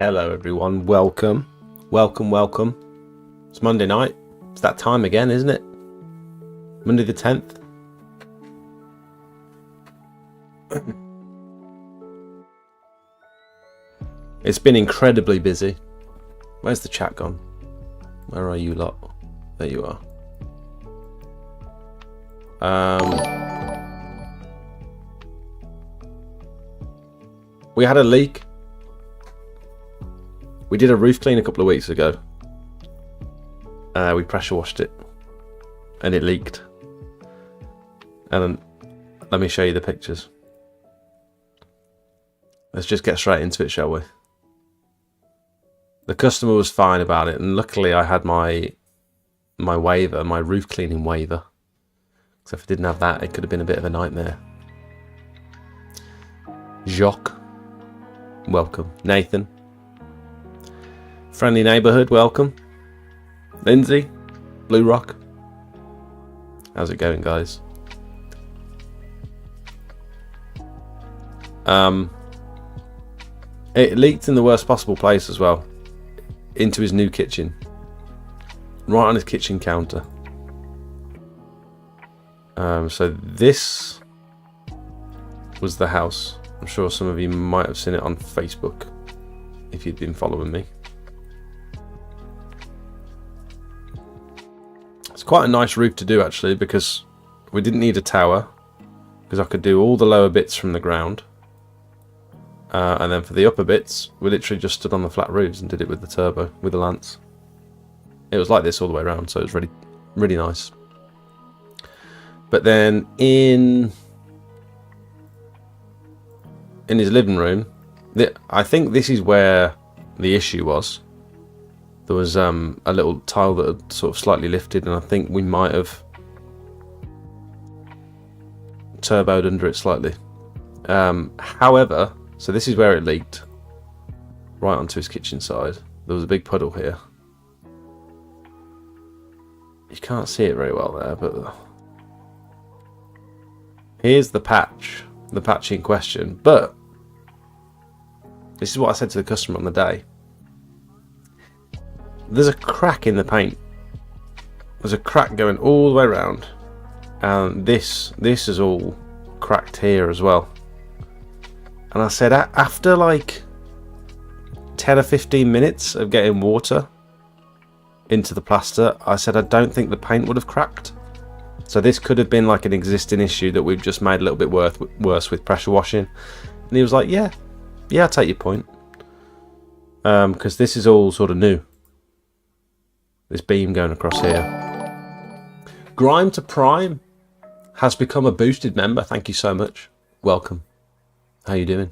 Hello everyone, welcome. It's Monday night. It's that time again, isn't it? Monday the 10th. It's been incredibly busy. Where's the chat gone? Where are you lot? There you are. We had a leak. We did a roof clean a couple of weeks ago. We pressure washed it and it leaked. And let me show you the pictures. Let's just get straight into it, shall we? The customer was fine about it, and luckily I had my waiver, my roof cleaning waiver. Because if I didn't have that, it could have been a bit of a nightmare. Jacques, welcome. Nathan, friendly neighbourhood, welcome. Lindsay, Blue Rock, how's it going, guys? It leaked in the worst possible place as well, into his new kitchen, right on his kitchen counter. So this was the house. I'm sure some of you might have seen it on Facebook if you'd been following me. It's quite a nice roof to do actually, because we didn't need a tower, because I could do all the lower bits from the ground. And then for the upper bits, we literally just stood on the flat roofs and did it with the turbo, with the lance. It was like this all the way around, so it was really, really nice. But then in his living room, I think this is where the issue was. There was a little tile that had sort of slightly lifted, and I think we might have turboed under it slightly. However, so this is where it leaked, right onto his kitchen side. There was a big puddle here. You can't see it very well there, but here's the patch in question. But this is what I said to the customer on the day. There's a crack in the paint. There's a crack going all the way around, and this is all cracked here as well. And I said, after like 10 or 15 minutes of getting water into the plaster, I said, I don't think the paint would have cracked. So this could have been like an existing issue that we've just made a little bit worse with pressure washing. And he was like, yeah, I take your point. Because this is all sort of new. This beam going across here. Grime to Prime has become a boosted member. Thank you so much. Welcome. How you doing?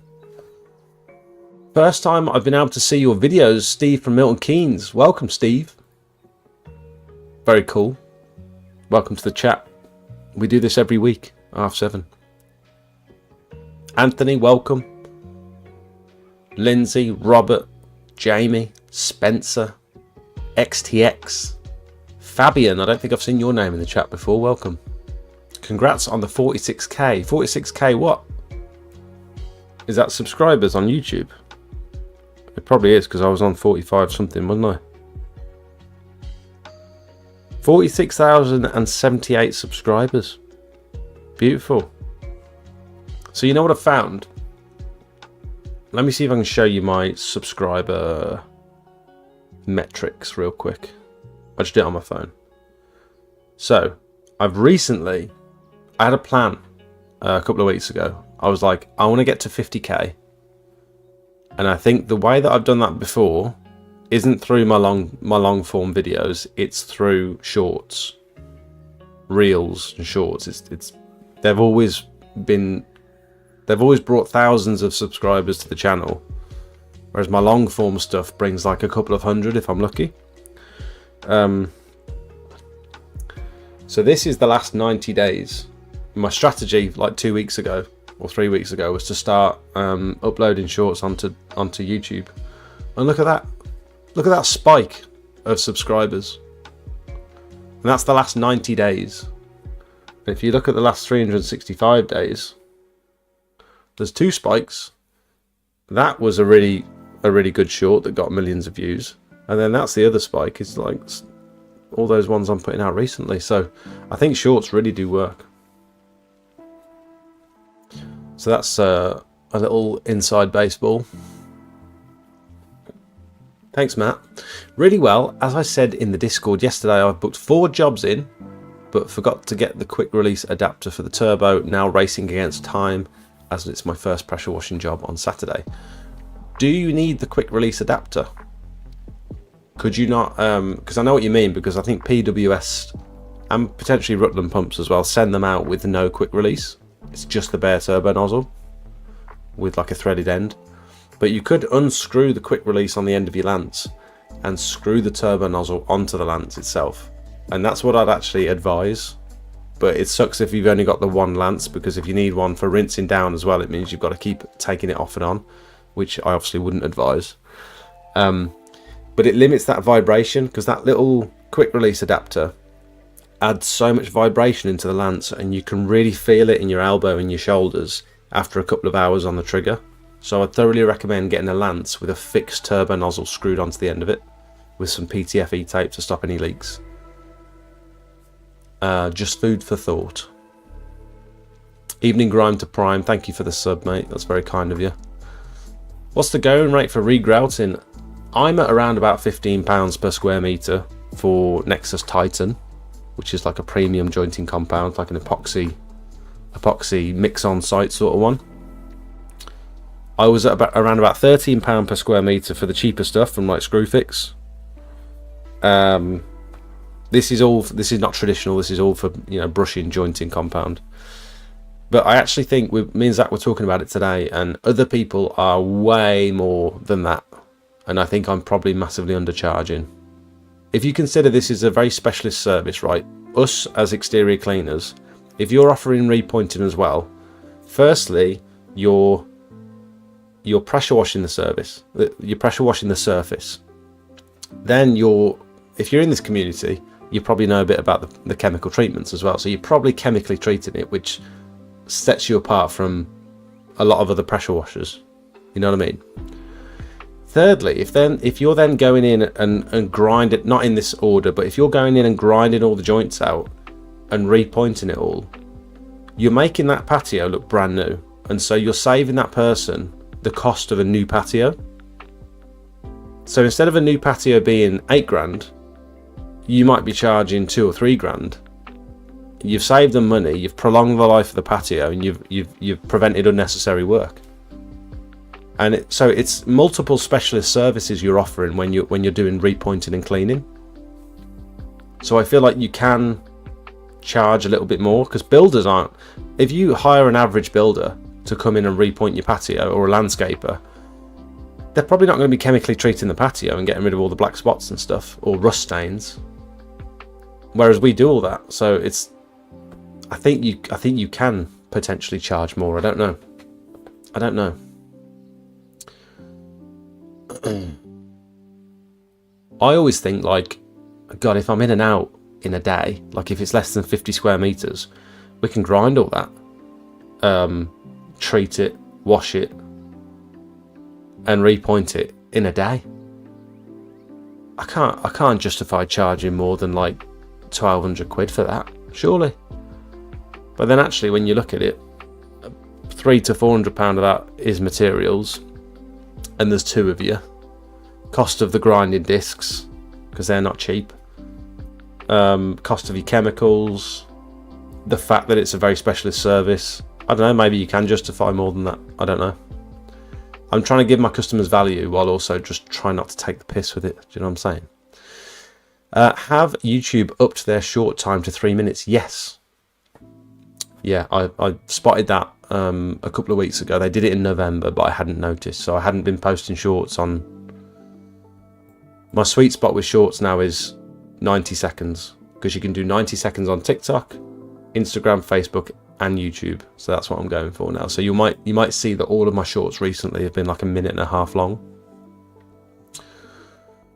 First time I've been able to see your videos, Steve from Milton Keynes. Welcome, Steve. Very cool. Welcome to the chat. We do this every week, 7:30. Anthony, welcome. Lindsay, Robert, Jamie, Spencer, XTX, Fabian. I don't think I've seen your name in the chat before. Welcome. Congrats on the 46k. 46k what? Is that subscribers on YouTube? It probably is, because I was on 45 something, wasn't I? 46,078 subscribers. Beautiful. So you know what I found? Let me see if I can show you my subscriber metrics real quick. I just did it on my phone. So I had a plan a couple of weeks ago. I was like, I want to get to 50k. And I think the way that I've done that before isn't through my long form videos, it's through shorts, reels and shorts. They've always brought thousands of subscribers to the channel, whereas my long form stuff brings like a couple of hundred if I'm lucky. So this is the last 90 days. My strategy like 2 weeks ago or 3 weeks ago was to start uploading shorts onto YouTube. And look at that spike of subscribers. And that's the last 90 days. And if you look at the last 365 days, there's 2 spikes. That was a really a really good short that got millions of views, and then that's the other spike. It's like all those ones I'm putting out recently. So I think shorts really do work. So that's a little inside baseball. Thanks, Matt. Really well. As I said in the Discord yesterday, I've booked 4 jobs in, but forgot to get the quick release adapter for the turbo. Now racing against time, as it's my first pressure washing job on Saturday. Do you need the quick release adapter? Could you not, because I know what you mean, because I think PWS and potentially Rutland pumps as well send them out with no quick release. It's just the bare turbo nozzle with like a threaded end. But you could unscrew the quick release on the end of your lance and screw the turbo nozzle onto the lance itself. And that's what I'd actually advise. But it sucks if you've only got the one lance, because if you need one for rinsing down as well, it means you've got to keep taking it off and on, which I obviously wouldn't advise. But it limits that vibration, because that little quick release adapter adds so much vibration into the lance, and you can really feel it in your elbow and your shoulders after a couple of hours on the trigger. So I'd thoroughly recommend getting a lance with a fixed turbo nozzle screwed onto the end of it with some PTFE tape to stop any leaks. Just food for thought. Evening Grime to Prime, thank you for the sub, mate. That's very kind of you. What's the going rate for regrouting? I'm at around about £15 per square metre for Nexus Titan, which is like a premium jointing compound, like an epoxy mix on site sort of one. I was at around about £13 per square metre for the cheaper stuff from like Screwfix. This is not traditional. This is all for, you know, brushing, jointing compound. But I actually think me and Zach were talking about it today, and other people are way more than that. And I think I'm probably massively undercharging. If you consider this is a very specialist service, right? Us as exterior cleaners, if you're offering repointing as well, firstly, you're pressure washing the service. You're pressure washing the surface. Then if you're in this community, you probably know a bit about the chemical treatments as well. So you're probably chemically treating it, which sets you apart from a lot of other pressure washers. You know what I mean? Thirdly, if you're then going in and grind it, not in this order, but if you're going in and grinding all the joints out and repointing it all, you're making that patio look brand new. And so you're saving that person the cost of a new patio. So instead of a new patio being £8,000, you might be charging £2,000 or £3,000. You've saved them money, you've prolonged the life of the patio, and you've prevented unnecessary work. And so it's multiple specialist services you're offering when you're doing repointing and cleaning. So I feel like you can charge a little bit more, because builders aren't. If you hire an average builder to come in and repoint your patio, or a landscaper, they're probably not going to be chemically treating the patio and getting rid of all the black spots and stuff, or rust stains. Whereas we do all that. So I think you can potentially charge more. I don't know. I always think, like, God, if I'm in and out in a day, like if it's less than 50 square meters, we can grind all that, treat it, wash it, and repoint it in a day. I can't justify charging more than like 1,200 quid for that, surely. But then actually, when you look at it, £300 to £400 of that is materials, and there's 2 of you. Cost of the grinding discs, because they're not cheap. Cost of your chemicals, the fact that it's a very specialist service. I don't know, maybe you can justify more than that. I don't know. I'm trying to give my customers value while also just trying not to take the piss with it. Do you know what I'm saying? Have YouTube upped their short time to 3 minutes? Yes. Yeah, I spotted that a couple of weeks ago. They did it in November, but I hadn't noticed. So I hadn't been posting shorts on. My sweet spot with shorts now is 90 seconds, because you can do 90 seconds on TikTok, Instagram, Facebook, and YouTube. So that's what I'm going for now. So you might see that all of my shorts recently have been like 1.5 minutes long.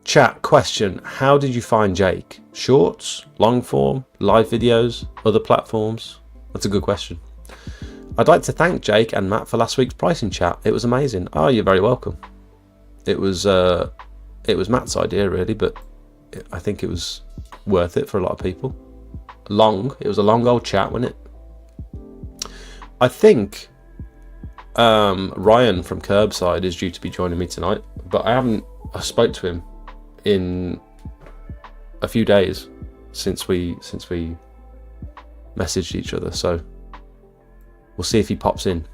Chat question: how did you find Jake? Shorts, long form, live videos, other platforms? That's a good question. I'd like to thank Jake and Matt for last week's pricing chat. It was amazing. Oh, you're very welcome. it was Matt's idea really, but I think it was worth it for a lot of people. It was a long old chat, wasn't it? I think Ryan from Curbside is due to be joining me tonight, but I spoke to him in a few days since we messaged each other, so we'll see if he pops in.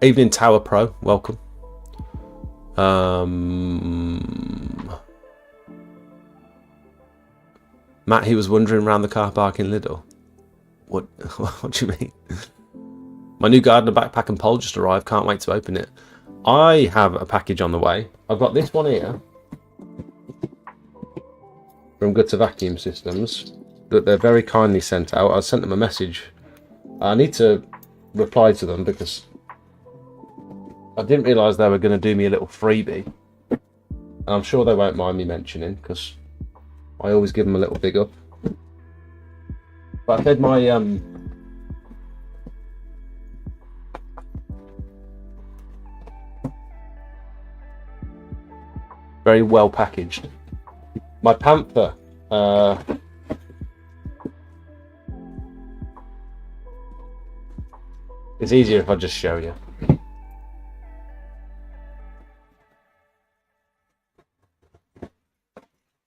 Evening Tower Pro, welcome. Matt, he was wandering around the car park in Lidl. What do you mean? My new gardener backpack and pole just arrived. Can't wait to open it. I have a package on the way. I've got this one here from Gutter Vacuum Systems that they're very kindly sent out. I sent them a message. I need to reply to them because I didn't realise they were going to do me a little freebie. And I'm sure they won't mind me mentioning because I always give them a little big up. But I said my very well packaged. My Panther it's easier if I just show you.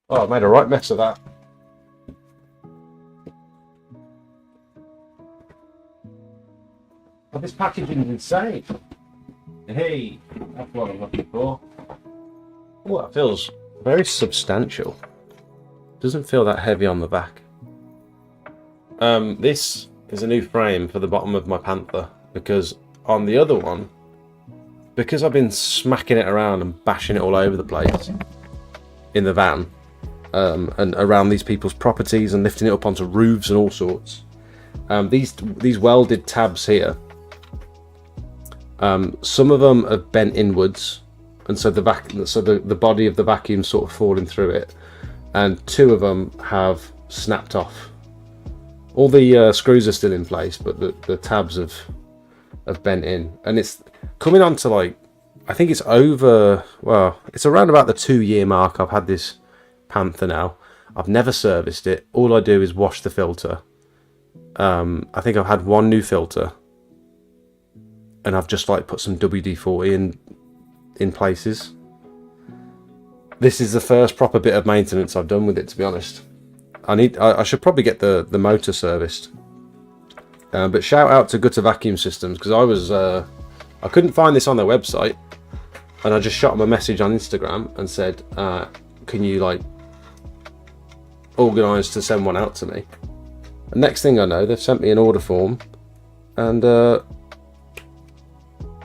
Oh, I made a right mess of that. Oh, this packaging is insane. Hey, that's what I'm looking for. Oh, that feels very substantial. Doesn't feel that heavy on the back. This is a new frame for the bottom of my Panther because on the other one, because I've been smacking it around and bashing it all over the place in the van and around these people's properties and lifting it up onto roofs and all sorts. These welded tabs here, some of them have bent inwards, and so the body of the vacuum sort of falling through it, and two of them have snapped off. All the screws are still in place, but the tabs have bent in, and it's coming on to, like, I think it's over, well, it's around about the 2-year mark I've had this Panther now. I've never serviced it. All I do is wash the filter. I think I've had one new filter, and I've just like put some WD-40 in places. This is the first proper bit of maintenance I've done with it, to be honest. I should probably get the motor serviced. But shout out to Gutter Vacuum Systems, because I couldn't find this on their website, and I just shot them a message on Instagram and said, can you like organise to send one out to me? And next thing I know, they've sent me an order form, and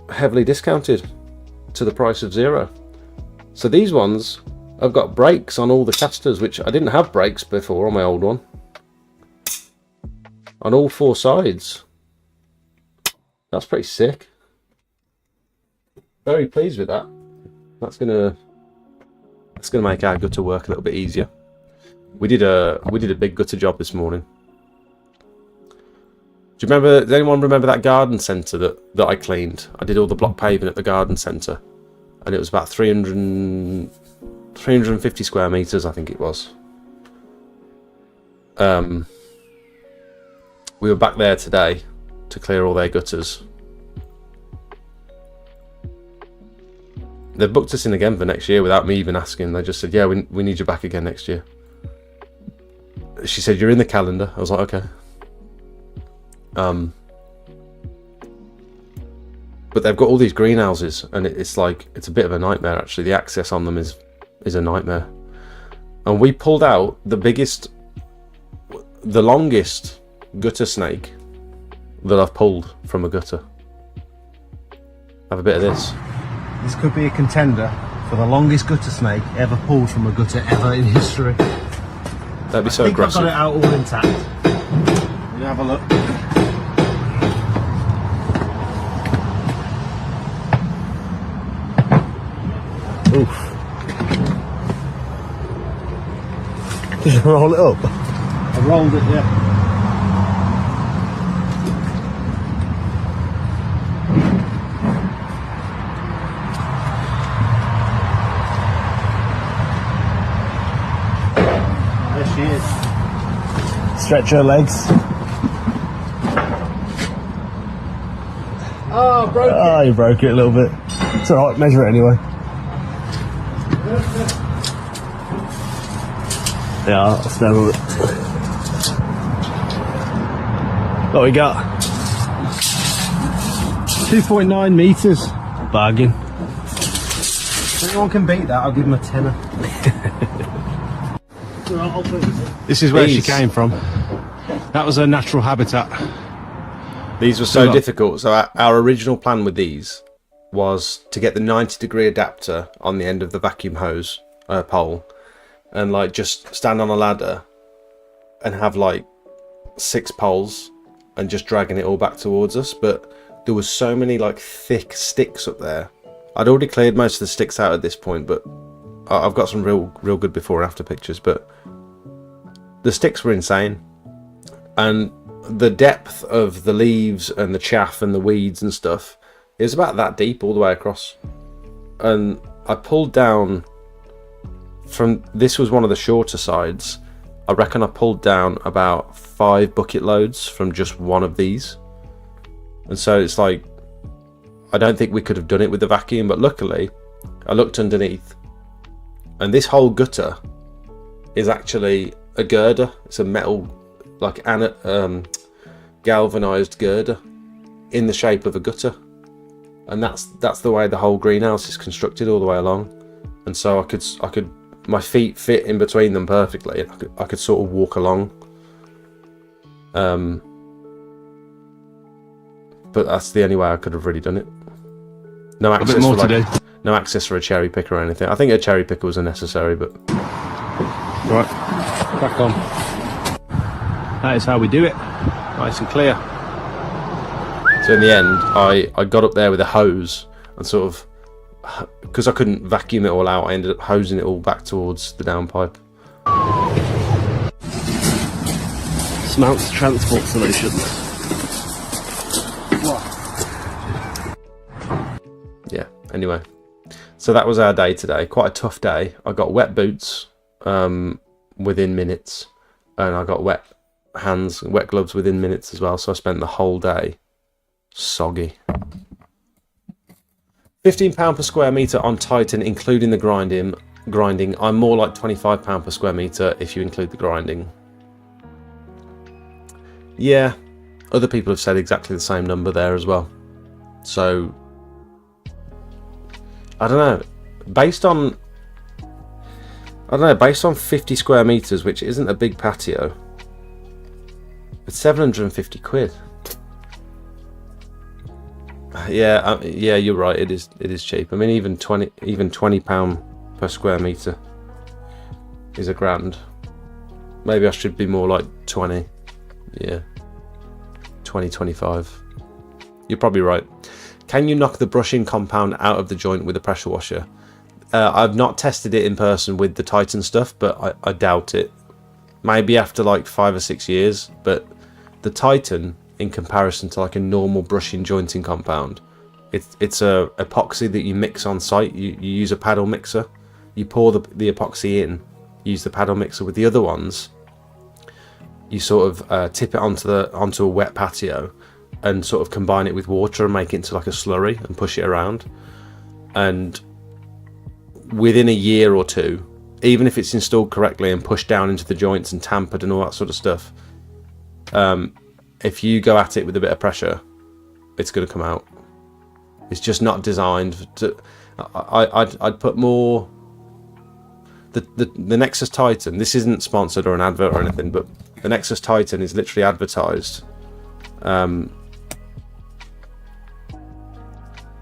heavily discounted to the price of £0. So these ones have got brakes on all the casters, which I didn't have brakes before on my old one, on all 4 sides. That's pretty sick. Very pleased with that. That's gonna make our gutter work a little bit easier. We did a big gutter job this morning. Do you remember? Does anyone remember that garden centre that I cleaned? I did all the block paving at the garden centre, and it was about 350 square meters, I think it was. We were back there today to clear all their gutters. They've booked us in again for next year without me even asking. They just said, yeah, we need you back again next year. She said, you're in the calendar. I was like, okay. But they've got all these greenhouses, and it's a bit of a nightmare actually. The access on them is a nightmare. And we pulled out the longest gutter snake that I've pulled from a gutter. Have a bit of this. This could be a contender for the longest gutter snake ever pulled from a gutter ever in history. That'd be so aggressive. I've got it out all intact. You have a look. Oof. Did you roll it up? I rolled it, yeah. stretch her legs. Oh, broke it. Oh, you broke it a little bit. It's alright, measure it anyway. Yeah, I'll stand with it. What we got? 2.9 metres. Bargain. If anyone can beat that, I'll give them a tenner. This is where she came from. That was her natural habitat. These were so difficult. So our original plan with these was to get the 90-degree adapter on the end of the vacuum hose pole, and like just stand on a ladder and have like 6 poles and just dragging it all back towards us. But there was so many like thick sticks up there. I'd already cleared most of the sticks out at this point, but I've got some real good before and after pictures. But the sticks were insane, and the depth of the leaves and the chaff and the weeds and stuff, it was about that deep all the way across. And I pulled down from, this was one of the shorter sides, I reckon I pulled down about 5 bucket loads from just one of these. And so it's like, I don't think we could have done it with the vacuum, but luckily I looked underneath and this whole gutter is actually a girder. It's a metal, like galvanized girder in the shape of a gutter, and that's the way the whole greenhouse is constructed all the way along. And so I could my feet fit in between them perfectly. I could sort of walk along. But that's the only way I could have really done it. No access for no access for a cherry picker or anything. I think a cherry picker was unnecessary, but right, back on. That is how we do it. Nice and clear. So in the end, I got up there with a hose and sort of, because I couldn't vacuum it all out, I ended up hosing it all back towards the downpipe. Smelts transport solutions. Yeah, anyway. So that was our day today. Quite a tough day. I got wet boots within minutes, and I got wet hands, wet gloves within minutes as well. So I spent the whole day soggy. £15 per square metre on Titan, including the grinding. I'm more like £25 per square metre if you include the grinding. Yeah, other people have said exactly the same number there as well. So I don't know. Based on 50 square metres, which isn't a big patio, it's 750 quid. Yeah, yeah, you're right. It is cheap. I mean, even £20 per square metre is £1,000. Maybe I should be more like 20. Yeah, 25. You're probably right. Can you knock the brushing compound out of the joint with a pressure washer? I've not tested it in person with the Titan stuff, but I doubt it. Maybe after like 5 or 6 years, but the Titan, in comparison to like a normal brushing jointing compound, it's a epoxy that you mix on site. You use a paddle mixer. You pour the epoxy in, use the paddle mixer. With the other ones, you sort of tip it onto a wet patio and sort of combine it with water and make it into like a slurry and push it around. And within a year or two, even if it's installed correctly and pushed down into the joints and tampered and all that sort of stuff, if you go at it with a bit of pressure, it's going to come out. It's just not designed to. I'd put more. The Nexus Titan. This isn't sponsored or an advert or anything, but the Nexus Titan is literally advertised.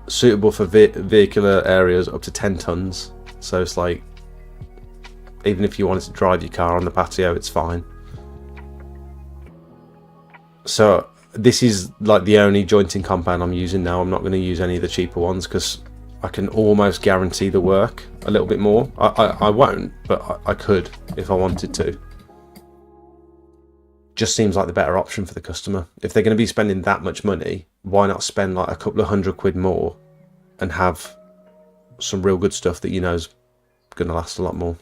Suitable for vehicular areas up to 10 tons. So it's like, even if you wanted to drive your car on the patio, it's fine. So this is like the only jointing compound I'm using now. I'm not going to use any of the cheaper ones because I can almost guarantee the work a little bit more. I won't, but I could if I wanted to. Just seems like the better option for the customer. If they're going to be spending that much money, why not spend like a couple of £100 more and have some real good stuff that you know is going to last a lot more.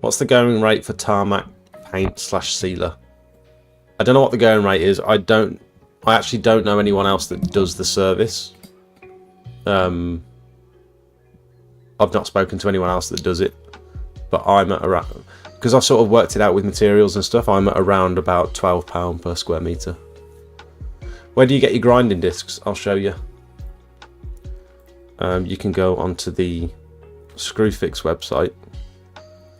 What's the going rate for tarmac paint / sealer? I don't know what the going rate is. I actually don't know anyone else that does the service. I've not spoken to anyone else that does it, but I'm at around, because I've sort of worked it out with materials and stuff, I'm at around about £12 per square metre. Where do you get your grinding discs? I'll show you. You can go onto the Screwfix website,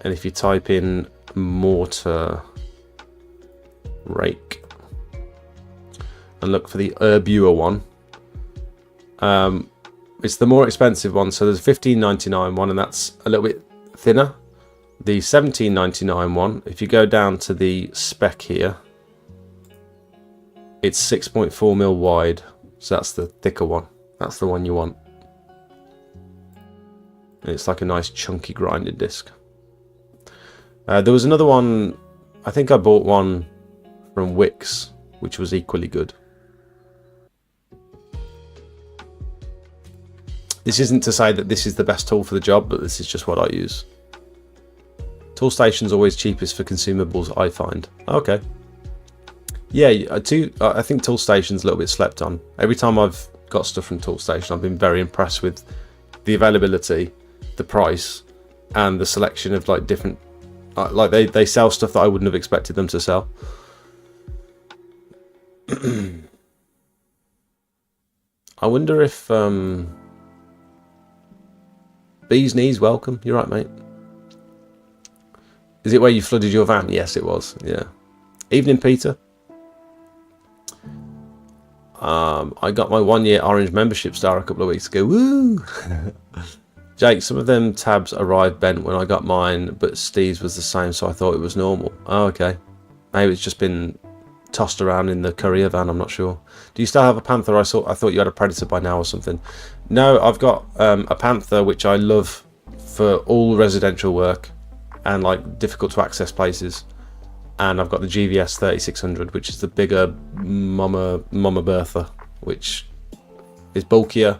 and if you type in mortar rake and look for the Urbua one, it's the more expensive one. So there's a £15.99 one, and that's a little bit thinner. The £17.99 one, if you go down to the spec here, it's 6.4mm wide, so that's the thicker one. That's the one you want. And it's like a nice chunky grinding disc. There was another one, I think I bought one from Wix, which was equally good. This isn't to say that this is the best tool for the job, but this is just what I use. Toolstation's always cheapest for consumables, I find. Okay. Yeah, I think Toolstation's a little bit slept on. Every time I've got stuff from Toolstation, I've been very impressed with the availability, the price, and the selection of like different, like they sell stuff that I wouldn't have expected them to sell. I wonder if Bee's Knees, welcome. You're right, mate. Is it where you flooded your van? Yes, it was. Yeah. Evening, Peter. I got my 1-year Orange membership star a couple of weeks ago. Woo! Jake, some of them tabs arrived bent when I got mine, but Steve's was the same, so I thought it was normal. Oh, okay. Maybe it's just been tossed around in the courier van, I'm not sure. Do you still have a Panther? I thought you had a Predator by now or something. No, I've got a Panther, which I love for all residential work and like difficult to access places. And I've got the GVS 3600, which is the bigger Mama Bertha, which is bulkier.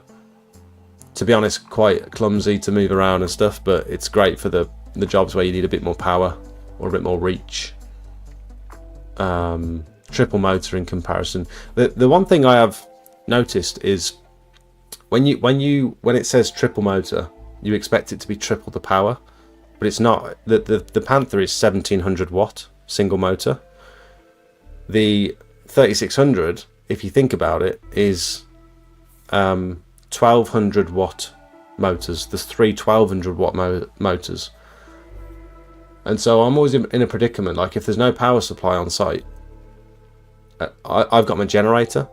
To be honest, quite clumsy to move around and stuff, but it's great for the jobs where you need a bit more power or a bit more reach. Triple motor in comparison. The one thing I have noticed is when it says triple motor, you expect it to be triple the power, but it's not. The Panther is 1700 watt single motor. The 3600, if you think about it, is 1200 watt motors. There's three 1200 watt motors, and so I'm always in a predicament. Like if there's no power supply on site, I've got my generator,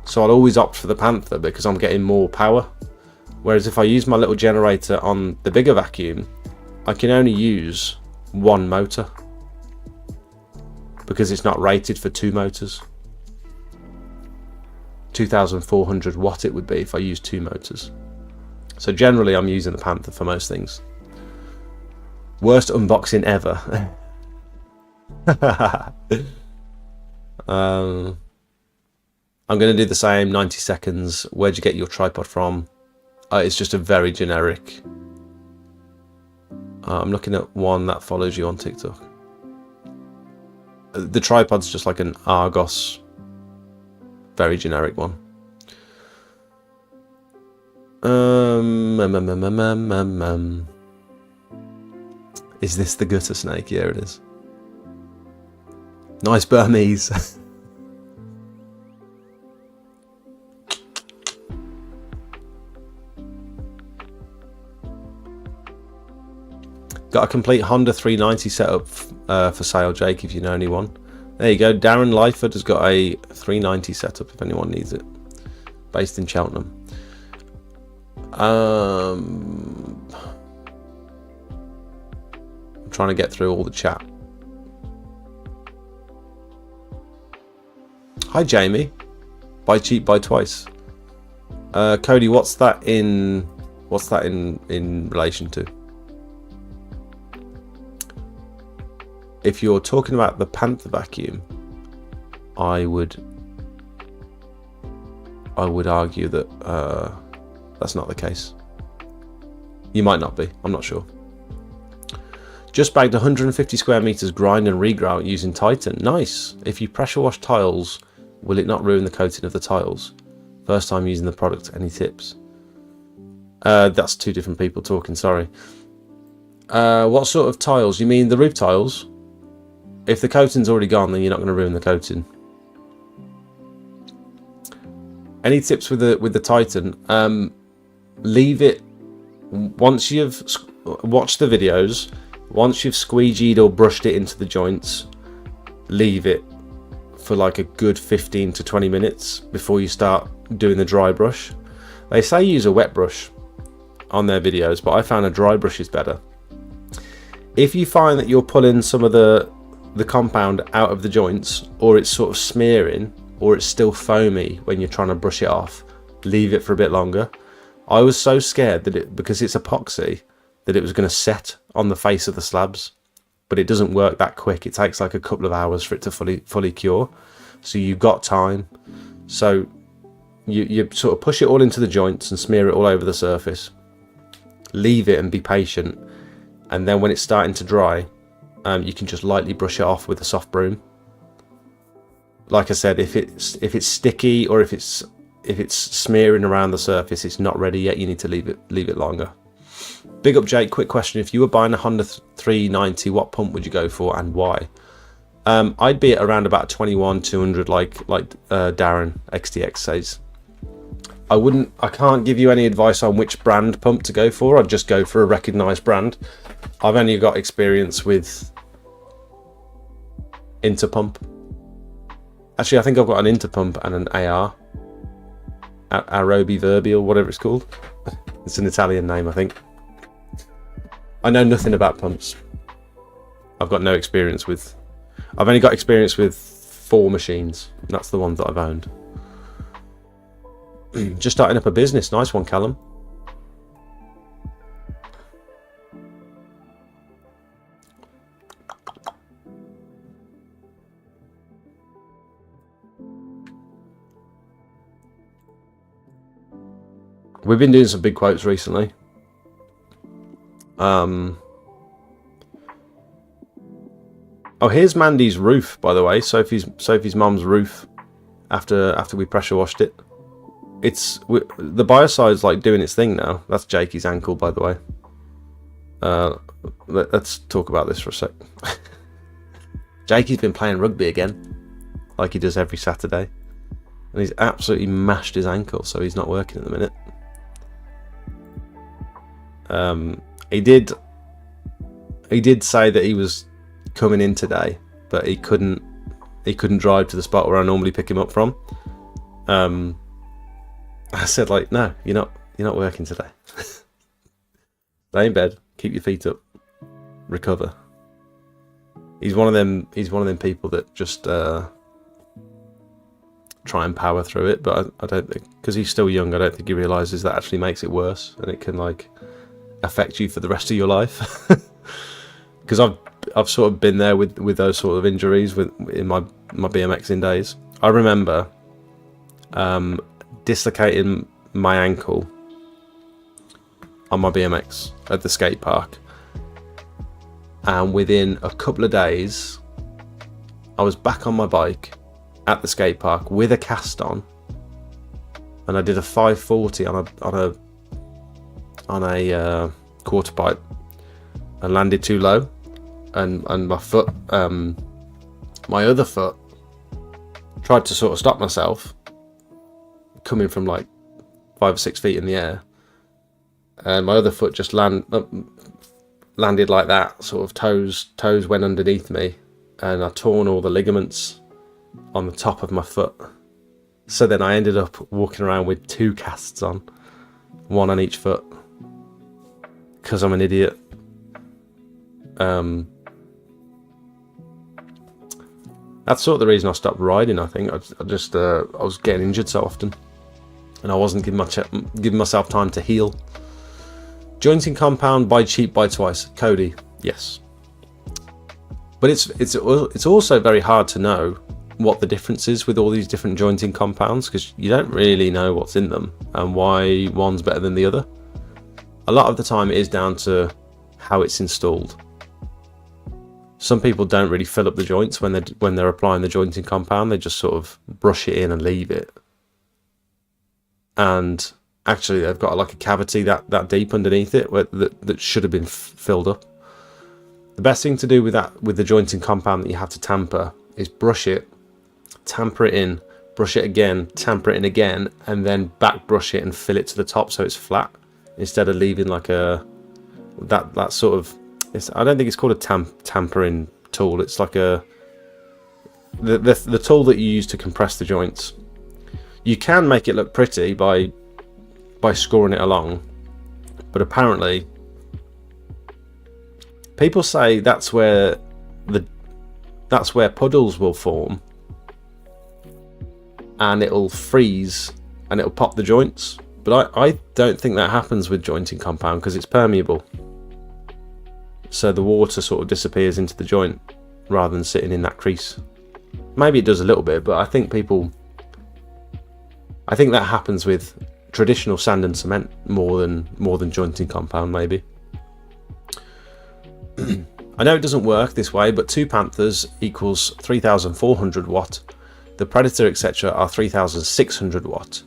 so I'll always opt for the Panther because I'm getting more power. Whereas if I use my little generator on the bigger vacuum, I can only use one motor because it's not rated for two motors. 2400 watt it would be if I used two motors. So generally I'm using the Panther for most things. Worst unboxing ever. I'm going to do the same, 90 seconds. Where'd you get your tripod from? It's just a very generic. I'm looking at one that follows you on TikTok. The tripod's just like an Argos, very generic one. Is this the gutter snake? Yeah, it is. Nice Burmese. Got a complete Honda 390 setup for sale, Jake, if you know anyone. There you go. Darren Lyford has got a 390 setup if anyone needs it. Based in Cheltenham. I'm trying to get through all the chat. Hi, Jamie. Buy cheap, buy twice. Cody, what's that in relation to? If you're talking about the Panther vacuum, I would argue that that's not the case. You might not be. I'm not sure. Just bagged 150 square meters grind and regrout using Titan. Nice. If you pressure wash tiles, will it not ruin the coating of the tiles? First time using the product. Any tips? That's two different people talking, sorry. What sort of tiles? You mean the roof tiles? If the coating's already gone, then you're not going to ruin the coating. Any tips with the Titan? Leave it, once you've watched the videos, once you've squeegeed or brushed it into the joints, leave it for like a good 15 to 20 minutes before you start doing the dry brush. They say use a wet brush on their videos, but I found a dry brush is better. If you find that you're pulling some of the compound out of the joints, or it's sort of smearing, or it's still foamy when you're trying to brush it off, leave it for a bit longer. I was so scared that because it's epoxy, that it was going to set on the face of the slabs, but it doesn't work that quick. It takes like a couple of hours for it to fully cure, so you've got time. So you sort of push it all into the joints and smear it all over the surface, leave it and be patient, and then when it's starting to dry, you can just lightly brush it off with a soft broom. Like I said, if it's sticky or if it's smearing around the surface, it's not ready yet. You need to leave it longer. Big up Jake, quick question. If you were buying a Honda 390, what pump would you go for and why? I'd be at around about 21-200 like Darren XTX says. I can't give you any advice on which brand pump to go for. I'd just go for a recognised brand. I've only got experience with Interpump. Actually, I think I've got an Interpump and an AR. Arobi Verbi or whatever it's called. It's an Italian name, I think. I know nothing about pumps. I've got no experience with... I've only got experience with 4 machines. That's the ones that I've owned. Just starting up a business. Nice one, Callum. We've been doing some big quotes recently. Oh, here's Mandy's roof, by the way. Sophie's mum's roof. After we pressure washed it, the biocide's like doing its thing now. That's Jakey's ankle, by the way. Let's talk about this for a sec. Jakey's been playing rugby again, like he does every Saturday, and he's absolutely mashed his ankle, so he's not working at the minute. He did say that he was coming in today, but he couldn't drive to the spot where I normally pick him up from. I said, like, no, you're not working today. Stay in bed, keep your feet up, recover. He's one of them people that just try and power through it, but I don't think, because he's still young, I don't think he realizes that actually makes it worse, and it can like affect you for the rest of your life. Because I've sort of been there with those sort of injuries in my BMXing days. I remember dislocating my ankle on my BMX at the skate park, and within a couple of days I was back on my bike at the skate park with a cast on, and I did a 540 on a quarter pipe and landed too low, and my foot, my other foot, tried to sort of stop myself coming from like 5 or 6 feet in the air, and my other foot just landed like that, sort of toes went underneath me, and I torn all the ligaments on the top of my foot. So then I ended up walking around with 2 casts on, one on each foot, because I'm an idiot. That's sort of the reason I stopped riding. I think I was getting injured so often, and I wasn't giving myself time to heal. Jointing compound, buy cheap, buy twice. Cody, yes, but it's also very hard to know what the difference is with all these different jointing compounds, because you don't really know what's in them and why one's better than the other. A lot of the time it is down to how it's installed. some people don't really fill up the joints when they're applying the jointing compound. They just sort of brush it in and leave it. And actually, they've got like a cavity that deep underneath it that should have been filled up. The best thing to do with the jointing compound that you have to tamper is brush it, tamper it in, brush it again, tamper it in again, and then back brush it and fill it to the top so it's flat, instead of leaving like that sort of. I don't think it's called a tampering tool. It's like the tool that you use to compress the joints. You can make it look pretty by scoring it along, but apparently people say that's where puddles will form, and it'll freeze and it'll pop the joints. But I don't think that happens with jointing compound because it's permeable, so the water sort of disappears into the joint rather than sitting in that crease. Maybe it does a little bit, but I think that happens with traditional sand and cement more than jointing compound, maybe. I know it doesn't work this way, but 2 Panthers equals 3,400 watt. The Predator, etc. are 3,600 watt.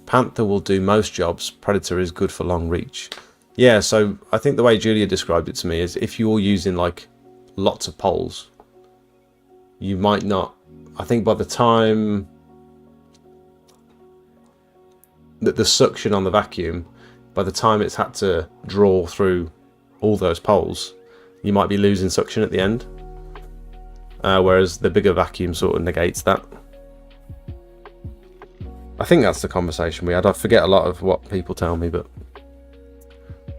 Panther will do most jobs. Predator is good for long reach. Yeah, so I think the way Julia described it to me is if you're using like lots of poles, you might not. I think by the time that the suction on the vacuum, by the time it's had to draw through all those poles, you might be losing suction at the end, whereas the bigger vacuum sort of negates that. I think that's the conversation we had. I forget a lot of what people tell me, but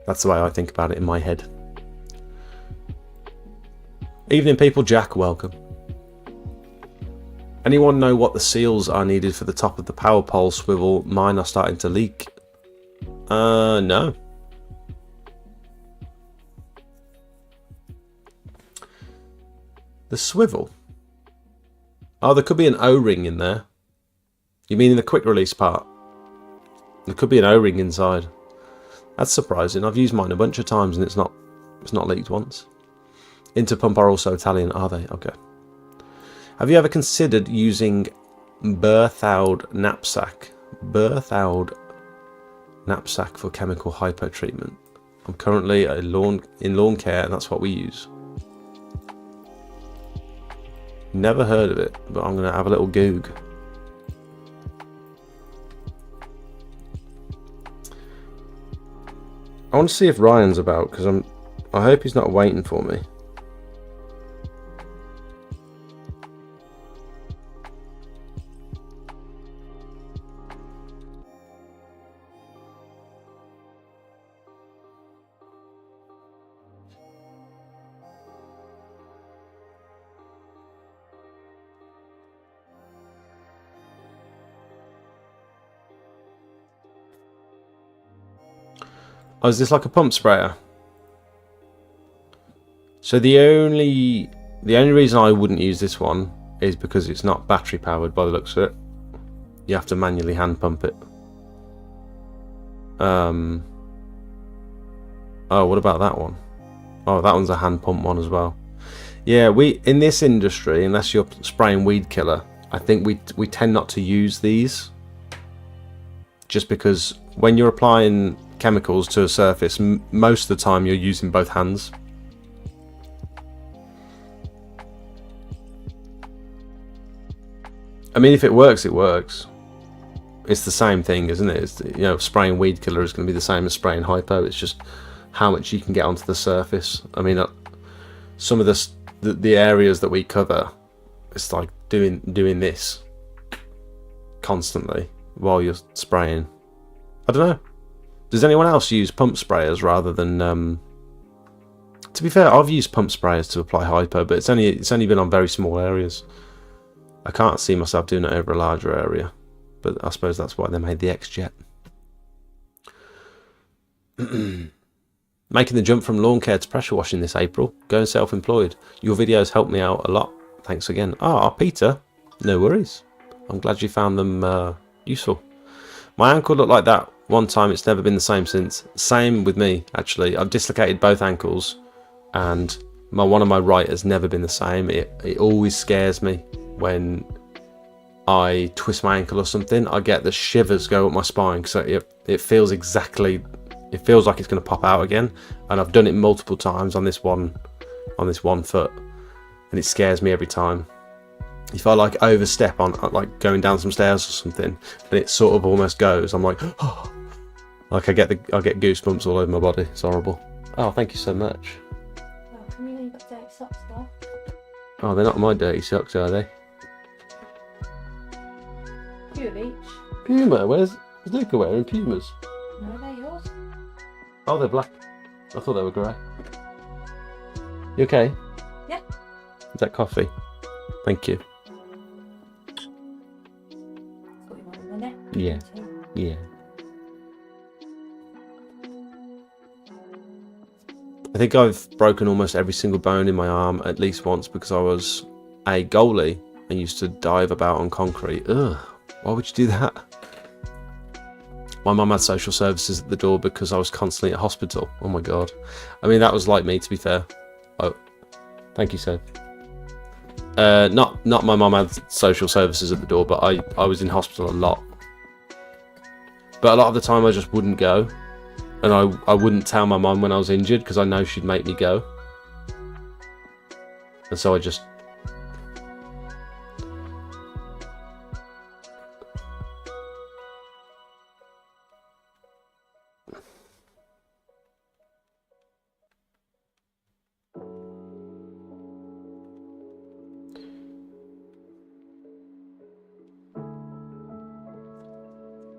that's the way I think about it in my head. Evening people, Jack, welcome. Anyone know what the seals are needed for the top of the power pole swivel? Mine are starting to leak. No. The swivel? Oh, there could be an O-ring in there. You mean in the quick release part? There could be an O-ring inside. That's surprising. I've used mine a bunch of times and it's not leaked once. Interpump are also Italian, are they? Okay. Have you ever considered using Berthoud knapsack? Berthoud knapsack for chemical hypo treatment. I'm currently in lawn care and that's what we use. Never heard of it, but I'm going to have a little goog. I want to see if Ryan's about because I hope he's not waiting for me. Oh, is this like a pump sprayer? So the only reason I wouldn't use this one is because it's not battery powered by the looks of it. You have to manually hand pump it. Oh, what about that one? Oh, that one's a hand pump one as well. Yeah, in this industry, unless you're spraying weed killer, I think we tend not to use these. Just because when you're applying chemicals to a surface, most of the time you're using both hands. I mean, if it works, it works. It's the same thing, isn't it? It's, spraying weed killer is going to be the same as spraying hypo. It's just how much you can get onto the surface. I mean, some of the areas that we cover, it's like doing this constantly while you're spraying. I don't know. Does anyone else use pump sprayers rather than? To be fair, I've used pump sprayers to apply hypo, but it's only been on very small areas. I can't see myself doing it over a larger area, but I suppose that's why they made the X-Jet. Making the jump from lawn care to pressure washing this April. Going self-employed. Your videos helped me out a lot. Thanks again. Peter. No worries. I'm glad you found them useful. My ankle looked like that one time. It's never been the same since. Same with me, actually. I've dislocated both ankles and one of my right has never been the same. It always scares me when I twist my ankle or something. I get the shivers go up my spine because it feels like it's going to pop out again. And I've done it multiple times on this one foot, and it scares me every time. If I like overstep on like going down some stairs or something, and it sort of almost goes, I'm like, oh, like I get goosebumps all over my body. It's horrible. Oh, thank you so much. Well, can you leave that dirty socks there? Oh, they're not my dirty socks, are they? Few of each. Puma, where's Luca wearing Pumas? No, they're yours. Oh, they're black. I thought they were grey. You okay? Yeah. Is that coffee? Thank you. Got you one in the neck. Yeah. Yeah. I think I've broken almost every single bone in my arm at least once because I was a goalie and used to dive about on concrete. Ugh, why would you do that? My mum had social services at the door because I was constantly at hospital. Oh my god. I mean, that was like me, to be fair. Oh, thank you, sir. Not my mum had social services at the door, but I was in hospital a lot. But a lot of the time I just wouldn't go. And I wouldn't tell my mum when I was injured because I know she'd make me go. And so I just...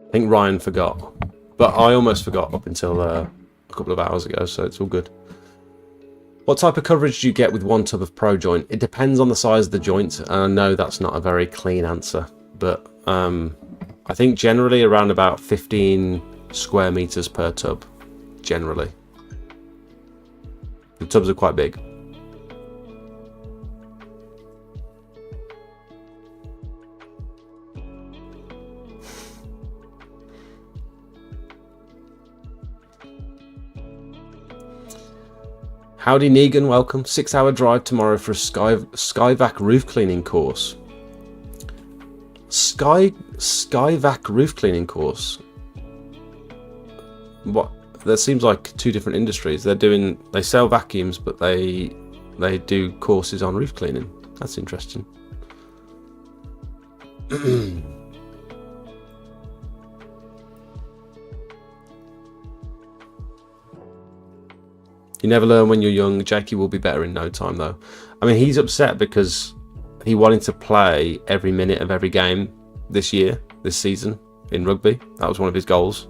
I think Ryan forgot. But I almost forgot up until a couple of hours ago, so it's all good. What type of coverage do you get with one tub of Pro Joint? It depends on the size of the joint, and I know that's not a very clean answer, but I think generally around about 15 square meters per tub, generally. The tubs are quite big. Howdy Negan, welcome. 6-hour drive tomorrow for a Skyvac roof cleaning course. Skyvac roof cleaning course? What? That seems like two different industries. They sell vacuums, but they do courses on roof cleaning. That's interesting. You never learn when you're young. Jakey will be better in no time, though. I mean, he's upset because he wanted to play every minute of every game this season in rugby. That was one of his goals.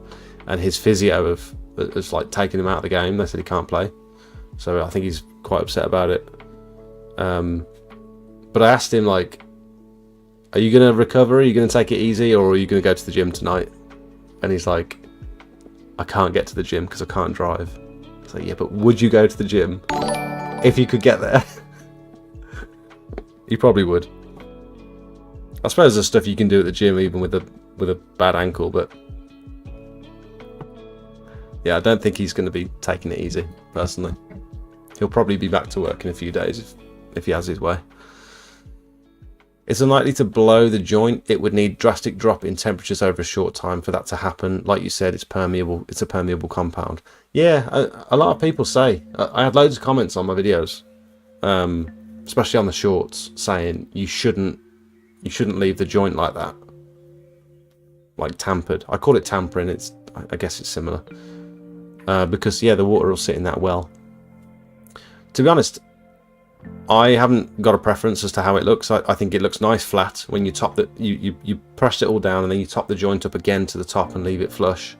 And his physio has like taken him out of the game. They said he can't play. So I think he's quite upset about it. But I asked him, like, are you going to recover? Are you going to take it easy? Or are you going to go to the gym tonight? And he's like, I can't get to the gym because I can't drive. So yeah, but would you go to the gym if you could get there? You probably would. I suppose there's stuff you can do at the gym even with a bad ankle, but yeah, I don't think he's going to be taking it easy, personally. He'll probably be back to work in a few days if he has his way. It's unlikely to blow the joint. It would need drastic drop in temperatures over a short time for that to happen. Like you said, it's permeable. It's a permeable compound. Yeah, a lot of people say. I had loads of comments on my videos, especially on the shorts, saying you shouldn't leave the joint like that, like tampered. I call it tampering. I guess it's similar, because yeah, the water will sit in that well. To be honest, I haven't got a preference as to how it looks. I think it looks nice flat when you top the you press it all down and then you top the joint up again to the top and leave it flush.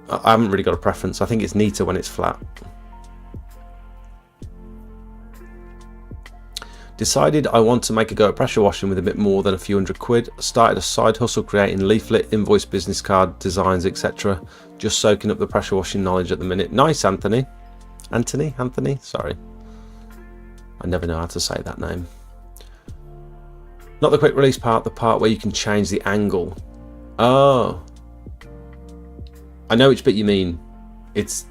I haven't really got a preference. I think it's neater when it's flat. Decided I want to make a go at pressure washing with a bit more than a few £100. Started a side hustle creating leaflet, invoice, business card designs, etc. Just soaking up the pressure washing knowledge at the minute. Nice, Anthony. Anthony? Sorry. I never know how to say that name. Not the quick release part, the part where you can change the angle. Oh. I know which bit you mean. It's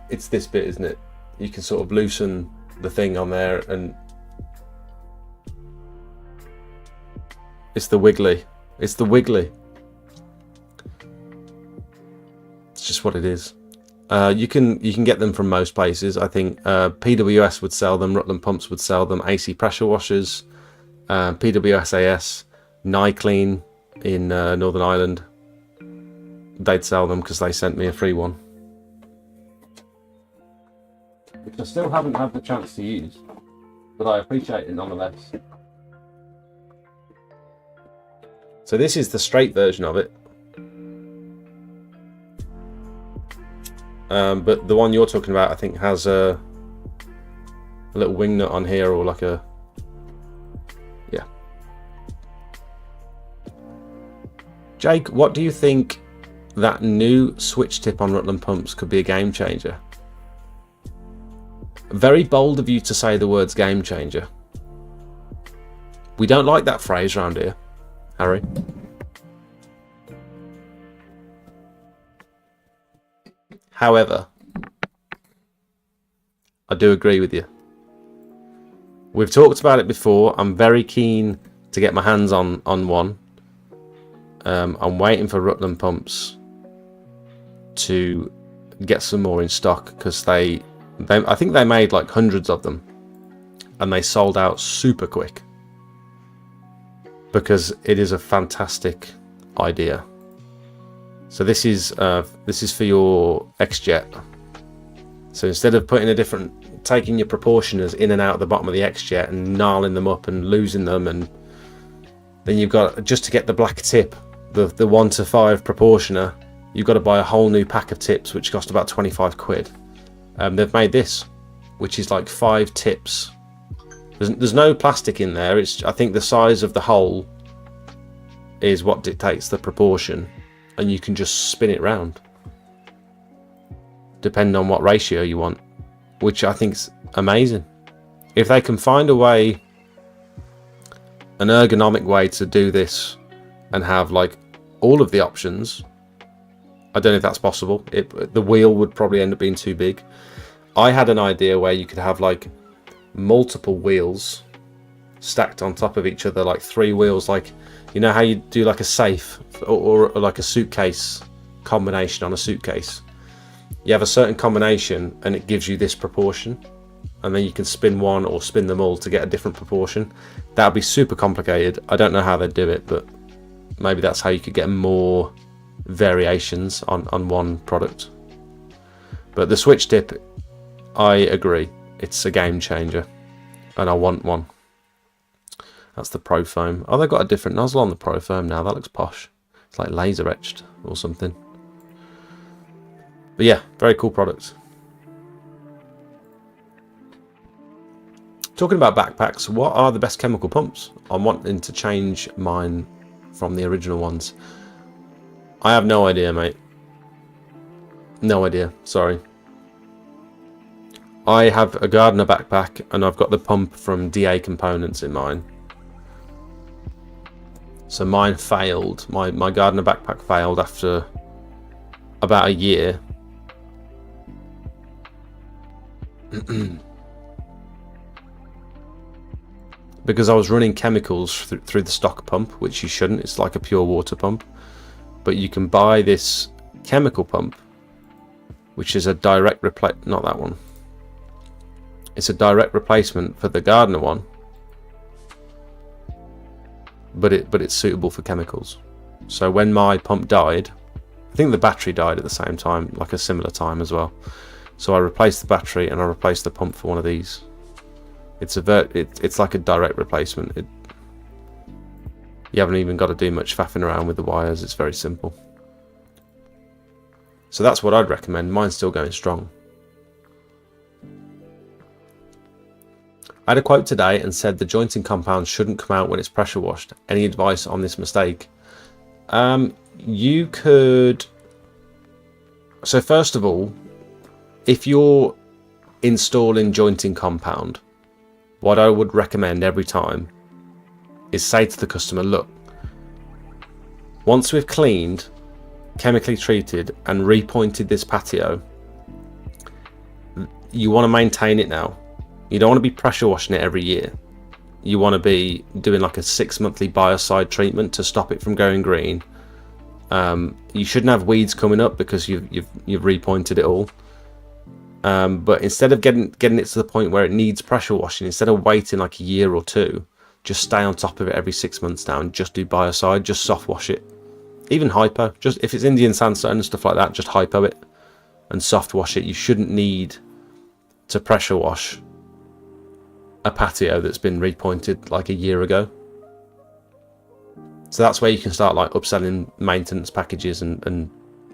this bit, isn't it? you can sort of loosen the thing on there, and it's the wiggly. It's the wiggly. It's just what it is. You can get them from most places. I think PWS would sell them, Rutland Pumps would sell them, AC Pressure Washers, PWSAS, Nyclean in Northern Ireland. They'd sell them because they sent me a free one, which I still haven't had the chance to use, but I appreciate it nonetheless. So this is the straight version of it. But the one you're talking about, I think, has a little wing nut on here, or like a, yeah. Jake, what do you think that new switch tip on Rutland Pumps could be a game changer? Very bold of you to say the words game changer. We don't like that phrase around here, Harry. However, I do agree with you. We've talked about it before. I'm very keen to get my hands on one. I'm waiting for Rutland Pumps to get some more in stock, because I think they made like hundreds of them, and they sold out super quick, because it is a fantastic idea. So this is for your X-Jet. So instead of taking your proportioners in and out of the bottom of the X-Jet and gnarling them up and losing them, and then you've got, just to get the black tip, the 1:5 proportioner, you've got to buy a whole new pack of tips, which cost about 25 quid. They've made this, which is like 5 tips. There's no plastic in there. I think the size of the hole is what dictates the proportion, and you can just spin it round depending on what ratio you want, which I think's amazing. If they can find a way, an ergonomic way to do this and have like all of the options, I don't know if that's possible. The wheel would probably end up being too big. I had an idea where you could have like multiple wheels stacked on top of each other, like 3 wheels, like, you know how you do like a safe or like a suitcase combination on a suitcase. You have a certain combination and it gives you this proportion, and then you can spin one or spin them all to get a different proportion. That would be super complicated. I don't know how they'd do it, but maybe that's how you could get more variations on one product. But the switch tip, I agree, it's a game changer, and I want one. That's the Pro Foam. Oh, they've got a different nozzle on the Pro Foam now. That looks posh. It's like laser etched or something. But yeah, very cool product. Talking about backpacks, what are the best chemical pumps? I'm wanting to change mine from the original ones. I have no idea, mate. No idea, sorry. I have a Gardner backpack, and I've got the pump from DA Components in mine. So mine failed. My Gardner backpack failed after about a year. Because I was running chemicals through the stock pump, which you shouldn't. It's like a pure water pump. But you can buy this chemical pump, which is a direct replacement. Not that one. It's a direct replacement for the Gardner one. But it's suitable for chemicals. So when my pump died, I think the battery died at the same time, like a similar time as well. So I replaced the battery and I replaced the pump for one of these. It's like a direct replacement. You haven't even got to do much faffing around with the wires. It's very simple. So that's what I'd recommend. Mine's still going strong. I had a quote today and said the jointing compound shouldn't come out when it's pressure washed. Any advice on this mistake? You could... So first of all, if you're installing jointing compound, what I would recommend every time is say to the customer, look, once we've cleaned, chemically treated and repointed this patio, you want to maintain it now. You don't want to be pressure washing it every year. You want to be doing like a 6-monthly biocide treatment to stop it from going green. You shouldn't have weeds coming up because you've repointed it all. But instead of getting it to the point where it needs pressure washing, instead of waiting like a year or two, just stay on top of it every 6 months now and just do biocide, just soft wash it. Even hypo, just if it's Indian sandstone and stuff like that, just hypo it and soft wash it. You shouldn't need to pressure wash a patio that's been repointed like a year ago. So that's where you can start like upselling maintenance packages and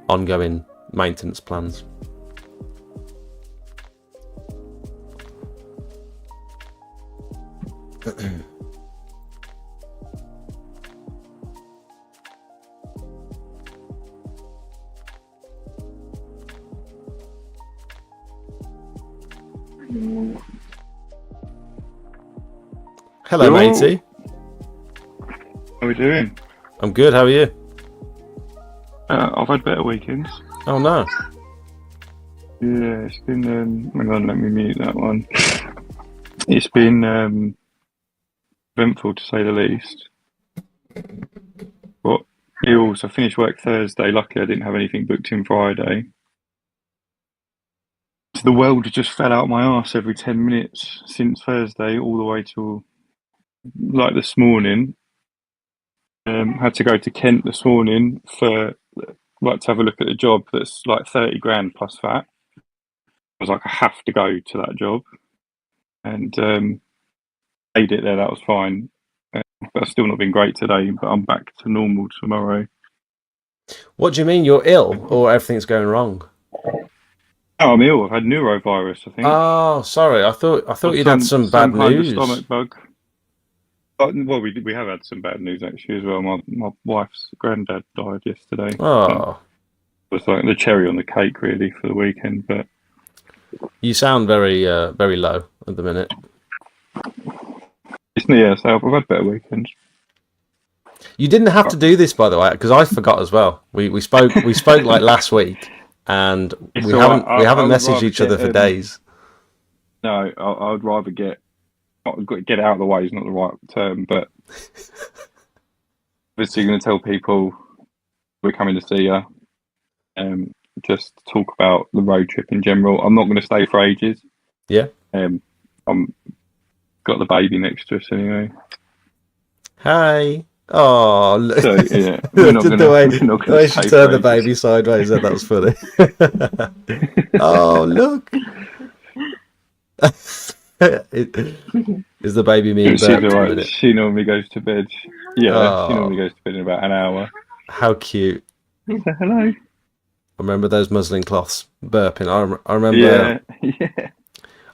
ongoing maintenance plans. Hello, matey. How are we doing? I'm good. How are you? I've had better weekends. Oh no. Yeah, it's been. Hang on, let me mute that one. It's been eventful to say the least. But I finished work Thursday. Luckily, I didn't have anything booked in Friday. So the world just fell out my arse every 10 minutes since Thursday, all the way till like this morning. Had to go to Kent this morning to have a look at the job that's like 30 grand plus VAT. I was like, I have to go to that job, and paid it there. That was fine, but it's still not been great today. But I'm back to normal tomorrow. What do you mean? You're ill or everything's going wrong? Oh, I'm ill. I've had neurovirus, I think. Oh, sorry. I thought you'd had some bad news. Kind of stomach bug. Well, we have had some bad news actually as well. My wife's granddad died yesterday. Oh. It was like the cherry on the cake, really, for the weekend. But you sound very very low at the minute. Yeah, so I've had better weekends. You didn't have to do this, by the way, because I forgot as well. We spoke like last week, and we haven't messaged each other for days. No, I would rather get it out of the way is not the right term, but obviously you're going to tell people we're coming to see you. Just talk about the road trip in general. I'm not going to stay for ages. Yeah. I'm got the baby next to us anyway. Hi. Oh, look. So, yeah, we're not going to. The way she turned the baby sideways, that was funny. Oh, look. Is the baby me? She normally goes to bed. Yeah, she normally goes to bed in about an hour. How cute. Hello. I remember those muslin cloths burping. I remember. Yeah.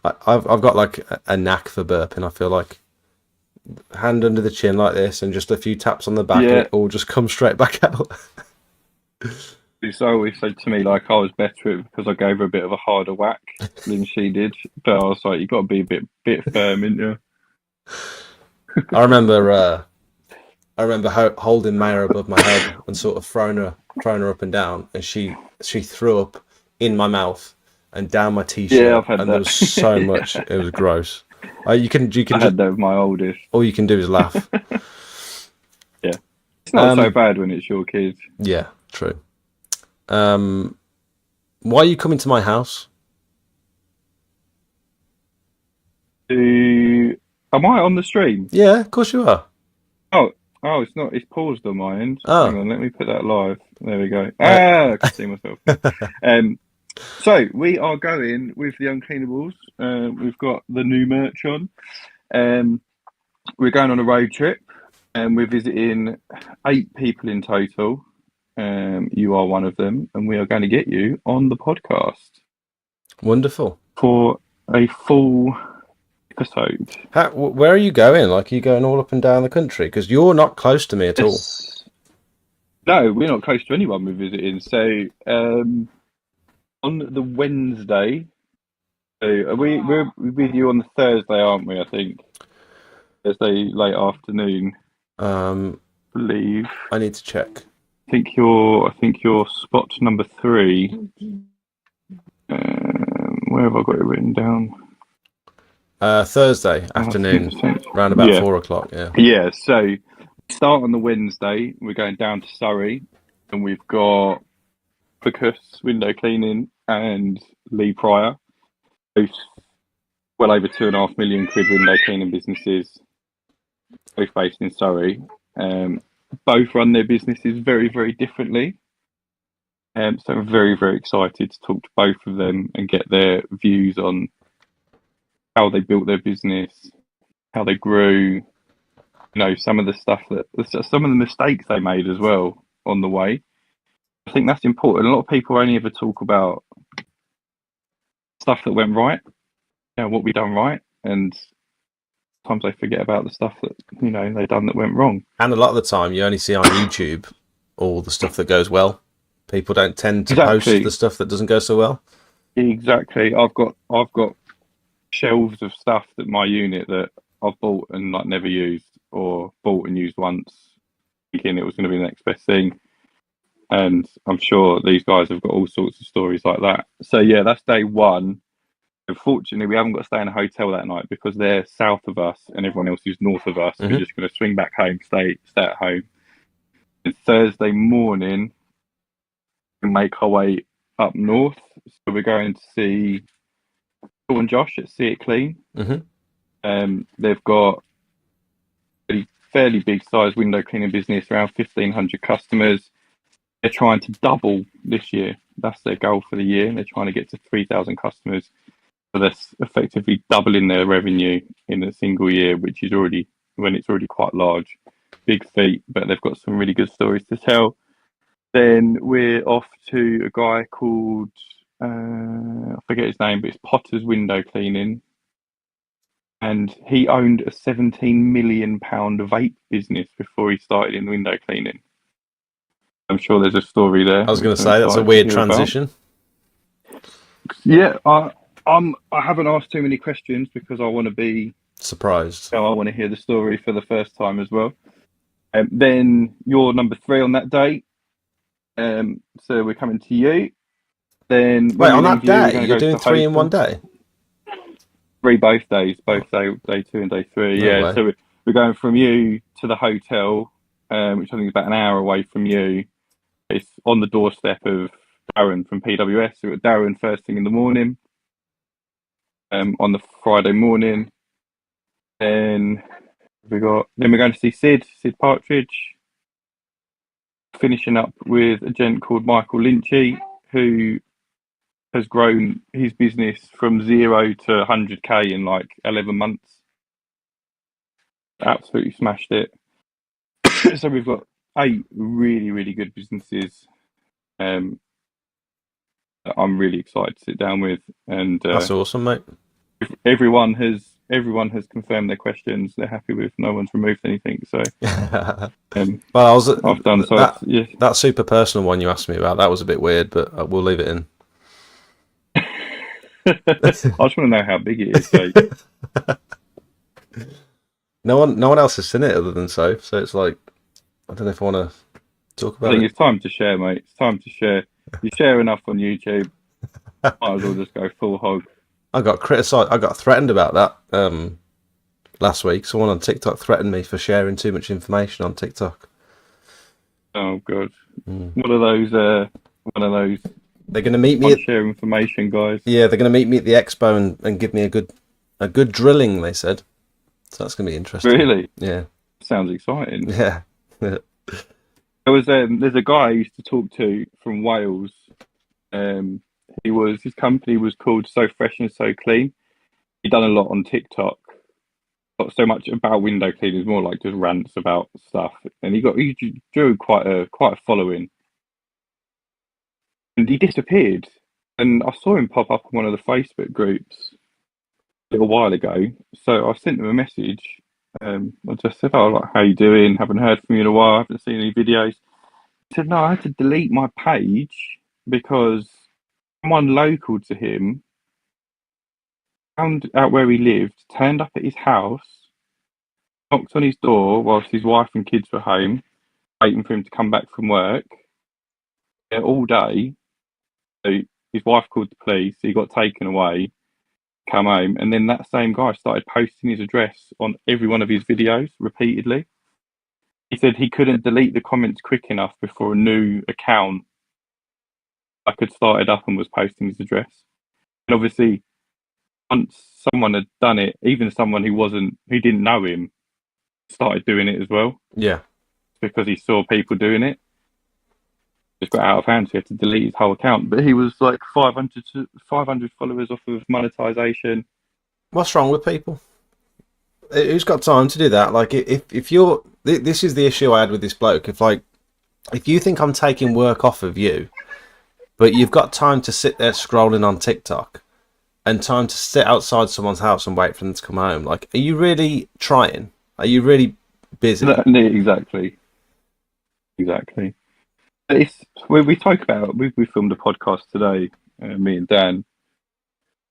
I've got like a knack for burping. I feel like hand under the chin like this, and just a few taps on the back, and it all just comes straight back out. She always said to me like I was better at it because I gave her a bit of a harder whack than she did. But I was like, you got to be a bit firm, ain't you? I remember holding Maya above my head and sort of throwing her up and down, and she threw up in my mouth and down my t-shirt. Yeah, I've had that. There was so much. It was gross. You can I had that with my oldest. All you can do is laugh. Yeah, it's not so bad when it's your kids. Yeah, true. Why are you coming to my house? Am I on the stream? Yeah, of course you are. Oh, it's not. It's paused on my end. Oh. Hang on, let me put that live. There we go. I can see myself. So we are going with the Uncleanables. We've got the new merch on. We're going on a road trip, and we're visiting 8 people in total. You are one of them, and we are going to get you on the podcast. Wonderful. For a full episode. Where are you going? Like, are you going all up and down the country? Because you're not close to me at all. No, we're not close to anyone we're visiting. So, on the Wednesday, we're with you on the Thursday, aren't we? I think Thursday late afternoon. I believe. I need to check. I think you're spot number 3. Where have I got it written down? Thursday afternoon, around about 4 o'clock. Yeah. Yeah. So start on the Wednesday. We're going down to Surrey, and we've got Focus Window Cleaning and Lee Pryor, both well over £2.5 million window cleaning businesses, both based in Surrey. Both run their businesses very, very differently. So I'm very, very excited to talk to both of them and get their views on how they built their business, how they grew, some of the stuff some of the mistakes they made as well on the way. I think that's important. A lot of people only ever talk about stuff that went right, what we done right, and sometimes they forget about the stuff that they done that went wrong. And a lot of the time, you only see on YouTube all the stuff that goes well. People don't tend to post the stuff that doesn't go so well. Exactly. I've got shelves of stuff that my unit that I've bought and never used, or bought and used once, thinking it was going to be the next best thing. And I'm sure these guys have got all sorts of stories like that. So yeah, that's day one. Unfortunately, we haven't got to stay in a hotel that night because they're south of us and everyone else is north of us. We're just going to swing back home, stay at home. And Thursday morning, we make our way up north. So we're going to see Paul and Josh at See It Clean. They've got a fairly big size window cleaning business, around 1,500 customers. They're trying to double this year. That's their goal for the year. They're trying to get to 3,000 customers. So that's effectively doubling their revenue in a single year, which is already quite large. Big feat, but they've got some really good stories to tell. Then we're off to a guy called, I forget his name, but it's Potter's Window Cleaning. And he owned a £17 million vape business before he started in window cleaning. I'm sure there's a story there. I was going to say, that's a weird transition. Yeah, I haven't asked too many questions because I want to be surprised. So I want to hear the story for the first time as well. Then you're number 3 on that day. So we're coming to you. Then wait, on that day, you're doing 3 in one day? 3 both days, both day 2 and day 3. No yeah, way. So we're going from you to the hotel, which I think is about an hour away from you. It's on the doorstep of Darren from PWS. So we've got Darren first thing in the morning, on the Friday morning. Then we're going to see Sid Partridge. Finishing up with a gent called Michael Lynchy, who has grown his business from 0 to 100k in 11 months. Absolutely smashed it. So we've got 8 really, really good businesses. I'm really excited to sit down with, and that's awesome, mate. Everyone has confirmed their questions. They're happy with. No one's removed anything. So, well, I've done so. That super personal one you asked me about, that was a bit weird, but we'll leave it in. I just want to know how big it is. So. No one else has seen it other than so it's I don't know if I want to talk about it. I think it's time to share, mate. It's time to share. You share enough on YouTube, might as well just go full hog. I got criticised. I got threatened about that last week. Someone on TikTok threatened me for sharing too much information on TikTok. Oh god, One of those. They're going to meet me. Share information, guys. Yeah, they're going to meet me at the expo and give me a good drilling. They said, so that's going to be interesting. Really? Yeah. Sounds exciting. Yeah. There's a guy I used to talk to from Wales. His company was called So Fresh and So Clean. He'd done a lot on TikTok. Not so much about window cleaning, more like just rants about stuff. And he drew quite a following. And he disappeared. And I saw him pop up on one of the Facebook groups a little while ago. So I sent him a message. I just said, how you doing? Haven't heard from you in a while. Haven't seen any videos. He said, no, I had to delete my page because someone local to him found out where he lived, turned up at his house, knocked on his door whilst his wife and kids were home, waiting for him to come back from work all day. So His wife called the police. He got taken away, come home, and then that same guy started posting his address on every one of his videos repeatedly. He said he couldn't delete the comments quick enough before a new account had started up and was posting his address. And obviously, once someone had done it, even someone who didn't know him, started doing it as well. Yeah. Because he saw people doing it. Just got out of hand, so he had to delete his whole account. But he was like 500 followers off of monetization. What's wrong with people? Who's got time to do that? Like, if you're, this is the issue I had with this bloke. If you think I'm taking work off of you, but you've got time to sit there scrolling on TikTok and time to sit outside someone's house and wait for them to come home, like, are you really trying? Are you really busy? Exactly. We talk about, we filmed a podcast today, me and Dan.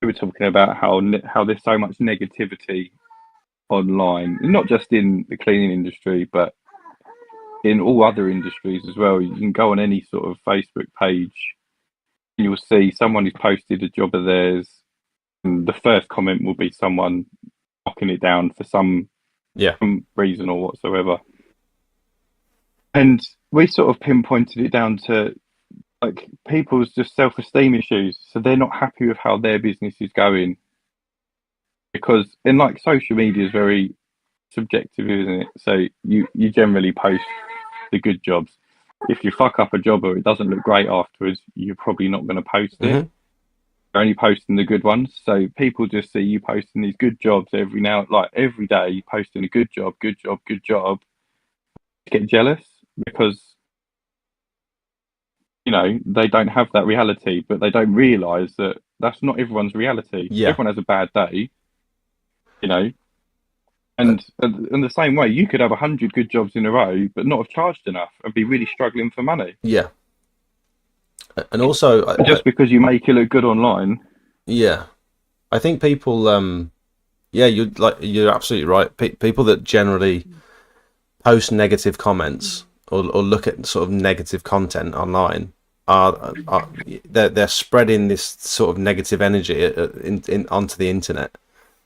We were talking about how there's so much negativity online, not just in the cleaning industry, but in all other industries as well. You can go on any sort of Facebook page and you'll see someone who's posted a job of theirs, and the first comment will be someone knocking it down for some reason or whatsoever. And we sort of pinpointed it down to like people's just self-esteem issues. So they're not happy with how their business is going. Because, and like, social media is very subjective, isn't it? So you generally post the good jobs. If you fuck up a job or it doesn't look great afterwards, you're probably not going to post it. You're only posting the good ones. So people just see you posting these good jobs every day, posting a good job, get jealous because, you know, they don't have that reality, but they don't realise that that's not everyone's reality. Yeah. Everyone has a bad day, you know. And in the same way, you could have 100 good jobs in a row, but not have charged enough and be really struggling for money. Yeah. And also, just because you make it look good online. Yeah, I think people. You're absolutely right. People that generally post negative comments or look at sort of negative content online they're spreading this sort of negative energy onto the internet.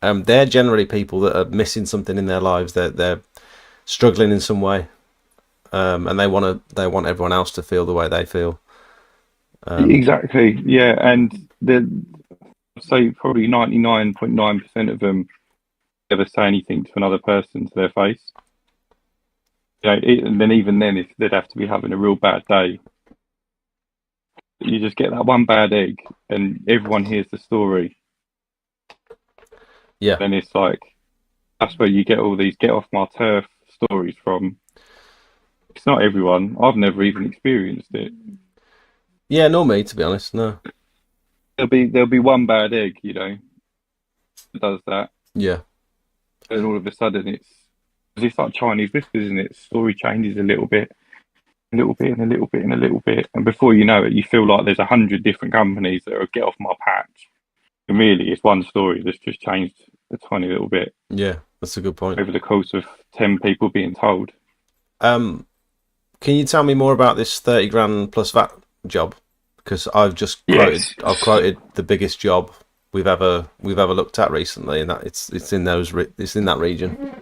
They're generally people that are missing something in their lives. They're struggling in some way, and they want everyone else to feel the way they feel. Exactly, yeah, and say probably 99.9% of them never say anything to another person to their face. You know, and then even then, if they'd have to be having a real bad day, you just get that one bad egg, and everyone hears the story. Yeah. Then it's like, that's where you get all these get off my turf stories from. It's not everyone. I've never even experienced it. Yeah, nor me, to be honest. No. There'll be one bad egg, you know, that does that. Yeah. And all of a sudden it's like Chinese whispers, isn't it? Story changes a little bit, and a little bit. And before you know it, you feel like there's 100 different companies that are get off my patch. And really, it's one story that's just changed a tiny little bit. Yeah, that's a good point. Over the course of 10 people being told. Can you tell me more about this 30 grand plus VAT job? Because I've just quoted the biggest job we've ever looked at recently, and that it's in that region.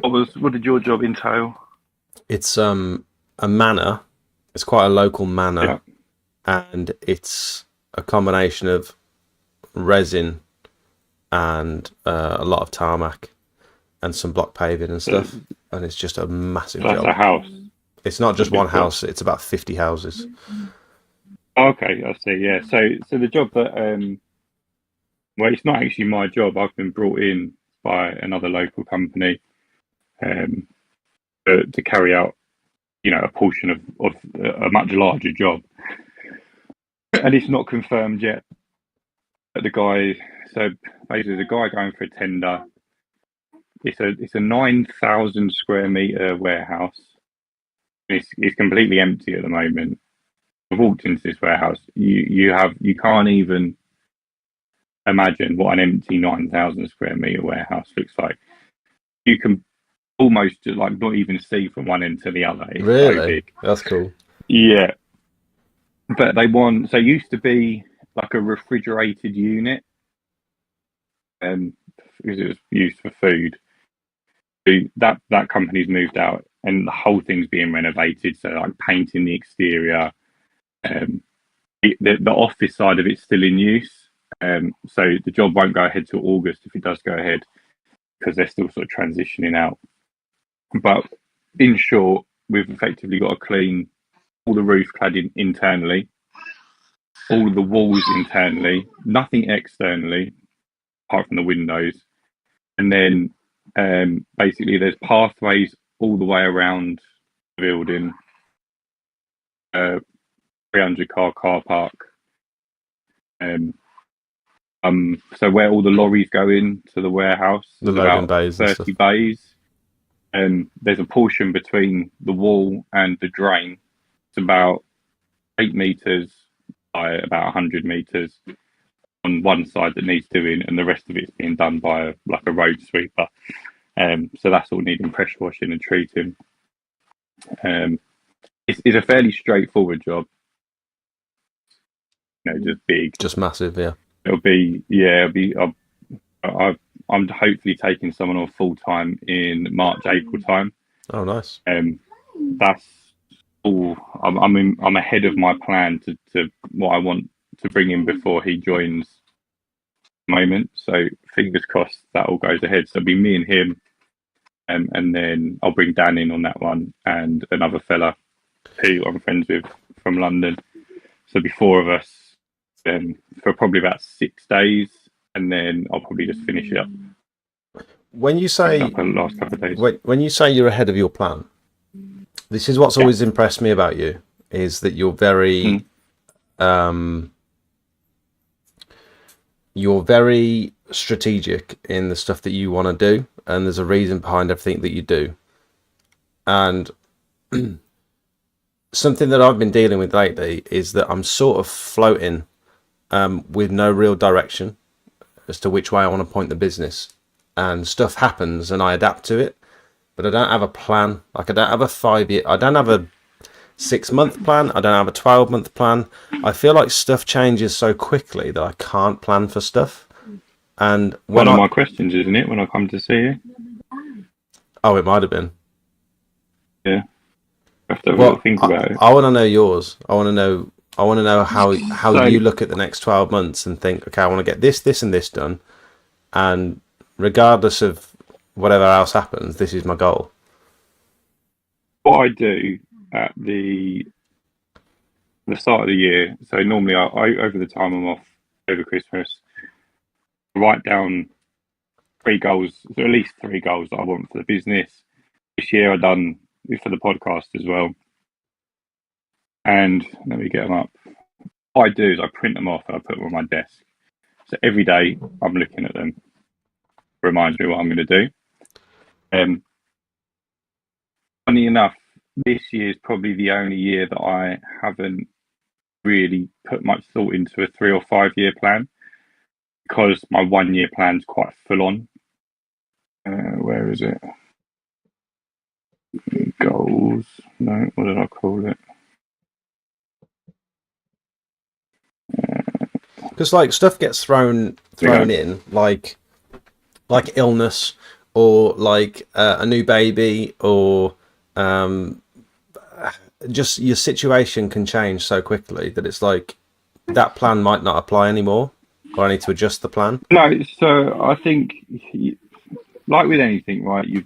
What did your job entail? It's a manor. It's quite a local manor, and it's a combination of resin and a lot of tarmac and some block paving and stuff, and it's just a massive job. That's a house. It's not just one house; it's about 50 houses. Okay, I see. Yeah, so the job that well, it's not actually my job. I've been brought in by another local company to carry out, you know, a portion of a much larger job, and it's not confirmed yet. But so basically, the guy going for a tender. It's a 9,000 square meter warehouse. It's completely empty at the moment. I've walked into this warehouse. You can't even imagine what an empty 9,000 square meter warehouse looks like. You can almost like not even see from one end to the other. It's really? so big. That's cool. Yeah. but they want, so it used to be like a refrigerated unit, because it was used for food. So that company's moved out, and the whole thing's being renovated. So like painting the exterior, the office side of it's still in use. So the job won't go ahead till August if it does go ahead, because they're still sort of transitioning out. But in short, we've effectively got to clean all the roof cladding internally, all of the walls internally, nothing externally apart from the windows, and then basically there's pathways all the way around the building, 300 car park. So where all the lorries go in to the warehouse, The there's loading about bays and 30 stuff. bays. There's a portion between the wall and the drain. It's about 8 meters by about 100 meters on one side that needs doing, and the rest of it's being done by a road sweeper. So that's all needing pressure washing and treating. It's a fairly straightforward job. Just big. Just massive, yeah. It'll be. I'm hopefully taking someone on full time in March, April time. Oh, nice. That's all. I'm ahead of my plan to what I want to bring in before he joins the moment. So fingers crossed that all goes ahead. So it'll be me and him, and then I'll bring Dan in on that one and another fella who I'm friends with from London. So it'll be 4 of us for probably about 6 days, and then I'll probably just finish it up. When you say the last couple of days. when you say you're ahead of your plan, this is what's always impressed me about you, is that you're very strategic in the stuff that you want to do, and there's a reason behind everything that you do. And something that I've been dealing with lately is that I'm sort of floating with no real direction as to which way I want to point the business, and stuff happens and I adapt to it, but I don't have a plan. Like, I don't have a 5-year, I don't have a 6-month plan, I don't have a 12-month plan. I feel like stuff changes so quickly that I can't plan for stuff. And one of my questions, isn't it, when I come to see you? Oh, it might have been. Yeah. I have to have a little think about it. I want to know yours. I want to know how you look at the next 12 months and think, okay, I want to get this, and this done. And regardless of whatever else happens, this is my goal. What I do at the start of the year, so normally I over the time I'm off over Christmas, I write down 3 goals, so at least 3 goals that I want for the business. This year I've done it for the podcast as well. And let me get them up. What I do is I print them off and I put them on my desk. So every day I'm looking at them. Reminds me what I'm going to do. Funny enough, this year is probably the only year that I haven't really put much thought into a 3 or 5 year plan, because my 1-year plan is quite full on. Where is it? Goals. No, what did I call it? Because like stuff gets thrown in, like illness, or like a new baby, or just your situation can change so quickly that it's like that plan might not apply anymore, or I need to adjust the plan. No, so I think, like with anything, right, you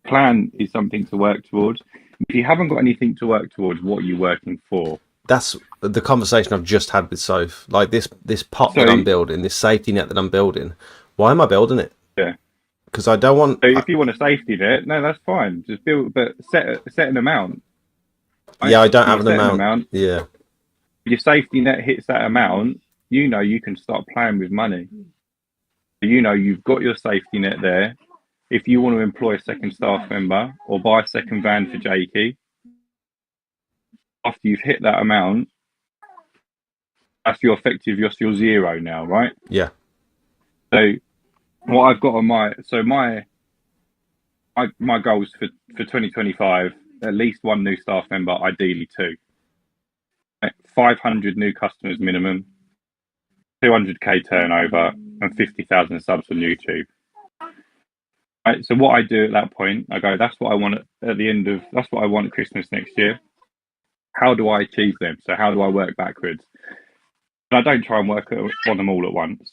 plan is something to work towards. If you haven't got anything to work towards, what are you working for? That's the conversation I've just had with Soph. Like this pot that I'm building, this safety net that I'm building. Why am I building it? Yeah. Because I don't want. So if you want a safety net, no, that's fine. Just build, but set an amount. Right? Yeah, I don't have an amount. Yeah. If your safety net hits that amount, you can start playing with money. You've got your safety net there. If you want to employ a second staff member or buy a second van for Jakey, after you've hit that amount, that's your effective, your 0 now, right? Yeah. So what I've got on my goals for 2025, at least 1 new staff member, ideally 2. 500 new customers minimum, 200k turnover, and 50,000 subs on YouTube. Right, so what I do at that point, I go, that's what I want at the end of, that's what I want at Christmas next year. How do I achieve them? So how do I work backwards? And I don't try and work on them all at once.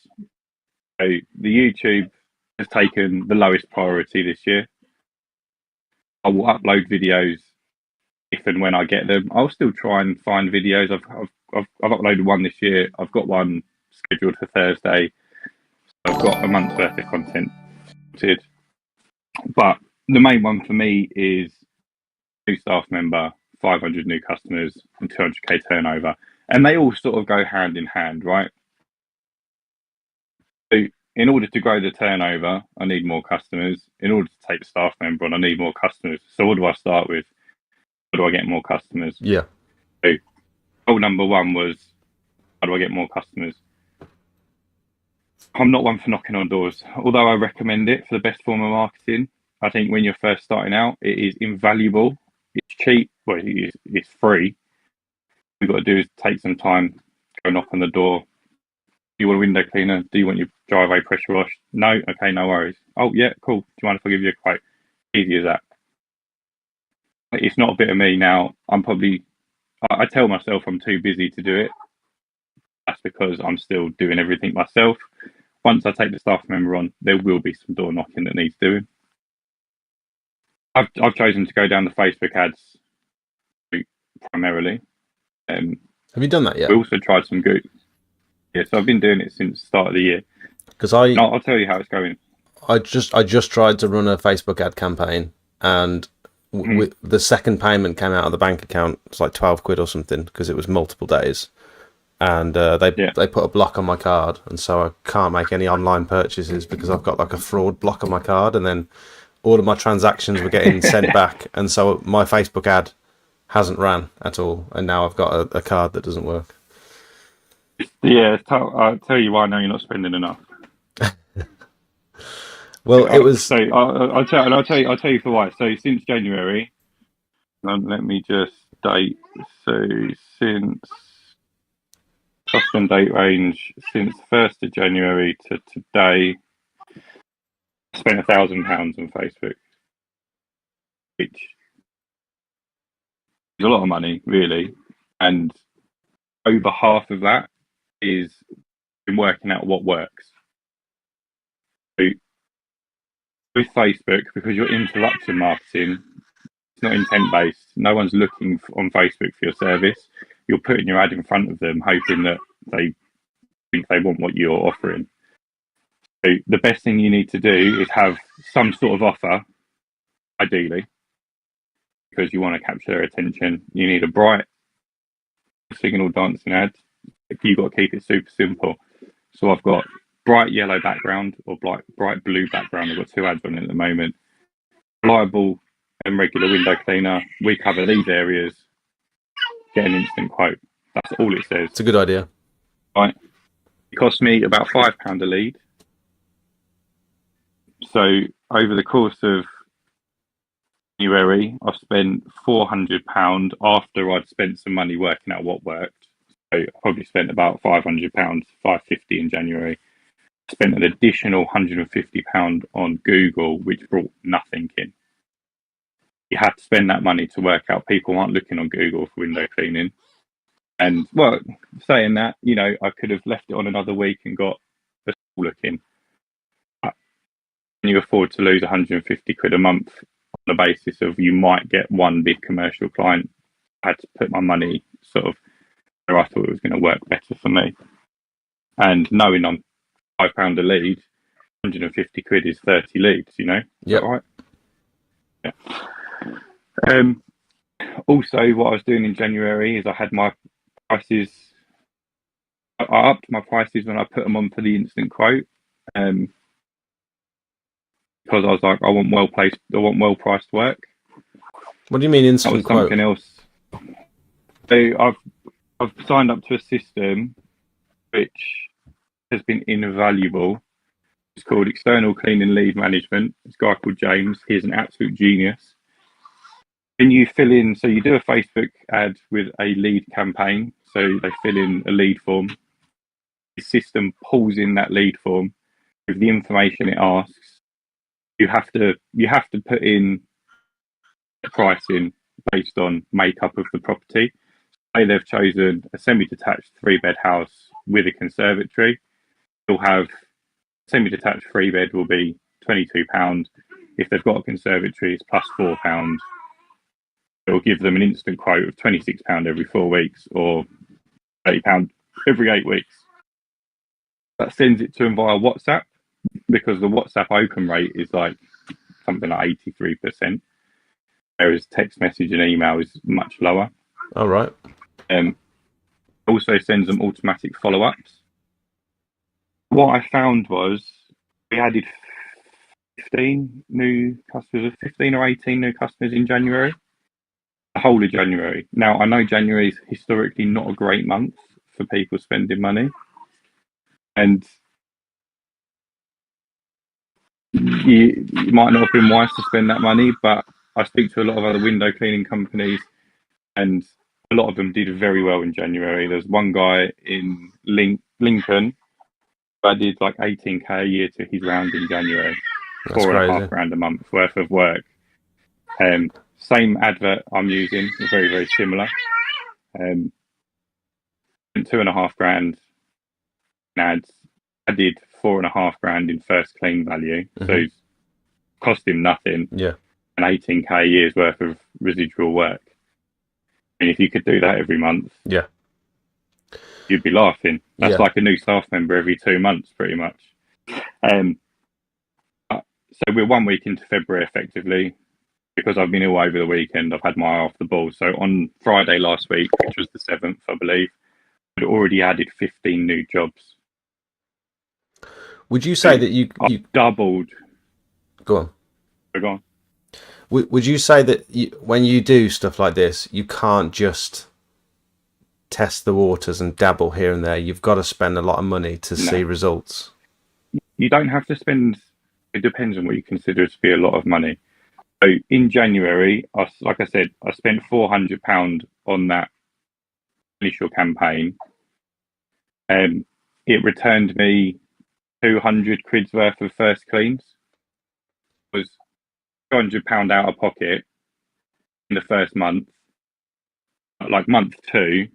So the YouTube has taken the lowest priority this year. I will upload videos if and when I get them. I'll still try and find videos. I've uploaded one this year. I've got one scheduled for Thursday. I've got a month's worth of content. But the main one for me is new staff member, 500 new customers, and 200k turnover. And they all sort of go hand in hand, right? So in order to grow the turnover, I need more customers. In order to take the staff member on, I need more customers. So what do I start with? How do I get more customers? Yeah. So goal number one was, how do I get more customers? I'm not one for knocking on doors, although I recommend it for the best form of marketing. I think when you're first starting out, it is invaluable. It's cheap. Well, it's free. What you've got to do is take some time, go knock on the door. Do you want a window cleaner? Do you want your driveway pressure washed? No? Okay, no worries. Oh, yeah, cool. Do you mind if I give you a quote? Easy as that. It's not a bit of me now. I tell myself I'm too busy to do it. That's because I'm still doing everything myself. Once I take the staff member on, there will be some door knocking that needs doing. I've chosen to go down the Facebook ads route primarily. Have you done that yet? We also tried some Google. Yeah, so I've been doing it since the start of the year. Because I'll tell you how it's going. I just tried to run a Facebook ad campaign, and the second payment came out of the bank account. It's like 12 quid or something, because it was multiple days. And they put a block on my card, and so I can't make any online purchases because I've got like a fraud block on my card, and then all of my transactions were getting sent back, and so my Facebook ad hasn't ran at all, and now I've got a card that doesn't work. Yeah, I'll tell you why I know you're not spending enough. Well, it was. So I'll tell you for why. So since January, let me just date. So since cost and date range since 1st of January to today, I spent £1,000 on Facebook, which is a lot of money, really. And over half of that is been working out what works. So with Facebook, because you're interruption marketing, it's not intent based. No one's looking on Facebook for your service. You're putting your ad in front of them, hoping that they think they want what you're offering. So the best thing you need to do is have some sort of offer, ideally, because you want to capture their attention. You need a bright signal dancing ad. You've got to keep it super simple. So I've got bright yellow background or bright blue background. I've got two ads on it at the moment. Reliable and regular window cleaner. We cover these areas. Get an instant quote. That's all it says. It's a good idea. Right. It cost me about £5 a lead. So over the course of January, I've spent £400 after I'd spent some money working out what worked. So I probably spent about £500, £550 in January. Spent an additional £150 on Google, which brought nothing in. You have to spend that money to work out people aren't looking on Google for window cleaning. And well, saying that, I could have left it on another week and got a school looking. Can you afford to lose 150 quid a month on the basis of you might get one big commercial client? I had to put my money sort of where I thought it was going to work better for me. And knowing I'm £5 a lead, 150 quid is 30 leads, Yeah. Right? Yeah. Also, what I was doing in January is I had my prices. I upped my prices when I put them on for the instant quote, because I was like, I want well priced work. What do you mean instant That was something quote? else. So I've signed up to a system which has been invaluable. It's called External Cleaning Lead Management. It's a guy called James. He's an absolute genius. when you fill in, so you do a Facebook ad with a lead campaign, so they fill in a lead form. The system pulls in that lead form with the information it asks. You have to put in the pricing based on makeup of the property. Say they've chosen a semi-detached 3-bed house with a conservatory. You'll have semi-detached 3-bed will be £22. If they've got a conservatory, it's plus £4. It will give them an instant quote of £26 every 4 weeks or £30 every 8 weeks. That sends it to them via WhatsApp, because the WhatsApp open rate is like something like 83%, whereas text message and email is much lower. All right. Also sends them automatic follow-ups. What I found was we added 15 new customers, 15 or 18 new customers in January, the whole of January. Now, I know January is historically not a great month for people spending money, and you might not have been wise to spend that money, but I speak to a lot of other window cleaning companies, and a lot of them did very well in January. There's one guy in Lincoln who did like 18k a year to his round in January. That's £4.5 crazy. grand a month worth of work. Same advert I'm using, very, very similar. 2.5 grand in ads. I did 4.5 grand in first clean value. So it's cost him nothing. Yeah. And 18k a year's worth of residual work. And if you could do that every month, Yeah. you'd be laughing. That's Yeah. like a new staff member every 2 months, pretty much. So we're 1 week into February, effectively. Because I've been ill over the weekend, I've had my eye off the ball. So on Friday last week, which was the 7th, I believe, I'd already added 15 new jobs. Would you say that you doubled? Go on. Go on. Would you say that when you do stuff like this, you can't just test the waters and dabble here and there? You've got to spend a lot of money to see results. You don't have to spend. It depends on what you consider to be a lot of money. So in January, like I said, I spent £400 on that initial campaign, and it returned me 200 quid's worth of first cleans. It was £200 out of pocket in the first month. Like month 2,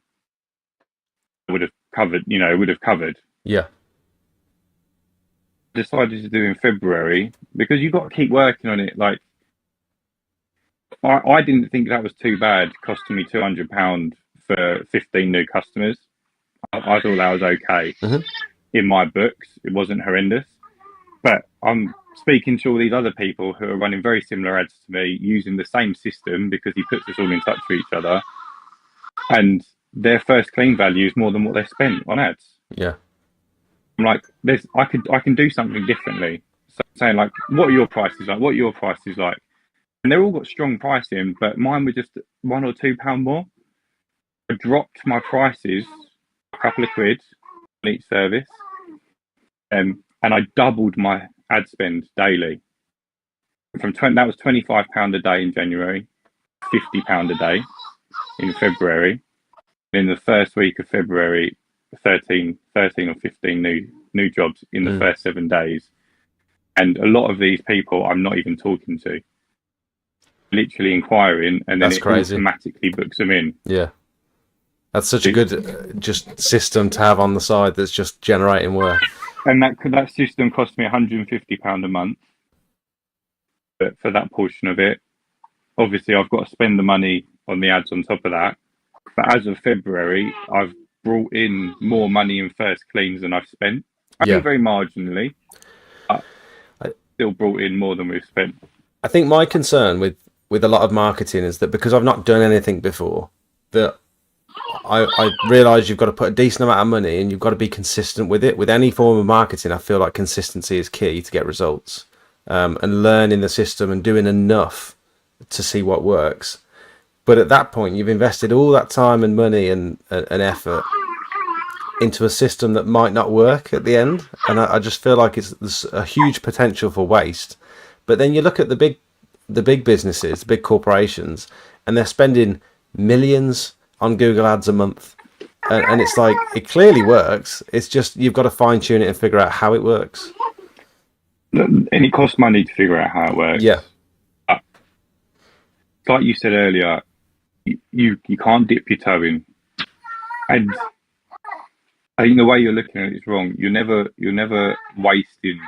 it would have covered. It would have covered. Yeah. Decided to do in February because you've got to keep working on it. Like, I didn't think that was too bad, costing me £200 for 15 new customers. I thought that was okay. In my books, it wasn't horrendous. But I'm speaking to all these other people who are running very similar ads to me, using the same system because he puts us all in touch with each other, and their first clean value is more than what they spent on ads. Yeah. I'm like, I can do something differently. So saying like, what are your prices like? What are your prices like? And they're all got strong pricing, but mine were just £1 or £2 more. I dropped my prices a couple of quid on each service, and I doubled my ad spend daily. That was £25 a day in January, £50 a day in February. And in the first week of February, 13 or 15 new jobs in the first 7 days. And a lot of these people I'm not even talking to. Literally inquiring, and then it automatically books them in. Yeah. That's such a good just system to have on the side that's just generating work. And that system cost me £150 a month. But for that portion of it, obviously I've got to spend the money on the ads on top of that. But as of February, I've brought in more money in first cleans than I've spent. I think very marginally, but still brought in more than we've spent. I think my concern with a lot of marketing is that because I've not done anything before, that I realise you've got to put a decent amount of money and you've got to be consistent with it. With any form of marketing, I feel like consistency is key to get results, and learning the system and doing enough to see what works. But at that point, you've invested all that time and money and effort into a system that might not work at the end. And I just feel like there's a huge potential for waste. But then you look at the the big businesses, the big corporations, and they're spending millions on Google Ads a month. And it's like, it clearly works. It's just, you've got to fine tune it and figure out how it works. And it costs money to figure out how it works. Yeah. Like you said earlier, you can't dip your toe in. And I think the way you're looking at it is wrong. You're never wasting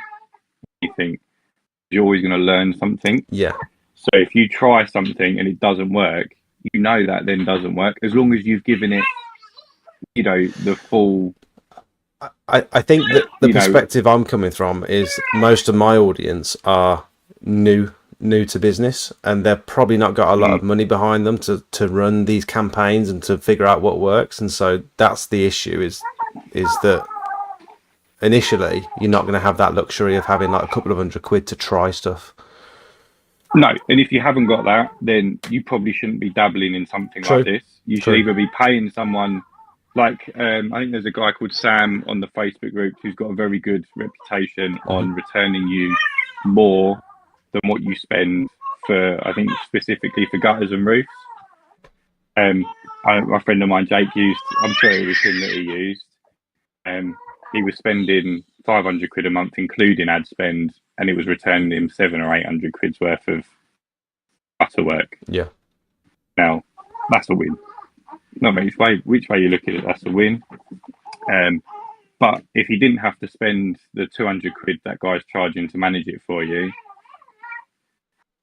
anything. You're always going to learn something. Yeah. So if you try something and it doesn't work, you know that then doesn't work. As long as you've given it, the full. I think that the perspective I'm coming from is most of my audience are new to business, and they've probably not got a lot of money behind them to run these campaigns and to figure out what works. And so that's the issue, is that initially you're not going to have that luxury of having like a couple of £100 to try stuff. No, and if you haven't got that, then you probably shouldn't be dabbling in something like this. You should either be paying someone, like I think there's a guy called Sam on the Facebook group who's got a very good reputation on returning you more than what you spend for, I think specifically for gutters and roofs. My friend of mine, Jake, I'm sure it was him that he used. He was spending £500 a month, including ad spend, and it was returning him £700 or £800 worth of gutter work. Yeah. Now, that's a win. No matter which way you look at it, that's a win. But if you didn't have to spend the £200 that guy's charging to manage it for you,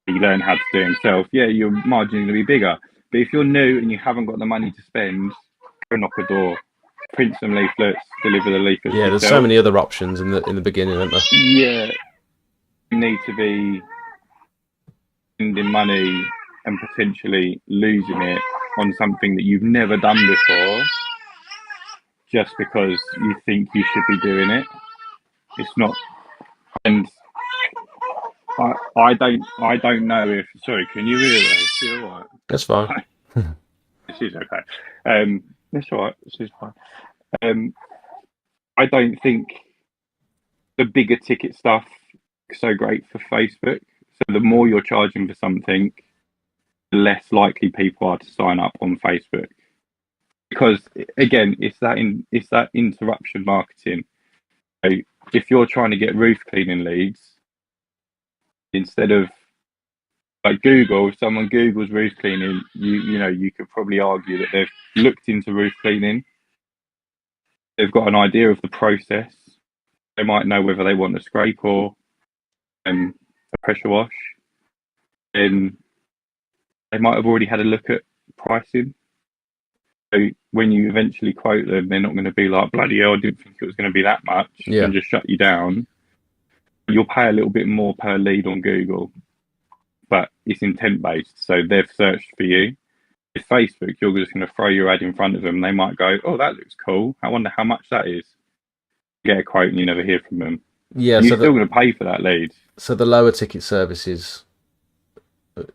you learn how to do it himself, yeah, your margin is going to be bigger. But if you're new and you haven't got the money to spend, go knock a door, print some leaflets, deliver the leaflets. Yeah, there's so many other options in the beginning, aren't there? Yeah, you need to be spending money and potentially losing it on something that you've never done before, just because you think you should be doing it. It's not, and I don't know if. Sorry, can you hear us? Is it all right? That's fine. This is okay. That's all right. This is fine. I don't think the bigger ticket stuff is so great for Facebook. So the more you're charging for something, the less likely people are to sign up on Facebook. Because again, it's that interruption marketing. So if you're trying to get roof cleaning leads, instead of like Google, if someone Googles roof cleaning, you could probably argue that they've looked into roof cleaning. They've got an idea of the process. They might know whether they want a scrape or a pressure wash. And they might have already had a look at pricing. So when you eventually quote them, they're not going to be like, bloody hell, I didn't think it was going to be that much, and just shut you down. You'll pay a little bit more per lead on Google, but it's intent based. So they've searched for you. With Facebook, you're just going to throw your ad in front of them. And they might go, oh, that looks cool. I wonder how much that is. You get a quote and you never hear from them. Yeah, and you're still going to pay for that lead. So the lower ticket services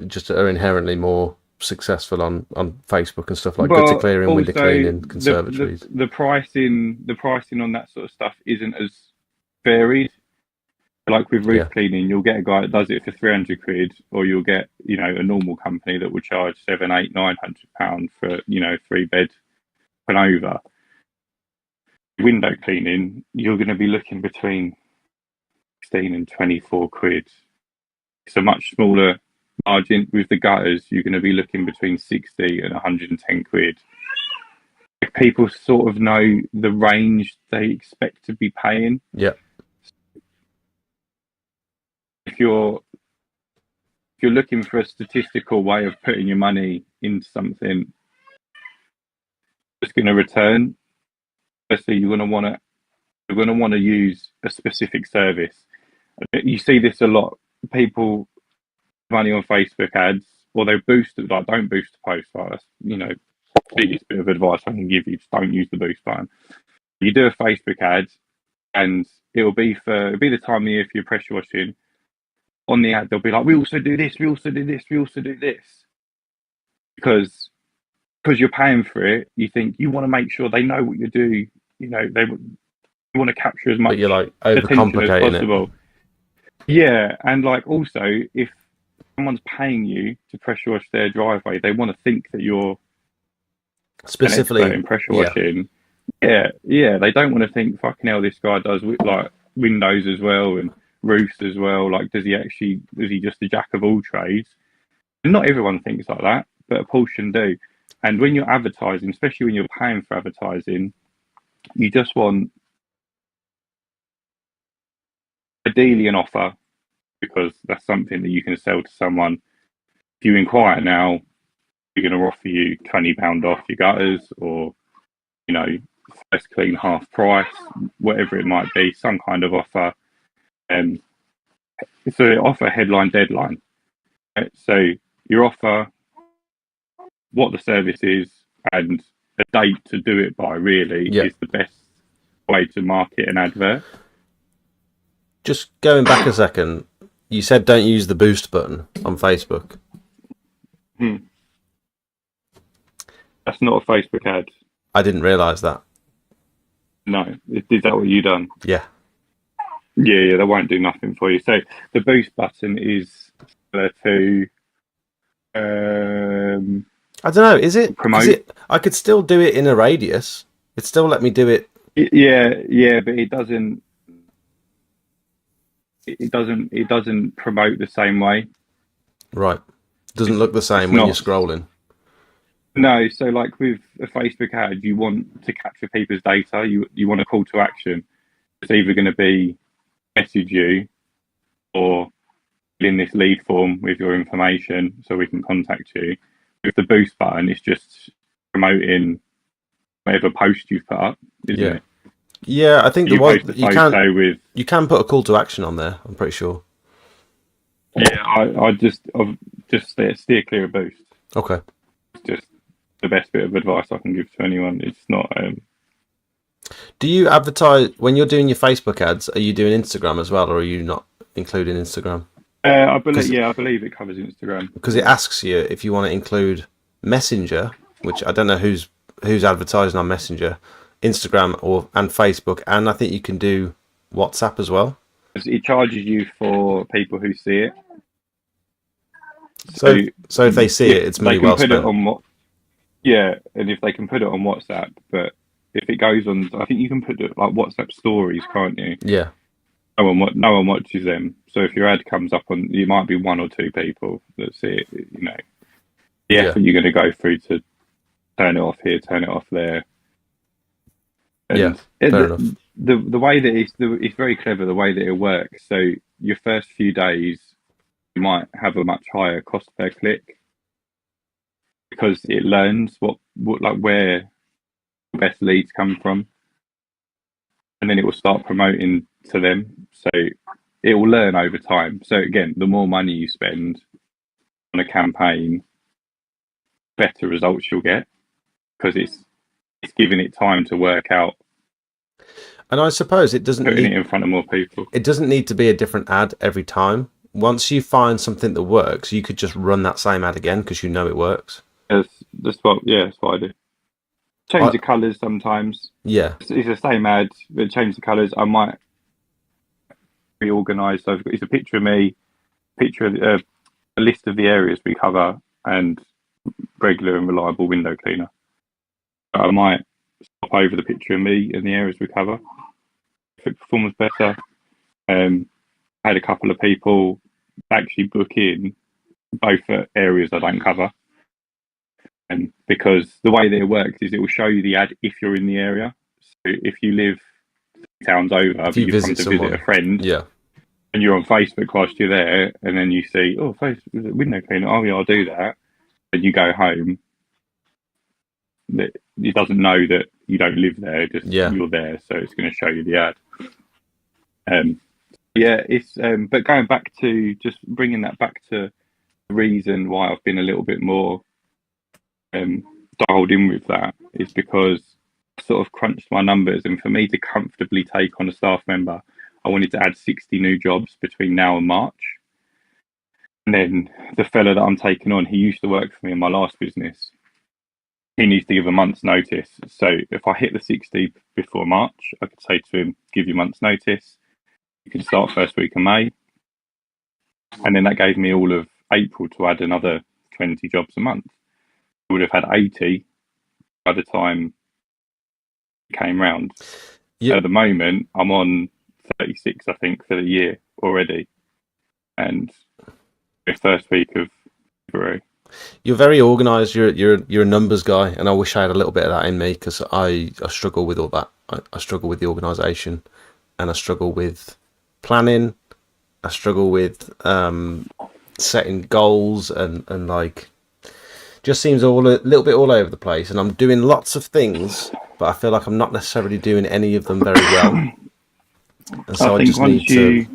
just are inherently more successful on Facebook and stuff like gutter clearing, window cleaning, conservatories. The pricing on that sort of stuff isn't as varied. Like with roof cleaning, you'll get a guy that does it for £300, or you'll get a normal company that will charge £700, £800, £900 for 3-bed and over. Window cleaning, you're going to be looking between 16 and £24. It's a much smaller margin. With the gutters, you're going to be looking between 60 and £110. People sort of know the range they expect to be paying. Yeah. If you're looking for a statistical way of putting your money into something that's going to return, firstly you're going to want to use a specific service. You see this a lot. People money on Facebook ads, or they boost it. Like, don't boost the post. Like, that's biggest bit of advice I can give you. Just don't use the boost button. You do a Facebook ad, and it'll be the time of year for your pressure washing. On the ad, they'll be like, we also do this, we also do this, we also do this. Because you're paying for it, you think you want to make sure they know what you do. They want to capture as much but you're like attention as overcomplicating possible. Yeah, and like also, if someone's paying you to pressure wash their driveway, they want to think that you're Specifically, an expert in pressure yeah, washing. Yeah. They don't want to think, fucking hell, this guy does like windows as well and roofs as well. Like, is he just a jack of all trades? And not everyone thinks like that, but a portion do. And when you're advertising, especially when you're paying for advertising, you just want ideally an offer, because that's something that you can sell to someone. If you inquire now, we're going to offer you £20 off your gutters, or first clean half price, whatever it might be, some kind of offer. So offer, headline, deadline. So your offer, what the service is, and a date to do it by, really, yeah. is the best way to market an advert. Just going back a second, you said don't use the boost button on Facebook. That's not a Facebook ad. I didn't realise that. No. Is that what you done? Yeah. Yeah, they won't do nothing for you. So the boost button is to I don't know. Is it? promote. I could still do it in a radius. It still let me do it. Yeah, but it doesn't. It doesn't promote the same way. Right. Doesn't look the same when you're scrolling. No, so like with a Facebook ad, you want to capture people's data. You want a call to action. It's either going to be message you or in this lead form with your information so we can contact you. With the boost button, it's just promoting whatever post you've put up, isn't it? Yeah, I think you can put a call to action on there. I'm pretty sure. Yeah, I've just steer clear of boost. Okay. It's just the best bit of advice I can give to anyone. It's not. Do you advertise when you're doing your Facebook ads? Are you doing Instagram as well, or are you not including Instagram? I believe it covers Instagram. Because it asks you if you want to include Messenger, which I don't know who's advertising on Messenger, Instagram and Facebook, and I think you can do WhatsApp as well. It charges you for people who see it. So if they see it, it's money well spent. And if they can put it on WhatsApp, but if it goes on, I think you can put it like WhatsApp stories, can't you? Yeah. No one watches them. So if your ad comes up on, you might be one or two people that see it. The effort you're going to go through to turn it off here, turn it off there. And fair enough. The way that it's very clever the way that it works. So your first few days, you might have a much higher cost per click because it learns what where the best leads come from, and then it will start promoting to them. So it will learn over time. So again, the more money you spend on a campaign, better results you'll get because it's giving it time to work out. And I suppose it doesn't putting it in front of more people. It doesn't need to be a different ad every time. Once you find something that works, you could just run that same ad again because you know it works. That's what I do. Change the colours sometimes. Yeah. It's the same ad, but change the colours. I might reorganise. So it's a picture of me, a list of the areas we cover, and regular and reliable window cleaner. But I might swap over the picture of me and the areas we cover. If it performs better, I had a couple of people actually book in both areas I don't cover. And because the way that it works is it will show you the ad if you're in the area. So if you live 3 towns over, but you've come to visit a friend, and you're on Facebook whilst you're there, and then you see, window cleaner, oh yeah, I'll do that. And you go home, it doesn't know that you don't live there, just you're there, so it's going to show you the ad. It's but going back to just bringing that back to the reason why I've been a little bit more dialed in with that is because I sort of crunched my numbers, and for me to comfortably take on a staff member, I wanted to add 60 new jobs between now and March. And then the fella that I'm taking on, he used to work for me in my last business. He needs to give a month's notice. So if I hit the 60 before March, I could say to him, give you a month's notice. You can start first week of May. And then that gave me all of April to add another 20 jobs a month. We would have had 80 by the time it came round. Yeah. At the moment, I'm on 36, I think, for the year already, and the first week of February. You're very organised. You're a numbers guy, and I wish I had a little bit of that in me, because I struggle with all that. I struggle with the organisation, and I struggle with planning. I struggle with setting goals, and like, just seems a little bit all over the place. And I'm doing lots of things, but I feel like I'm not necessarily doing any of them very well. And so I I think just once need to.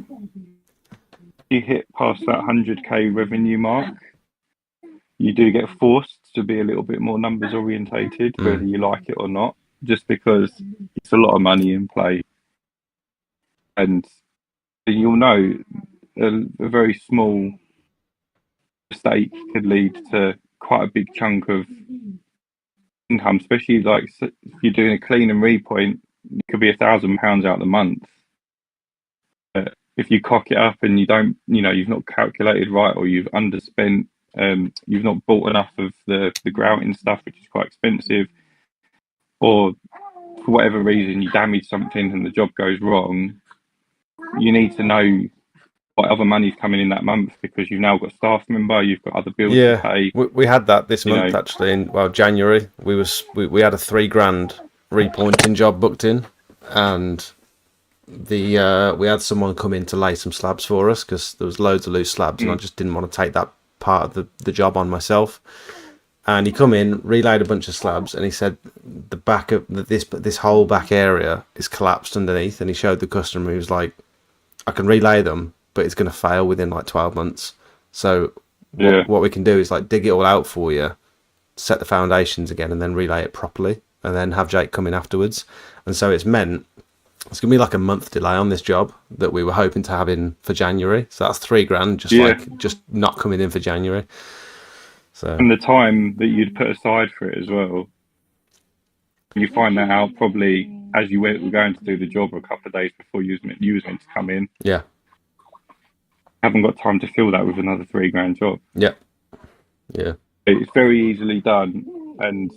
you hit past that 100k revenue mark, you do get forced to be a little bit more numbers orientated, whether you like it or not, just because it's a lot of money in play. And you'll know a very small mistake could lead to quite a big chunk of income, especially like if you're doing a clean and repoint, it could be £1,000 out the month. But if you cock it up and you don't, you've not calculated right, or you've underspent, you've not bought enough of the grouting stuff, which is quite expensive, or for whatever reason you damage something and the job goes wrong, you need to know what other money's coming in that month, because you've now got a staff member, you've got other bills to pay. We had that this month actually. In January, we had a £3,000 repointing job booked in, and we had someone come in to lay some slabs for us, because there was loads of loose slabs, and I just didn't want to take that part of the job on myself. And he come in, relayed a bunch of slabs, and he said the back of this whole back area is collapsed underneath. And he showed the customer, he was like, I can relay them, but it's going to fail within like 12 months. So what we can do is like dig it all out for you, set the foundations again, and then relay it properly, and then have Jake come in afterwards. And so it's meant it's going to be like a month delay on this job that we were hoping to have in for January. So that's £3,000 just not coming in for January. So, and the time that you'd put aside for it as well, you find that out probably as you were going to do the job, or a couple of days before you was meant to come in. Yeah. Haven't got time to fill that with another £3,000 job. Yeah. Yeah. It's very easily done, and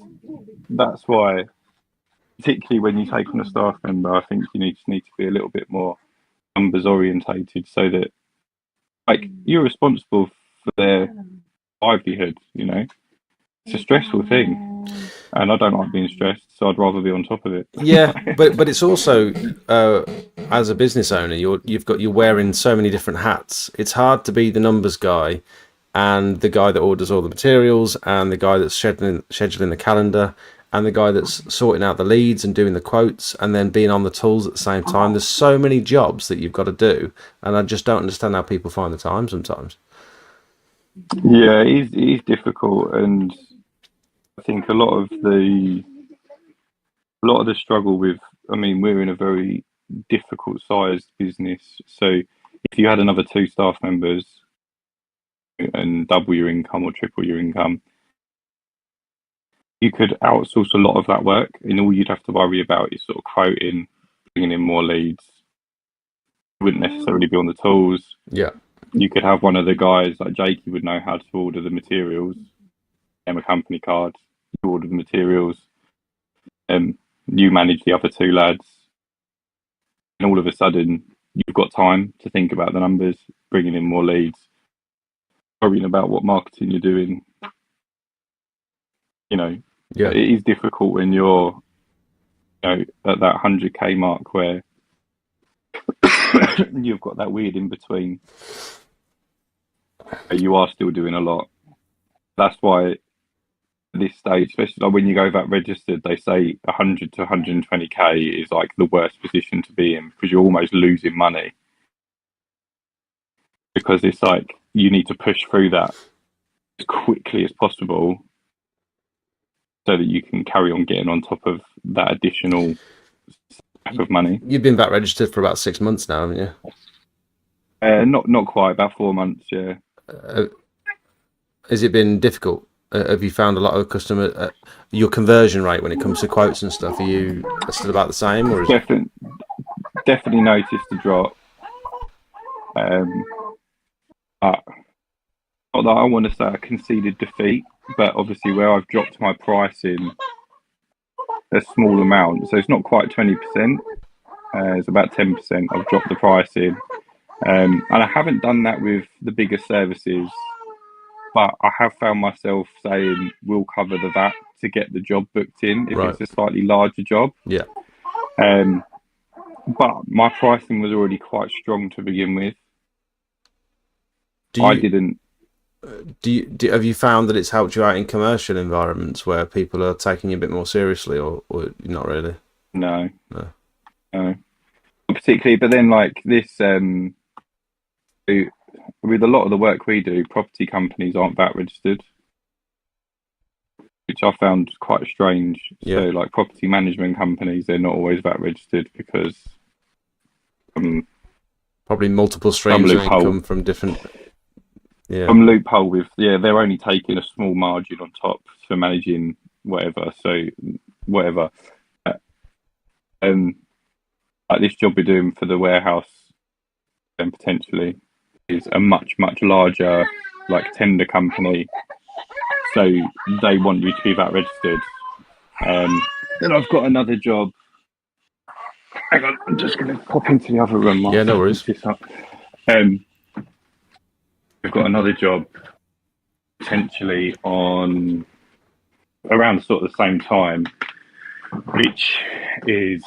that's why, particularly when you take on a staff member, I think you need to be a little bit more numbers orientated, so that like you're responsible for their livelihood. It's a stressful thing, and I don't like being stressed, so I'd rather be on top of it. Yeah, but it's also as a business owner, you're wearing so many different hats. It's hard to be the numbers guy, and the guy that orders all the materials, and the guy that's scheduling the calendar, and the guy that's sorting out the leads and doing the quotes, and then being on the tools at the same time. There's so many jobs that you've got to do, and I just don't understand how people find the time sometimes. Yeah, it is difficult, and I think a lot of the struggle with, we're in a very difficult sized business. So if you had another 2 staff members and double your income or triple your income, you could outsource a lot of that work, and all you'd have to worry about is sort of quoting, bringing in more leads. You wouldn't necessarily be on the tools. Yeah. You could have one of the guys, like Jakey, would know how to order the materials, a company card, you order the materials, you manage the other 2 lads, and all of a sudden you've got time to think about the numbers, bringing in more leads, worrying about what marketing you're doing. Yeah. It is difficult when you're at that 100k mark, where you've got that weird in between. You are still doing a lot. That's why at this stage, especially like when you go back registered, they say 100 to 120k is like the worst position to be in, because you're almost losing money, because it's like you need to push through that as quickly as possible so that you can carry on getting on top of that additional step of money. You've been back registered for about 6 months now, haven't you? Not quite, about 4 months, yeah. Has it been difficult? Have you found a lot of customer? Your conversion rate when it comes to quotes and stuff, are you still about the same, or is definitely noticed a drop? But not that I want to say I conceded defeat, but obviously where I've dropped my pricing a small amount, so it's not quite 20%. It's about 10%. I've dropped the pricing, and I haven't done that with the bigger services. But I have found myself saying we'll cover the VAT to get the job booked in if Right. it's a slightly larger job. Yeah. But my pricing was already quite strong to begin with. Do I you didn't. have you found that it's helped you out in commercial environments where people are taking you a bit more seriously, or not really? No. No. Not particularly, but then like this, with a lot of the work we do, property companies aren't VAT registered, which I found quite strange. Yeah. So like property management companies, they're not always VAT registered because Probably multiple streams of loophole. income from different. Yeah. some loophole with they're only taking a small margin on top for managing whatever. So whatever. Like this job we're doing for the warehouse, then potentially is a much larger like tender company. So they want you to be VAT registered. Then I've got another job. Hang on, I'm just going to pop into the other room. Yeah, no worries. We've got another job potentially on around sort of the same time, which is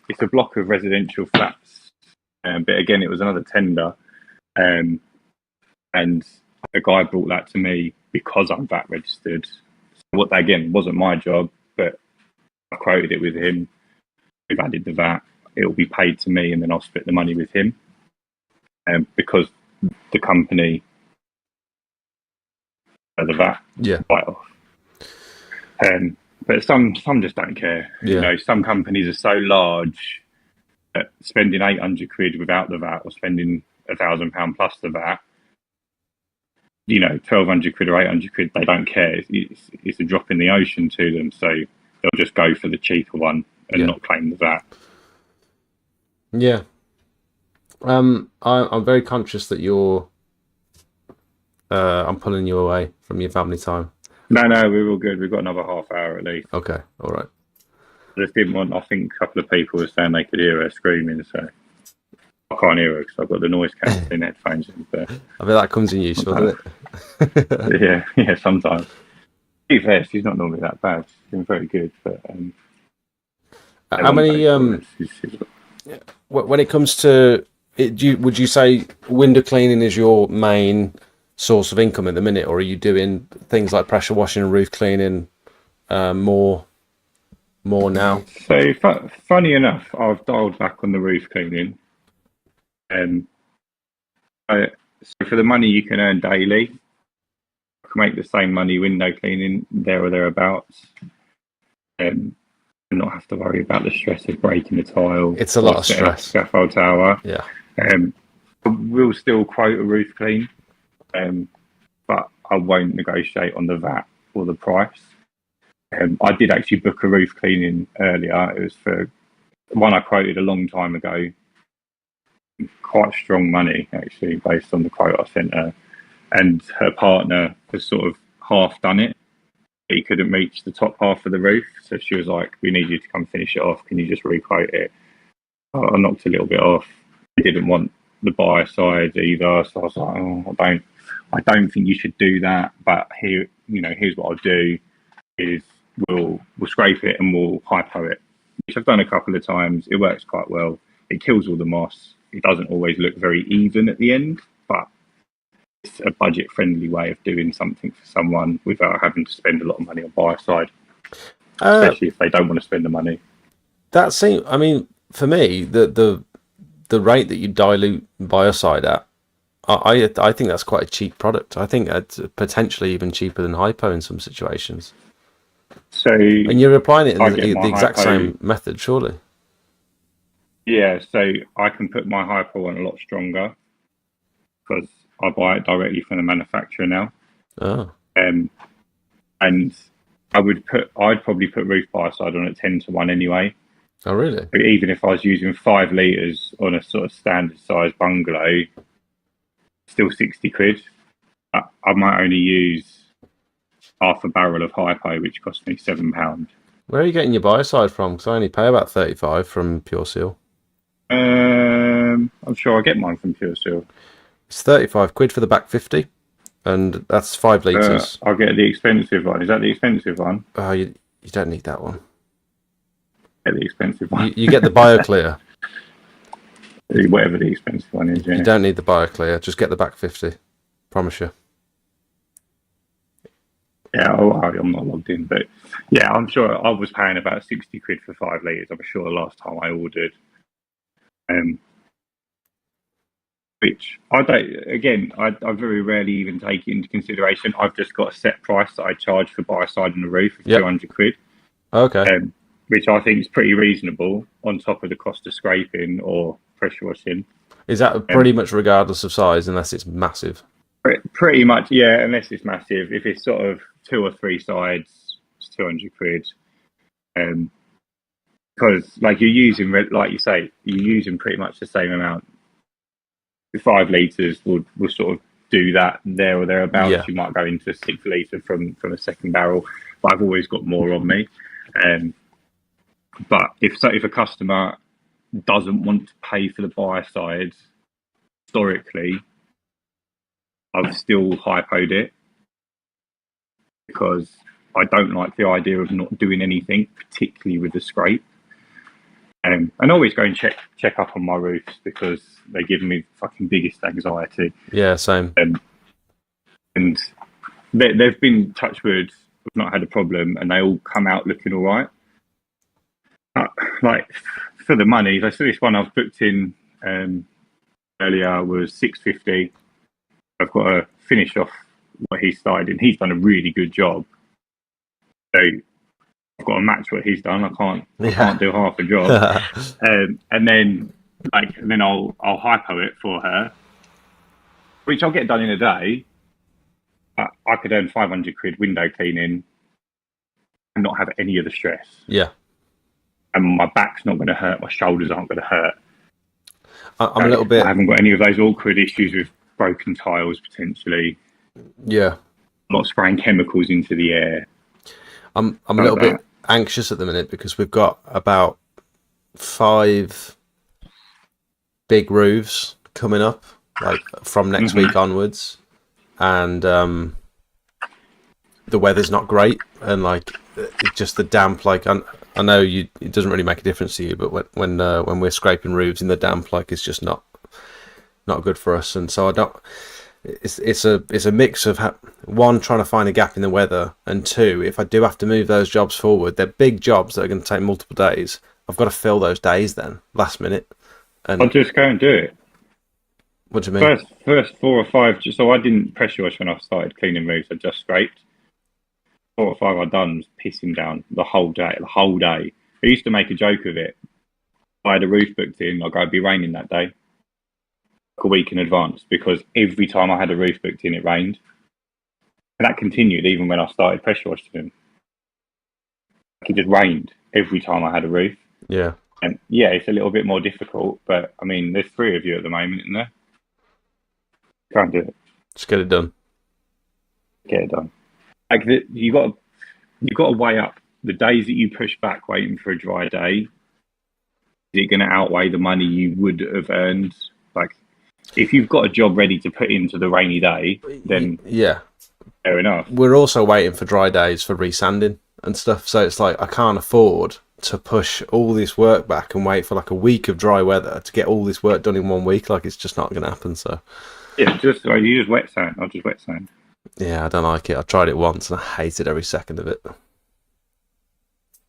it's a block of residential flats. But again, it was another tender, and a guy brought that to me because I'm VAT registered. So again wasn't my job, but I quoted it with him. We've added the VAT. It will be paid to me, and then I'll split the money with him. Because the company the VAT quite off. But some just don't care. Yeah. You know, some companies are so large that spending 800 quid without the VAT or spending £1,000 plus the VAT, you know, 1,200 quid or 800 quid, they don't care. It's a drop in the ocean to them. So they'll just go for the cheaper one and not claim the VAT. Yeah. I'm very conscious that you're. I'm pulling you away from your family time. No, we're all good. We've got another half hour at least. Okay, all right. I just didn't want. I think a couple of people were saying they could hear her screaming, so I can't hear her because I've got the noise cancelling headphones in. But I bet that comes in useful, doesn't it? yeah, sometimes. To be fair, she's not normally that bad. She's been very good, but how many? When it comes to it, would you say window cleaning is your main source of income at the minute, or are you doing things like pressure washing and roof cleaning more now? So funny enough, I've dialed back on the roof cleaning. So for the money you can earn daily, I can make the same money window cleaning there or thereabouts, and not have to worry about the stress of breaking the tile. It's a lot of stress. Scaffold tower. Yeah. We'll still quote a roof clean, but I won't negotiate on the VAT or the price. I did actually book a roof cleaning earlier. It was for one I quoted a long time ago. Quite strong money, actually, based on the quote I sent her. And her partner has sort of half done it. He couldn't reach the top half of the roof. So she was like, we need you to come finish it off. Can you just re-quote it? I knocked a little bit off. He didn't want the buyer side either. So I was like, oh, I don't think you should do that. But here, here's what I'll do is we'll scrape it and we'll hypo it, which I've done a couple of times. It works quite well. It kills all the moss. It doesn't always look very even at the end, but it's a budget-friendly way of doing something for someone without having to spend a lot of money on buyer side, especially if they don't want to spend the money. That seems. I mean, for me, the rate that you dilute buyer side at, I think that's quite a cheap product. I think that's potentially even cheaper than hypo in some situations. So, and you're applying it in the exact same method, surely. Yeah, so I can put my hypo on a lot stronger because I buy it directly from the manufacturer now. Oh. And I'd probably put roof buyer side on at 10-1 anyway. Oh, really? But even if I was using 5 litres on a sort of standard size bungalow, still 60 quid. I might only use half a barrel of hypo, which cost me £7. Where are you getting your biocide from? Because I only pay about 35 from Pure Seal. I'm sure I get mine from Pure Seal. It's 35 quid for the back 50, and that's 5 litres. I'll get the expensive one. Is that the expensive one? Oh, you don't need that one. Get the expensive one. You get the BioClear. Whatever the expensive one is. Yeah. You don't need the BioClear. Just get the back 50. Promise you. Yeah, I'm not logged in, but yeah, I'm sure I was paying about 60 quid for 5 litres. I'm sure the last time I ordered. Which I don't, again, I very rarely even take it into consideration. I've just got a set price that I charge for biocide on the roof of 200 quid. Okay. Which I think is pretty reasonable on top of the cost of scraping or pressure washing. Is that pretty much regardless of size, unless it's massive? Pretty much, yeah, unless it's massive. If it's sort of 2 or 3 sides, it's 200 quid. Because, like, you're using, like you say, you're using pretty much the same amount. 5 litres will sort of do that there or thereabouts. Yeah. You might go into a 6 litre from a second barrel, but I've always got more on me. But if a customer doesn't want to pay for the biocide, historically, I've still hypoed it because I don't like the idea of not doing anything, particularly with the scrape. And always go and check up on my roofs because they give me fucking biggest anxiety. Yeah, same. And they've been, touch wood, we've not had a problem, and they all come out looking all right. Like, for the money, so this one I've booked in earlier was $650. I've got to finish off what he started, and he's done a really good job. So I've got to match what he's done. I can't do half a job. And then I'll hypo it for her, which I'll get done in a day. I could earn 500 quid window cleaning and not have any of the stress. Yeah. And my back's not going to hurt. My shoulders aren't going to hurt. I'm a little bit. I haven't got any of those awkward issues with broken tiles potentially. Yeah. I'm not spraying chemicals into the air. I'm a little bit anxious at the minute because we've got about 5 big roofs coming up, like from next week onwards, and the weather's not great, and like it's just the damp. Like I know it doesn't really make a difference to you, but when we're scraping roofs in the damp, like it's just not good for us. And so I don't. It's a mix of one, trying to find a gap in the weather, and 2, if I do have to move those jobs forward, they're big jobs that are going to take multiple days. I've got to fill those days then last minute. And I'll just go and do it. What do you mean? First 4 or 5. So I didn't pressure wash when I started cleaning roofs. I just scraped. 4 or 5 I'd done was pissing down the whole day. I used to make a joke of it. I had a roof booked in. Like, it'd be raining that day, a week in advance, because every time I had a roof booked in, it rained. And that continued even when I started pressure washing them. It just rained every time I had a roof. Yeah. And yeah, it's a little bit more difficult, but I mean, there's 3 of you at the moment, isn't there? Go and do it. Just get it done. Get it done. Like, you got to weigh up the days that you push back waiting for a dry day. Is it going to outweigh the money you would have earned? Like, if you've got a job ready to put into the rainy day, then yeah, fair enough. We're also waiting for dry days for resanding and stuff, so it's like I can't afford to push all this work back and wait for like a week of dry weather to get all this work done in 1 week. Like, it's just not going to happen. So yeah, you just wet sand. I'll just wet sand. Yeah, I don't like it. I tried it once and I hated every second of it.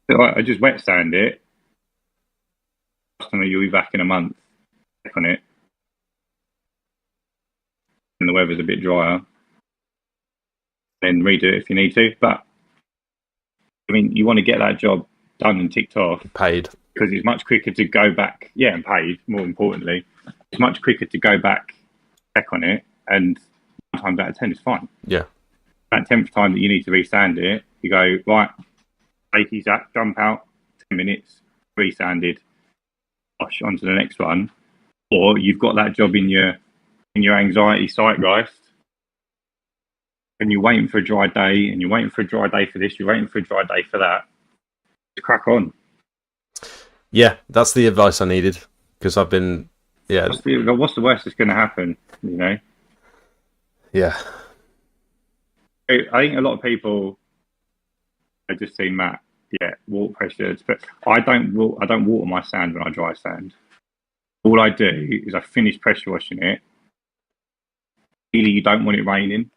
I just wet sand it. You'll be back in a month. Check on it. And the weather's a bit drier. Then redo it if you need to. But I mean, you want to get that job done and ticked off. Paid. Because it's much quicker to go back. Yeah, and paid, more importantly. It's much quicker to go back, check on it, and 9 times out of 10 it's fine. Yeah. That 10th time that you need to resand it, you go, right, take Zach, jump out, 10 minutes, resanded, gosh, on to the next one. Or you've got that job in your anxiety zeitgeist, and you're waiting for a dry day, and you're waiting for a dry day for this, you're waiting for a dry day for that, just crack on. Yeah, that's the advice I needed, because I've been, yeah. What's the worst that's going to happen, you know? Yeah. I think a lot of people, I just see Matt, water pressure, but I don't water my sand when I dry sand. All I do is I finish pressure washing it. Really, you don't want it raining.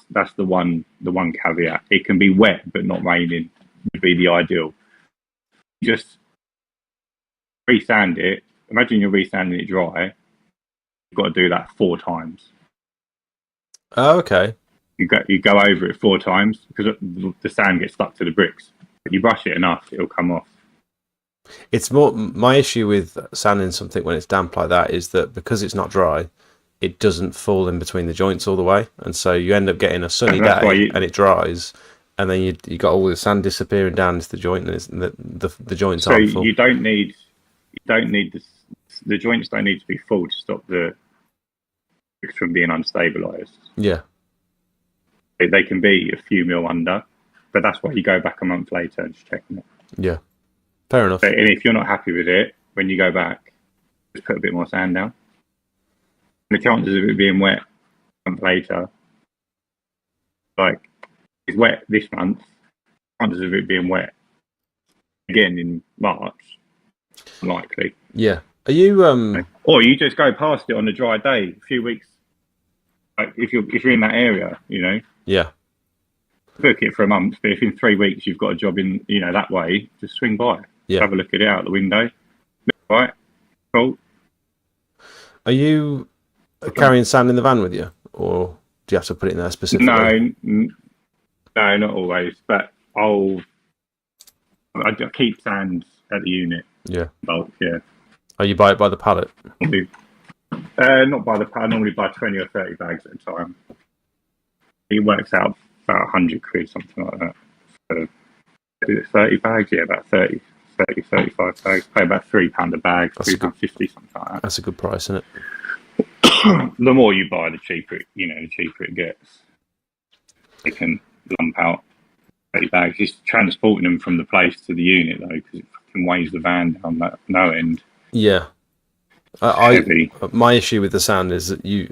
That's the one caveat. It can be wet but not raining would be the ideal. Just resand it. Imagine you're resanding it dry. You've got to do that 4 times. Oh, okay. You go over it 4 times because the sand gets stuck to the bricks. If you brush it enough, it'll come off. It's more my issue with sanding something when it's damp like that is that because it's not dry, it doesn't fall in between the joints all the way, and so you end up getting a sunny day and it dries, and then you got all the sand disappearing down into the joint, and the joints aren't full. So you don't need the joints don't need to be full to stop the bricks from being unstabilized. Yeah. They can be a few mil under, but that's why you go back a month later and just checking it. Yeah, fair enough. And if you're not happy with it, when you go back, just put a bit more sand down. And the chances of it being wet a month later, like it's wet this month, chances of it being wet again in March, unlikely. Yeah. Are you Or you just go past it on a dry day, a few weeks. Like if you're in that area, you know. Yeah. Book it for a month, but if in 3 weeks you've got a job in, you know, that way, just swing by. Yeah. Have a look at it out the window. Right. Cool. Are you carrying sand in the van with you, or do you have to put it in there specifically? No, not always. But I keep sand at the unit. Yeah. Bulk, yeah. Oh, you buy it by the pallet? Not by the pallet. I normally buy 20 or 30 bags at a time. It works out about 100 quid, something like that. So, is it 30 bags? Yeah, about 35 bags. Pay about £3 a bag, £3.50, something like that. That's a good price, isn't it? The more you buy, the cheaper it gets. They can lump out 30 bags. It's transporting them from the place to the unit, though, because it fucking weighs the van down that no end. Yeah. My issue with the sand is that you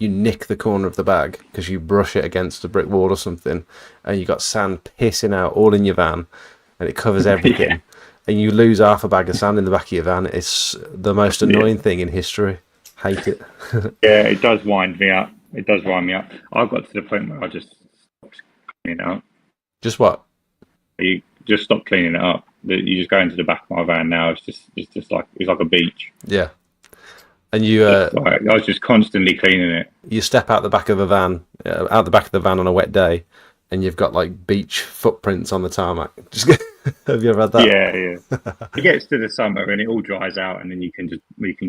nick the corner of the bag because you brush it against a brick wall or something, and you got sand pissing out all in your van, and it covers everything. Yeah. And you lose half a bag of sand in the back of your van. It's the most annoying thing in history. Hate it. Yeah, it does wind me up. It does wind me up. I've got to the point where I just stopped cleaning it up. Just what? You just stop cleaning it up. You just go into the back of my van now. It's like a beach. Yeah. And you, I was just constantly cleaning it. You step out the back of the van on a wet day, and you've got like beach footprints on the tarmac. Have you ever had that? Yeah. It gets to the summer and it all dries out, and then you can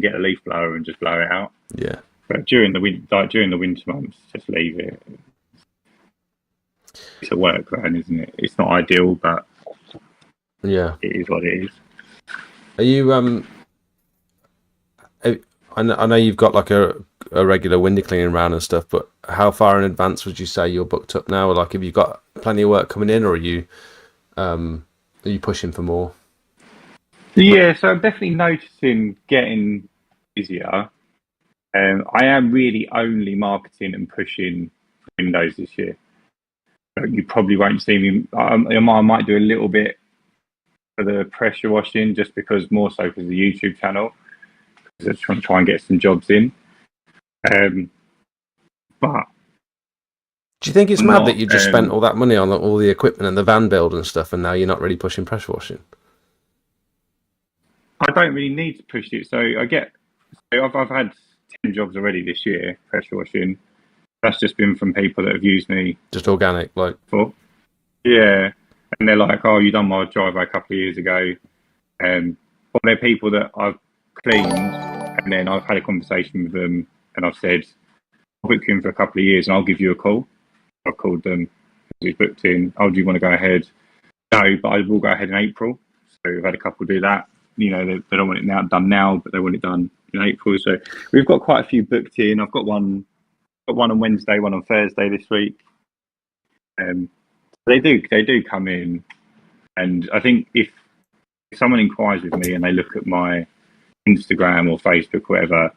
get a leaf blower and just blow it out. Yeah. But during the winter months, just leave it. It's a work van, isn't it? It's not ideal, but yeah, it is what it is. Are you I know you've got like a regular window cleaning round and stuff, but how far in advance would you say you're booked up now? Or like, have you got plenty of work coming in, or are you pushing for more? Yeah, so I'm definitely noticing getting busier. I am really only marketing and pushing for windows this year. So you probably won't see me. I might do a little bit for the pressure washing, just because more so because of the YouTube channel. I'm trying to try and get some jobs in. But do you think it's mad that you just spent all that money on all the equipment and the van build and stuff, and now you're not really pushing pressure washing? I don't really need to push it. So I've had 10 jobs already this year, pressure washing. That's just been from people that have used me. Just organic, like? For. Yeah. And they're like, oh, you done my driveway a couple of years ago. Or they're people that I've cleaned, and then I've had a conversation with them, and I've said, I'll book you in for a couple of years and I'll give you a call. I've called them, we've booked in. Oh, do you want to go ahead? No, but I will go ahead in April. So we've had a couple do that. You know, they don't want it done now, but they want it done in April. So we've got quite a few booked in. I've got one got one on Wednesday, one on Thursday this week. They do come in, and I think if someone inquires with me and they look at my Instagram or Facebook, or whatever,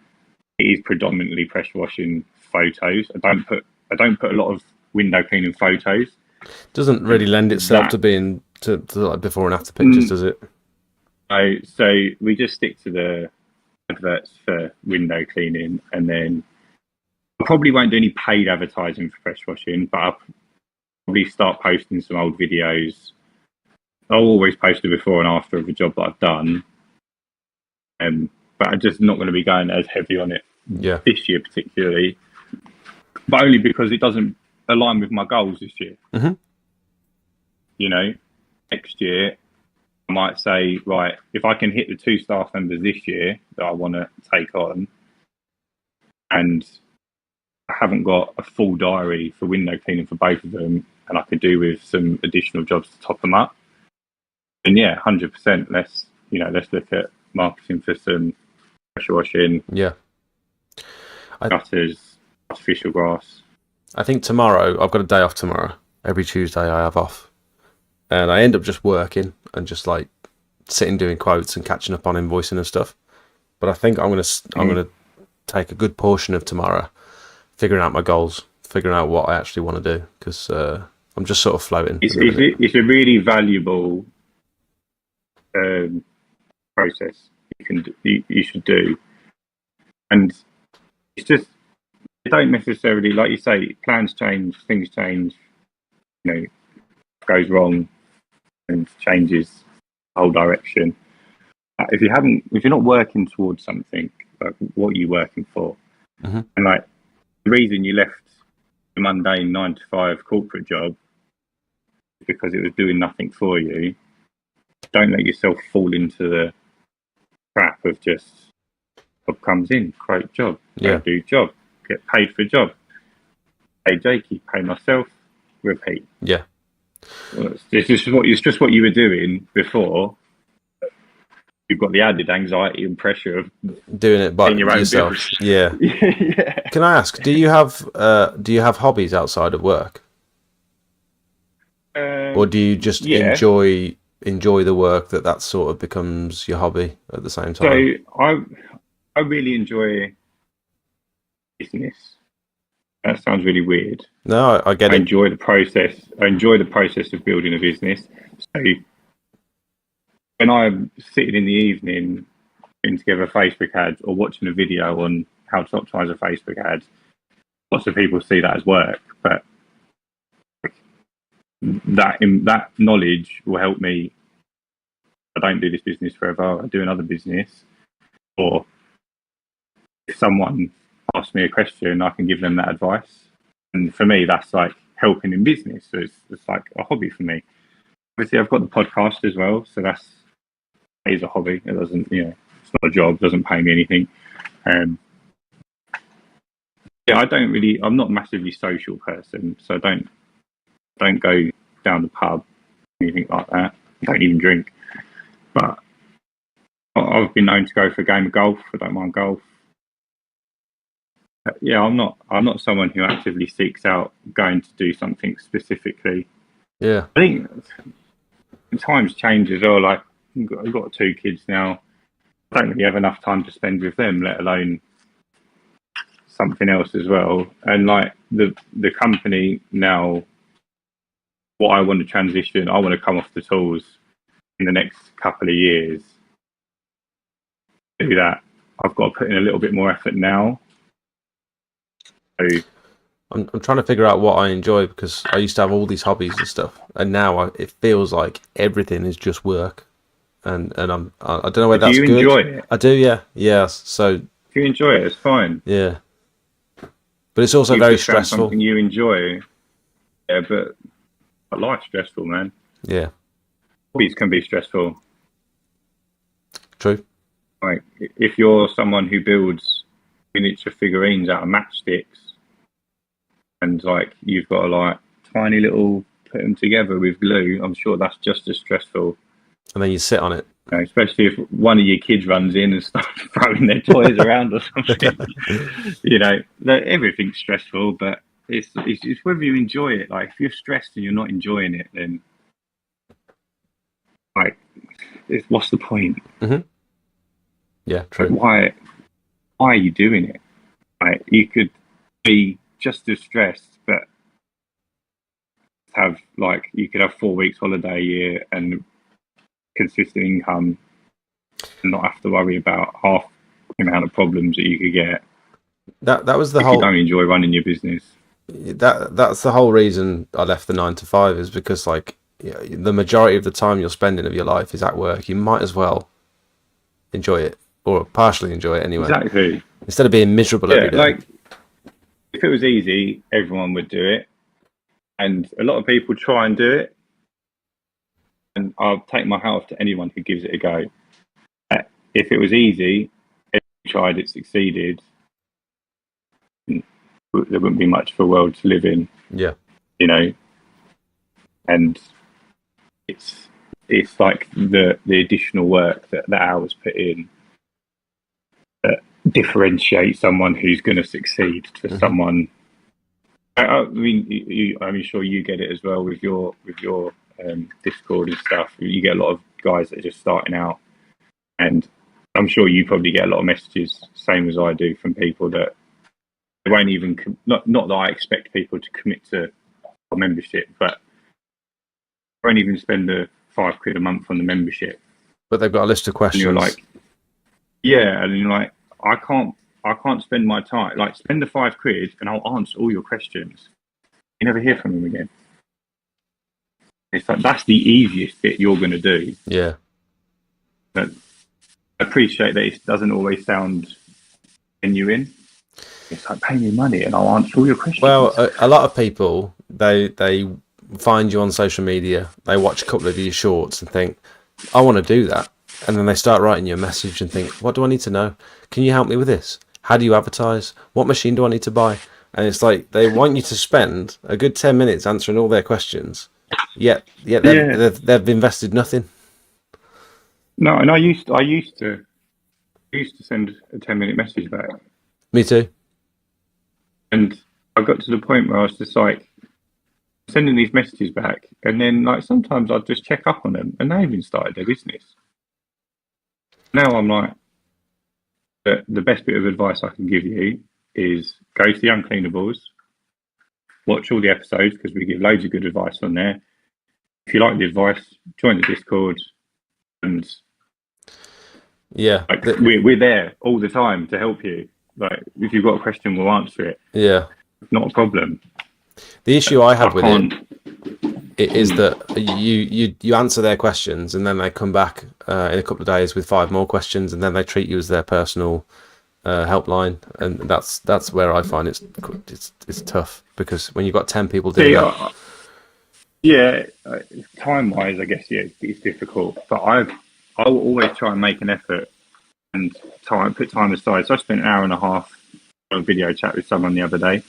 it is predominantly pressure washing photos. I don't put a lot of window cleaning photos. Doesn't really lend itself to being to like before and after pictures, does it? So we just stick to the adverts for window cleaning, and then I probably won't do any paid advertising for pressure washing, but I'll probably start posting some old videos. I'll always post a before and after of a job that I've done, but I'm just not going to be going as heavy on it this year particularly, but only because it doesn't align with my goals this year. Mm-hmm. You know, next year I might say, right, if I can hit the 2 staff members this year that I want to take on, and I haven't got a full diary for window cleaning for both of them, and I could do with some additional jobs to top them up, and 100%. Let's look at marketing for some pressure washing, gutters, artificial grass. I think tomorrow, I've got a day off tomorrow. Every Tuesday I have off, and I end up just working and just like sitting doing quotes and catching up on invoicing and stuff. But I think I'm gonna take a good portion of tomorrow, figuring out my goals, figuring out what I actually want to do, because I'm just sort of floating. It's a really valuable process you should do, and it's just, you don't necessarily, like you say, plans change, things change, goes wrong and changes the whole direction. If you're not working towards something, like, what are you working for? Mm-hmm. And like, the reason you left the mundane 9 to 5 corporate job is because it was doing nothing for you. Don't let yourself fall into the trap of just, job comes in, great job, do job, get paid for job, pay Jakey, pay myself, repeat. Yeah. It's just what you were doing before. You've got the added anxiety and pressure of doing it by your own yourself. business. Yeah. Yeah. Can I ask, do you have hobbies outside of work, or do you just enjoy the work that sort of becomes your hobby at the same time? So I really enjoy business. That sounds really weird. No, I get it. I enjoy the process. I enjoy the process of building a business. So when I'm sitting in the evening putting together a Facebook ad or watching a video on how to optimize a Facebook ad, lots of people see that as work, but that knowledge will help me. I don't do this business forever. I do another business, or if someone asks me a question, I can give them that advice. And for me, that's like helping in business. So it's like a hobby for me. Obviously, I've got the podcast as well, so that is a hobby. It doesn't, it's not a job. It doesn't pay me anything. I'm not a massively social person, so I don't go down the pub, anything like that. I don't even drink. But I've been known to go for a game of golf. I don't mind golf. But I'm not someone who actively seeks out going to do something specifically. Yeah. I think times change as well. Like, I've got 2 kids now. I don't really have enough time to spend with them, let alone something else as well. And like the company now, what I want to transition, I want to come off the tools in the next couple of years. To do that, I've got to put in a little bit more effort now. So I'm trying to figure out what I enjoy, because I used to have all these hobbies and stuff, and now it feels like everything is just work. And I don't know whether that's good. Do you enjoy it? I do, yeah. Yeah. So if you enjoy it, it's fine. Yeah. But it's also very stressful. Something you enjoy. Yeah, but life's stressful, man. Yeah. Hobbies can be stressful. True. Like, if you're someone who builds miniature figurines out of matchsticks, and like you've got to like tiny little put them together with glue, I'm sure that's just as stressful. And then you sit on it. especially if one of your kids runs in and starts throwing their toys around or something. Everything's stressful, but it's whether you enjoy it. Like, if you're stressed and you're not enjoying it, then like, what's the point? Mm-hmm. Yeah, true. Like, why are you doing it? Like, you could be just as stressed, but you could have 4 weeks holiday a year and consistent income and not have to worry about half the amount of problems that you could get. That was the if whole. You don't enjoy running your business. That's the whole reason I left the 9 to 5, is because like the majority of the time you're spending of your life is at work. You might as well enjoy it, or partially enjoy it anyway. Exactly. Instead of being miserable every day. Like, if it was easy, everyone would do it, and a lot of people try and do it. And I'll take my hat off to anyone who gives it a go. If it was easy, if you tried it, succeeded, there wouldn't be much for a world to live in. Yeah. And it's like the additional work that hours put in that differentiates someone who's going to succeed to someone. I mean, I'm sure you get it as well with your Discord and stuff. You get a lot of guys that are just starting out, and I'm sure you probably get a lot of messages, same as I do, from people that they won't even not that I expect people to commit to a membership, but won't even spend the £5 a month on the membership. But they've got a list of questions. And you're like, yeah, and you're like, I can't spend my time. Like, spend the £5 and I'll answer all your questions. You never hear from them again. It's like, that's the easiest bit you're going to do. Yeah. But I appreciate that it doesn't always sound genuine. It's like, pay me money and I'll answer all your questions. Well, a lot of people, they find you on social media, they watch a couple of your shorts and think, I want to do that. And then they start writing you a message and think, what do I need to know? Can you help me with this? How do you advertise? What machine do I need to buy? And it's like, they want you to spend a good 10 minutes answering all their questions, yet they've invested nothing. No, and I used to send a 10-minute message back. Me too. And I got to the point where I was just like sending these messages back, and then like sometimes I'd just check up on them, and they even started their business. Now I'm like, the best bit of advice I can give you is go to the Uncleanables, watch all the episodes, because we give loads of good advice on there. If you like the advice, join the Discord, and like, we're there all the time to help you. Like, if you've got a question, we'll answer it. Yeah, not a problem. The issue I have with it is that you answer their questions, and then they come back in a couple of days with 5 more questions, and then they treat you as their personal helpline, and that's where I find it's tough, because when you've got 10 people doing that. Yeah, time wise, I guess it's difficult, but I will always try and make an effort and put time aside. So I spent an hour and a half on a video chat with someone the other day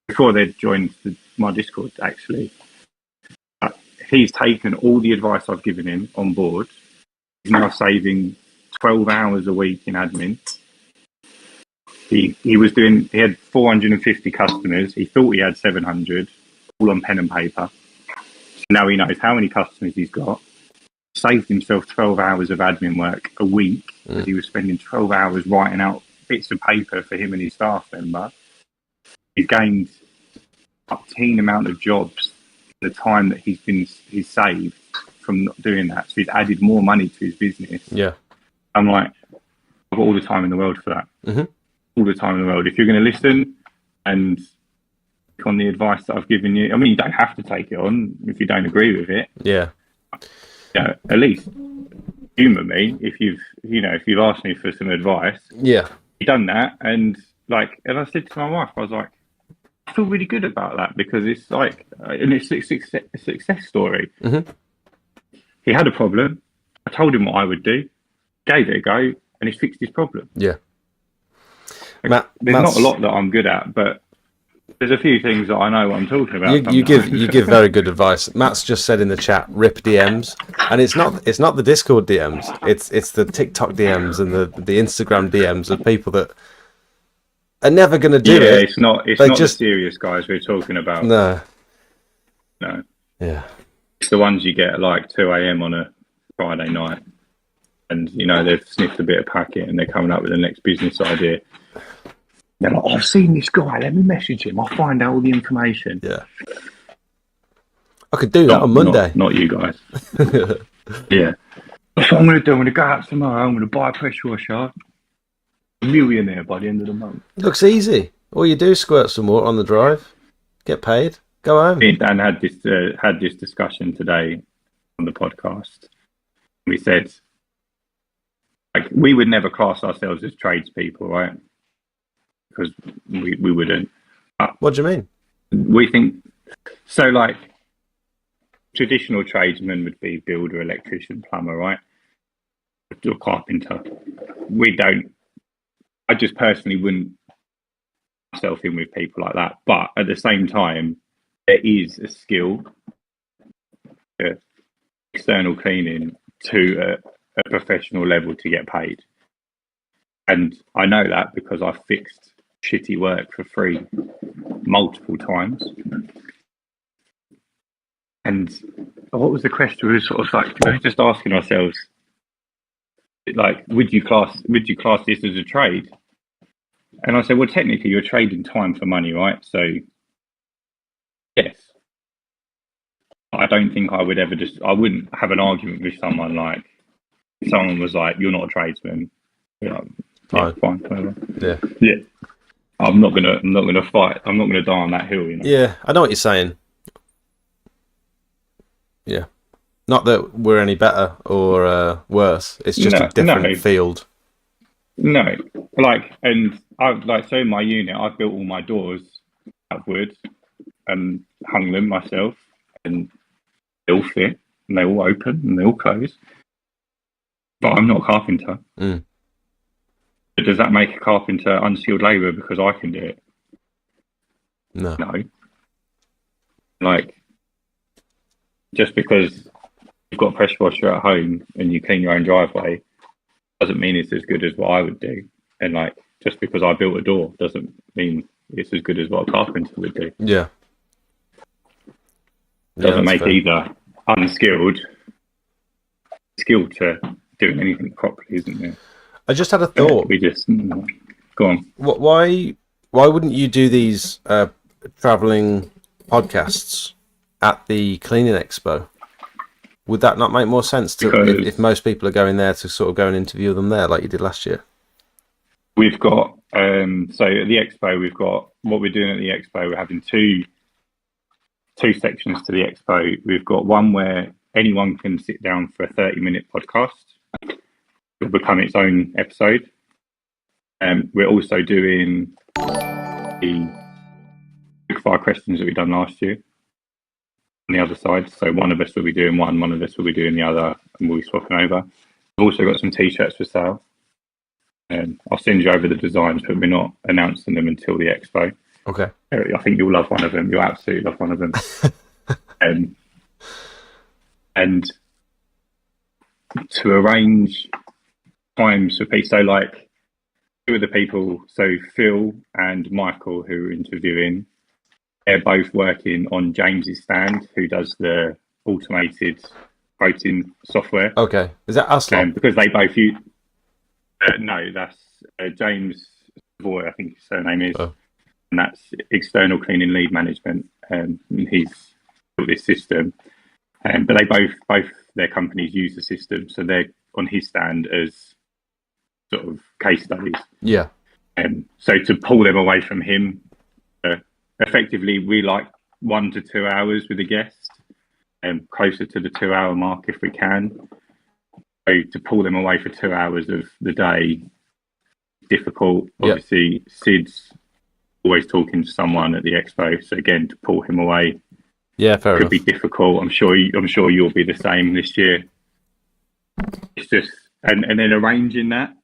before they'd joined my Discord, actually. He's taken all the advice I've given him on board. He's now saving 12 hours a week in admin. He had 450 customers. He thought he had 700, all on pen and paper. So now he knows how many customers he's got. Saved himself 12 hours of admin work a week, because he was spending 12 hours writing out bits of paper for him and his staff member. He's gained an obscene amount of jobs in the time that he's saved from not doing that. So he's added more money to his business. Yeah. I'm like, I've got all the time in the world for that. Mm-hmm. All the time in the world. If you're going to listen and take on the advice that I've given you, I mean, you don't have to take it on if you don't agree with it. Yeah. Yeah, at least humour me if you've asked me for some advice. Yeah, you've done that, and I said to my wife, I was like, I feel really good about that, because it's like, and it's a success story. Mm-hmm. He had a problem. I told him what I would do, gave it a go, and he's fixed his problem. Yeah. There's not a lot that I'm good at, but There's a few things that I know what I'm talking about. You give very good advice. Matt's just said in the chat, rip DMs, and it's not the Discord DMs. It's the TikTok DMs and the Instagram DMs of people that are never going to do it. It's not the serious guys we're talking about. No. Yeah. It's the ones you get at like 2 a.m. on a Friday night, and they've sniffed a bit of packet and they're coming up with the next business idea. They're like, I've seen this guy, let me message him, I'll find out all the information. Yeah. I could do that on Monday. Not you guys. Yeah. That's what I'm going to do. I'm going to go out tomorrow, I'm going to buy a pressure washer. A millionaire by the end of the month. It looks easy. All you do is squirt some water on the drive, get paid, go home. Dan had this discussion today on the podcast. We said, like, we would never class ourselves as tradespeople, right? Because we wouldn't. What do you mean? We think so. Like, traditional tradesmen would be builder, electrician, plumber, right? Or carpenter. We don't. I just personally wouldn't put myself in with people like that. But at the same time, there is a skill, external cleaning, to a professional level to get paid. And I know that because I've fixed shitty work for free multiple times. And what was the question? We were sort of like just asking ourselves, like, would you class this as a trade? And I said, well, technically you're trading time for money, right? So yes. I don't think I would ever I wouldn't have an argument with someone like, if someone was like, you're not a tradesman. Yeah, fine, whatever. Yeah. I'm not gonna fight. I'm not gonna die on that hill. Yeah, I know what you're saying. Yeah, not that we're any better or worse. It's just a different field. No, and so in my unit, I've built all my doors out of wood and hung them myself, and they all fit, and they all open, and they all close. But I'm not a carpenter. Mm. But does that make a carpenter unskilled labour because I can do it? No. Like, just because you've got a pressure washer at home and you clean your own driveway doesn't mean it's as good as what I would do. And like, just because I built a door doesn't mean it's as good as what a carpenter would do. Yeah. Doesn't make either unskilled, skilled to doing anything properly, isn't it? I just had a thought. We just go on. Why wouldn't you do these traveling podcasts at the cleaning expo? Would that not make more sense if most people are going there to sort of go and interview them there like you did last year? We've got so at the expo, we've got what we're doing at the expo. We're having two sections to the expo. We've got one where anyone can sit down for a 30-minute podcast. It'll become its own episode. We're also doing the quick fire questions that we done last year on the other side. So one of us will be doing one of us will be doing the other, and we'll be swapping over. We've also got some t-shirts for sale. I'll send you over the designs, but we're not announcing them until the expo. Okay. I think you'll love one of them. You'll absolutely love one of them. And to arrange times for people, so like two of the people, so Phil and Michael, who are interviewing, they're both working on James's stand, who does the automated quoting software. Okay. Is that Aslam? Because they both use... no, that's James Savoy, I think his surname is. Oh. And that's external cleaning lead management. And he's built this system. But they both their companies use the system. So they're on his stand as sort of case studies. Yeah. So to pull them away from him, effectively, we like 1 to 2 hours with a guest, closer to the 2 hour mark if we can. So to pull them away for 2 hours of the day, difficult. Yep. Obviously, Sid's always talking to someone at the expo. So again, to pull him away, fair enough. Could be difficult. I'm sure you'll be the same this year. It's just and then arranging that,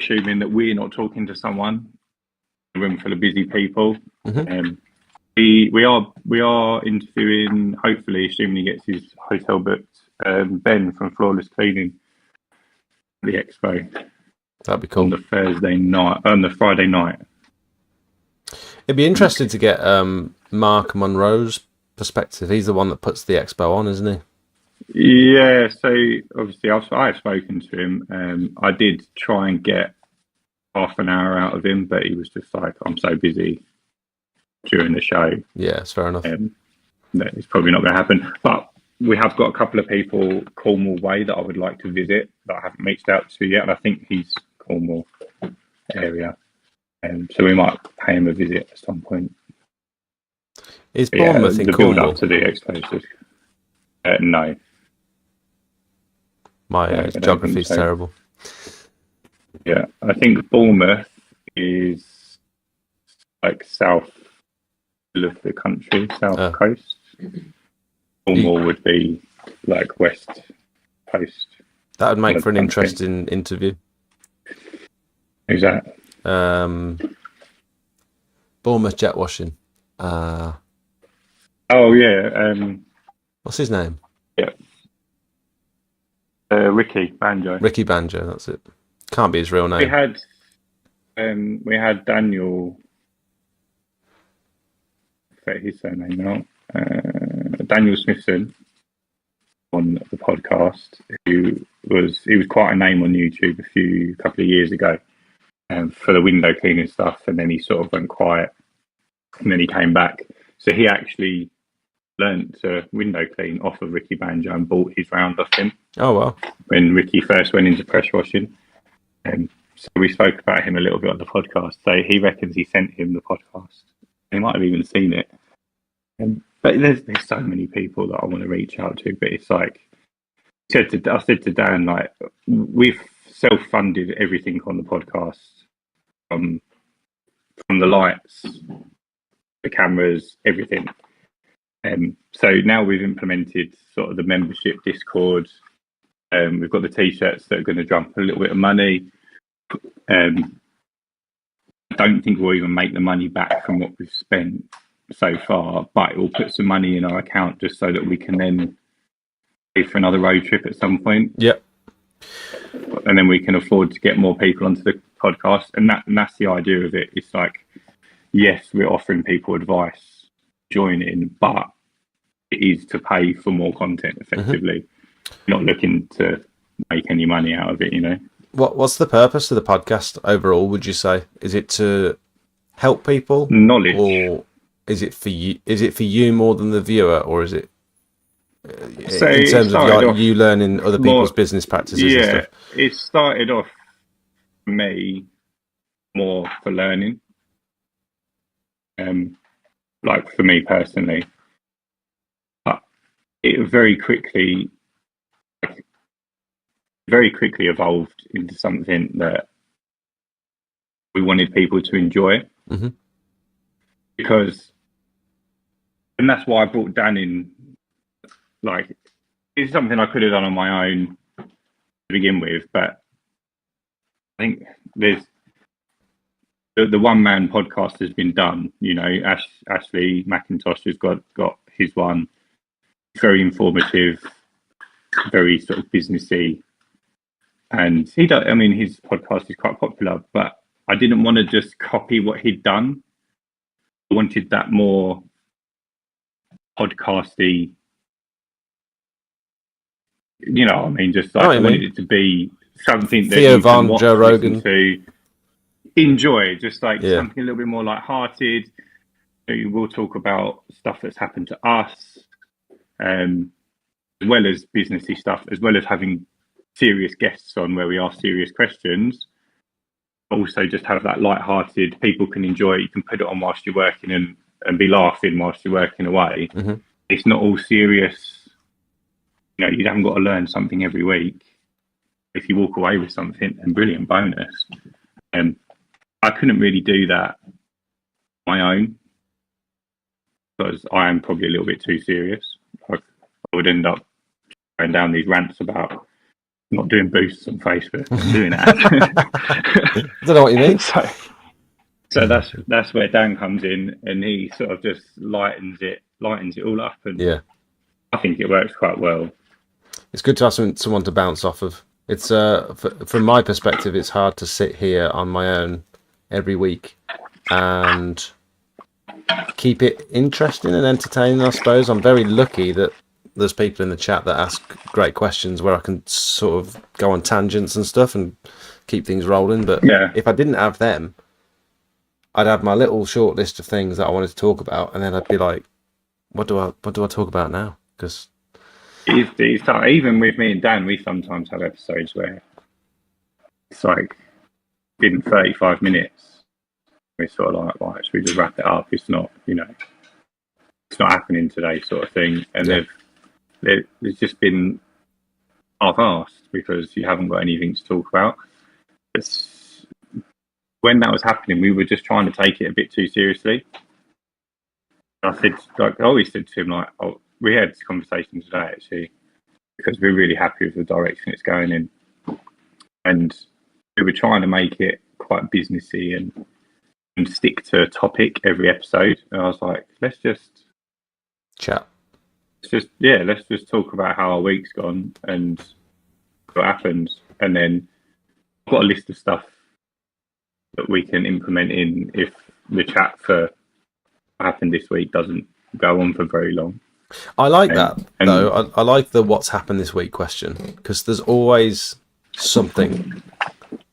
assuming that we're not talking to someone, a room full of busy people. Mm-hmm. We are interviewing, hopefully, assuming he gets his hotel booked, Ben from Flawless Cleaning at the expo That'd be on cool. the Friday night. It'd be interesting to get Mark Monroe's perspective. He's the one that puts the expo on, isn't he? Yeah, so obviously I've spoken to him. I did try and get half an hour out of him, but he was just like, I'm so busy during the show. Yeah, it's fair enough. That it's probably not going to happen. But we have got a couple of people Cornwall way that I would like to visit that I haven't reached out to yet, and I think he's Cornwall area. So we might pay him a visit at some point. Is Bournemouth in the build Cornwall? up to the explosive? No. My geography's so. terrible. Yeah, I think Bournemouth is like south of the country, south coast. Cornwall would be like west coast. That would make for an interesting interview. Exactly. Bournemouth jet washing. Oh yeah. What's his name? Yeah. Ricky Banjo. Ricky Banjo. That's it. Can't be his real name. We had Daniel. I forget his surname now. Daniel Smithson on the podcast. He was quite a name on YouTube a couple of years ago, for the window cleaning stuff, and then he sort of went quiet, and then he came back. So he actually learnt to window clean off of Ricky Banjo and bought his round off him. Oh wow! When Ricky first went into pressure washing, so we spoke about him a little bit on the podcast. So he reckons he sent him the podcast. He might have even seen it. But there's so many people that I want to reach out to. But it's like I said to Dan, like, we've self-funded everything on the podcast, from the lights, the cameras, everything. So now we've implemented sort of the membership Discord. We've got the t-shirts that are going to jump a little bit of money. I don't think we'll even make the money back from what we've spent so far, but it will put some money in our account just so that we can then pay for another road trip at some point. Yep. And then we can afford to get more people onto the podcast. And that's the idea of it. It's like, yes, we're offering people advice, join in, but it is to pay for more content effectively. Not looking to make any money out of it, you know. What's the purpose of the podcast overall, would you say? Is it to help people? Knowledge. Or is it for you? Is it for you more than the viewer, or is it in terms of you learning other people's business practices? Yeah, and stuff? It started off for me more for learning. Like for me personally, but it very quickly evolved into something that we wanted people to enjoy. Because, and that's why I brought Dan in. Like, it's something I could have done on my own to begin with, but I think there's the one man podcast has been done. You know, Ashley McIntosh has got his one. Very informative, very sort of businessy, and his podcast is quite popular. But I didn't want to just copy what he'd done. I wanted that more podcasty. You know what I mean? Just like I wanted it to be something that Theo you Von, can watch, Joe Rogan, to enjoy, just like something a little bit more light-hearted. We'll talk about stuff that's happened to us, as well as businessy stuff, as well as having serious guests on where we ask serious questions. Also, just have that light-hearted. People can enjoy it. You can put it on whilst you're working and be laughing whilst you're working away. It's not all serious. You know, you haven't got to learn something every week. If you walk away with something, then brilliant, bonus. I couldn't really do that on my own because I am probably a little bit too serious. I would end up going down these rants about not doing boosts on Facebook and doing that. I don't know what you mean. So that's where Dan comes in, and he sort of just lightens it all up, and Yeah, I think it works quite well. it's good to have someone to bounce off of. It's from my perspective, it's hard to sit here on my own every week and keep it interesting and entertaining. I suppose I'm very lucky that there's people in the chat that ask great questions where I can sort of go on tangents and stuff and keep things rolling. But Yeah. if I didn't have them, I'd have my little short list of things that I wanted to talk about, and then I'd be like, what do I talk about now? Because It's like, even with me and Dan, we sometimes have episodes where it's like in 35 minutes, we're sort of like, right, should we just wrap it up? It's not, it's not happening today, sort of thing. And there's just been half-assed because you haven't got anything to talk about. When that was happening, we were just trying to take it a bit too seriously. I always said to him, like, oh, we had this conversation today actually, because we're really happy with the direction it's going in, and we were trying to make it quite businessy and stick to a topic every episode. And I was like, let's just chat. Let's just talk about how our week's gone and what happened, and then I've got a list of stuff that we can implement in if the chat for what happened this week doesn't go on for very long. I like that though. I like the what's happened this week question, because there's always something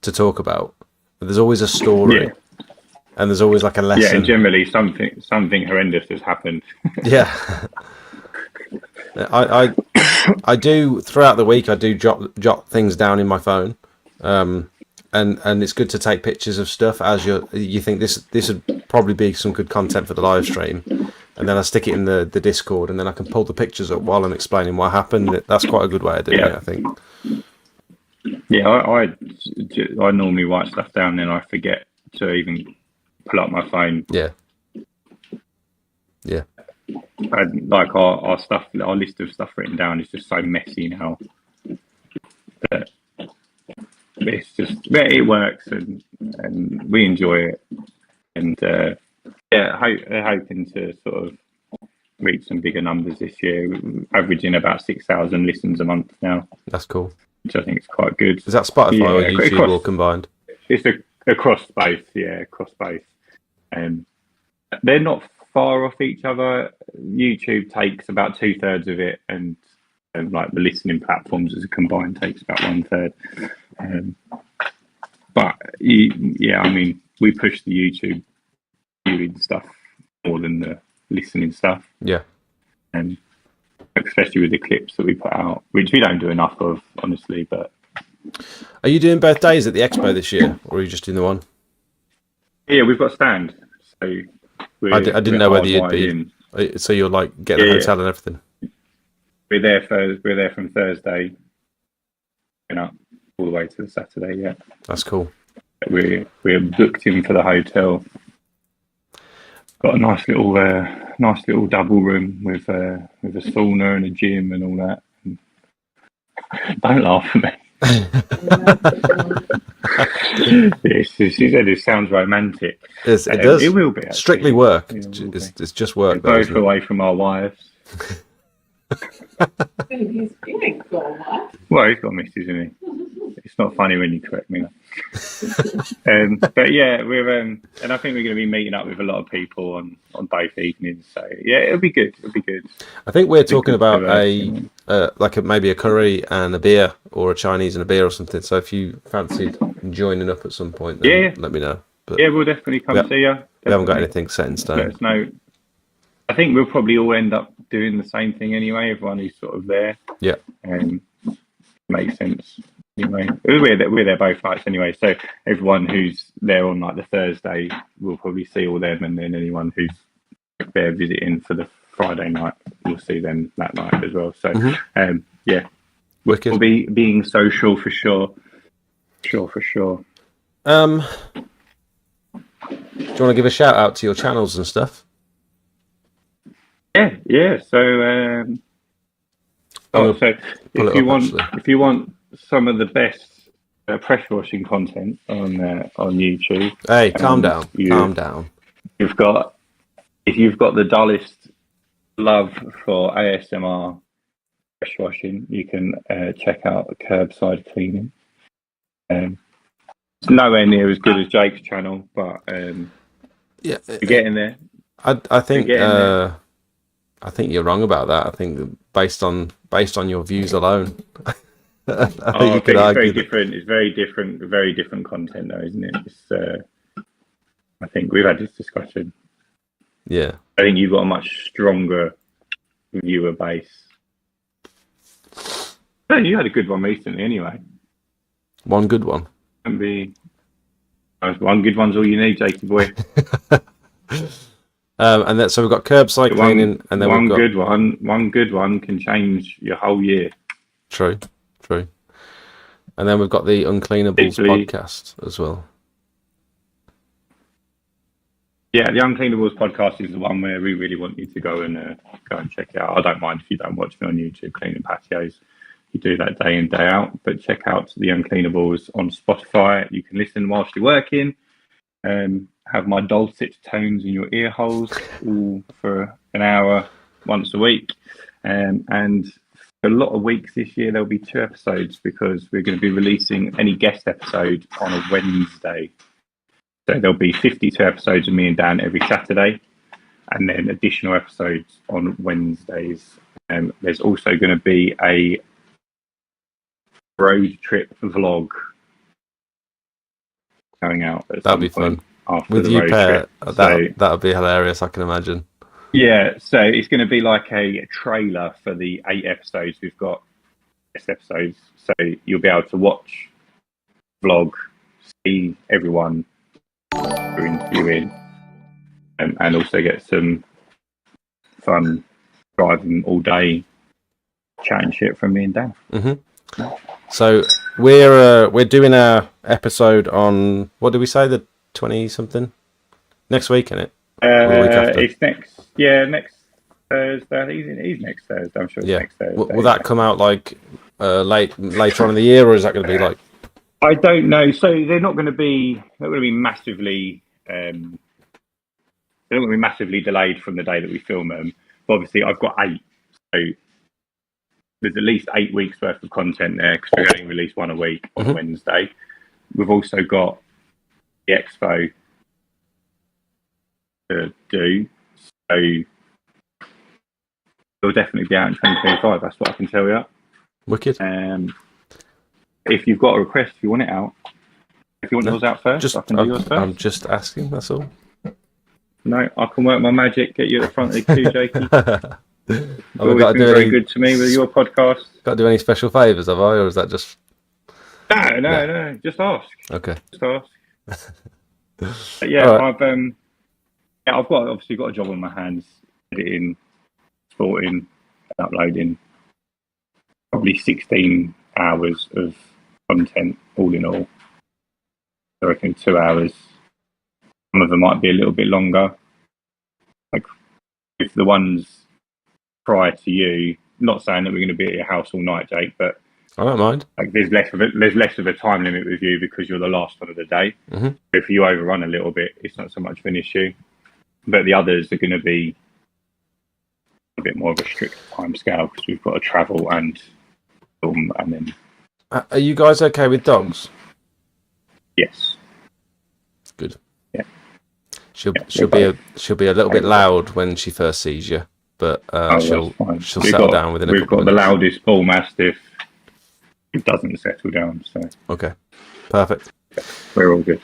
to talk about. There's always a story, and there's always like a lesson. Yeah, and generally something horrendous has happened. Yeah. I do throughout the week. I do jot things down in my phone, and it's good to take pictures of stuff as you think this would probably be some good content for the live stream, and then I stick it in the Discord, and then I can pull the pictures up while I'm explaining what happened. That's quite a good way of doing it, I think. Yeah, I normally write stuff down, then I forget to even pull up my phone. Yeah. And like our stuff, our list of stuff written down is just so messy now that it's just, it works, and we enjoy it, and hoping to sort of reach some bigger numbers this year. We're averaging about 6,000 listens a month now. That's cool. Which I think is quite good. Is that Spotify or YouTube all combined? It's across both, across both. They're not far off each other. YouTube takes about 2/3 of it, and like the listening platforms as a combined takes about 1/3. But I mean, we push the YouTube viewing stuff more than the listening stuff. Yeah. And especially with the clips that we put out, which we don't do enough of, honestly. But are you doing both days at the expo this year, or are you just doing the one? Yeah, we've got a stand. So I didn't know whether you'd be in. So you'll like get the hotel and everything. We're there from Thursday, and up all the way to the Saturday. Yeah, that's cool. We're booked in for the hotel. Got a nice little double room with a sauna and a gym and all that. Don't laugh at me. Yes, she said it sounds romantic. Yes, it does. It will be. Actually. Strictly work. It's just work. Though, both away from our wives. Well, he's got misses, isn't he? It's not funny when you correct me. But yeah, we're and I think we're going to be meeting up with a lot of people on both evenings. So yeah, it'll be good. I think we're talking about maybe a curry and a beer, or a Chinese and a beer or something. So if you fancied joining up at some point, then let me know. But yeah, we'll definitely come see you. We haven't got anything set in stone. Let us know. I think we'll probably all end up doing the same thing anyway. Everyone who's sort of there. Yeah. Makes sense. Anyway, we're there both nights anyway. So everyone who's there on like the Thursday, we'll probably see all them, and then anyone who's there visiting for the Friday night, we'll see them that night as well. So yeah, wicked. We'll be being social for sure. For sure. Do you want to give a shout out to your channels and stuff? Yeah. So, if you want some of the best pressure washing content on YouTube. Hey, calm down. You- Calm down. If you've got the dullest love for ASMR pressure washing, you can check out Curbside Cleaning. It's nowhere near as good as Jake's channel, but Yeah, you're getting there. I think You're getting there. I think you're wrong about that. I think based on your views alone, I think you could it's argue very that- different. It's very different content, though, isn't it? I think we've had this discussion. Yeah. I think you've got a much stronger viewer base. Oh, you had a good one recently, anyway. One good one. One good one's all you need, Jakey boy. And that, so we've got curbside cleaning, and then we've got one good one can change your whole year. True. And then we've got the Uncleanables podcast as well. Yeah, the Uncleanables podcast is the one where we really want you to go and check it out. I don't mind if you don't watch me on YouTube cleaning patios. You do that day in, day out. But check out the Uncleanables on Spotify. You can listen whilst you're working. Have my dulcet tones in your ear holes all for an hour once a week. And for a lot of weeks this year, there'll be 2 episodes because we're going to be releasing any guest episode on a Wednesday. So there'll be 52 episodes of me and Dan every Saturday, and then additional episodes on Wednesdays. There's also going to be a road trip vlog going out. That'd be fun. After with the you road pair, trip. that'd be hilarious. I can imagine. Yeah, so it's going to be like a trailer for the 8 episodes we've got. 6 episodes, so you'll be able to watch, vlog, see everyone we're interviewing, and also get some fun driving all day chatting shit from me and Dan. Mm-hmm. So we're doing our episode on, what did we say, the 20 something next week, isn't it? Or the week after? It's next Thursday. He's next Thursday. I'm sure it's next Thursday. Will that come out like later on in the year, or is that going to be like? I don't know. So they're not going to be massively. They're not going to be massively delayed from the day that we film them. But obviously, I've got 8, so there's at least 8 weeks worth of content there because we're going to release one a week on Wednesday. We've also got the expo to do, so it'll definitely be out in 2025. That's what I can tell you. Wicked. If you've got a request, if you want it out, if you want yours out first, I can do yours first. I'm just asking. That's all. No, I can work my magic, get you at the front of the queue, Jakey. You've always got to been do very good to me with your podcast. Got to do any special favours, have I, or is that just? No. Just ask. Okay. Just ask. But yeah, right. I've obviously got a job on my hands, editing, exporting, and uploading. Probably 16 hours of content all in all. I reckon 2 hours. Some of them might be a little bit longer. Like if the ones prior to you, not saying that we're going to be at your house all night, Jake, but I don't mind. Like there's less of a time limit with you because you're the last one of the day. Mm-hmm. If you overrun a little bit, it's not so much of an issue. But the others are going to be a bit more of a strict time scale because we've got to travel and film and then. Are you guys okay with dogs? Yes. Good. Yeah. She'll be a little bit loud when she first sees you, but she'll settle down within a couple of minutes. We've got the loudest bull mastiff. It doesn't settle down, so. Okay. Perfect. We're all good.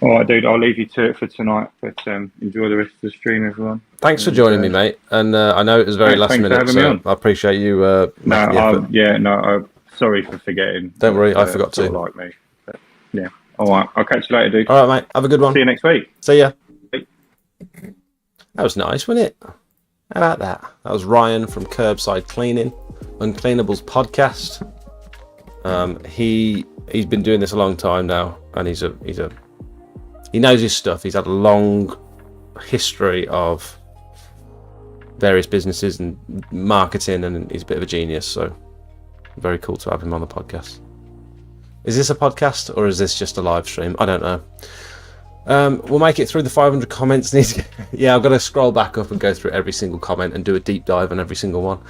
All right, dude. I'll leave you to it for tonight, but enjoy the rest of the stream, everyone. Thanks for joining me, mate. And I know it was very last minute, so I appreciate you making the effort. Sorry for forgetting. Don't worry, I forgot to. Like me. But, yeah. All right. I'll catch you later, dude. All right, mate. Have a good one. See you next week. See ya. Bye. That was nice, wasn't it? How about that? That was Ryan from Curbside Cleaning, Uncleanables podcast. He's been doing this a long time now, and he knows his stuff. He's had a long history of various businesses and marketing, and he's a bit of a genius. So very cool to have him on the podcast. Is this a podcast or is this just a live stream? I don't know. We'll make it through the 500 comments. Yeah, I've got to scroll back up and go through every single comment and do a deep dive on every single one.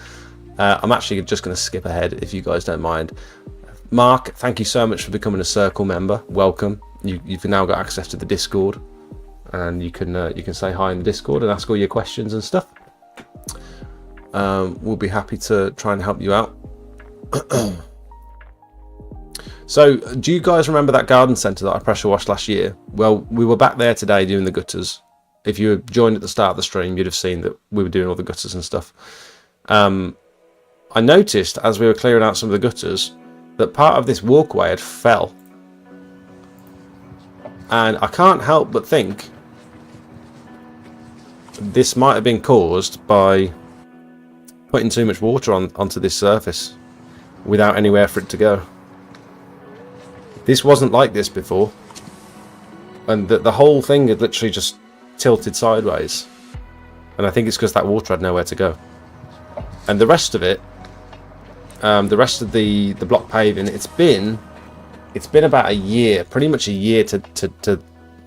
I'm actually just going to skip ahead if you guys don't mind. Mark, thank you so much for becoming a Circle member. Welcome. You've now got access to the Discord, and you can say hi in the Discord and ask all your questions and stuff. We'll be happy to try and help you out. So, do you guys remember that garden centre that I pressure washed last year? Well, we were back there today doing the gutters. If you joined at the start of the stream, you'd have seen that we were doing all the gutters and stuff. I noticed as we were clearing out some of the gutters that part of this walkway had fell. And I can't help but think this might have been caused by putting too much water onto this surface without anywhere for it to go. This wasn't like this before, and the whole thing had literally just tilted sideways, and I think it's because that water had nowhere to go. And the rest of it, the rest of the block paving, it's been about a year, pretty much a year to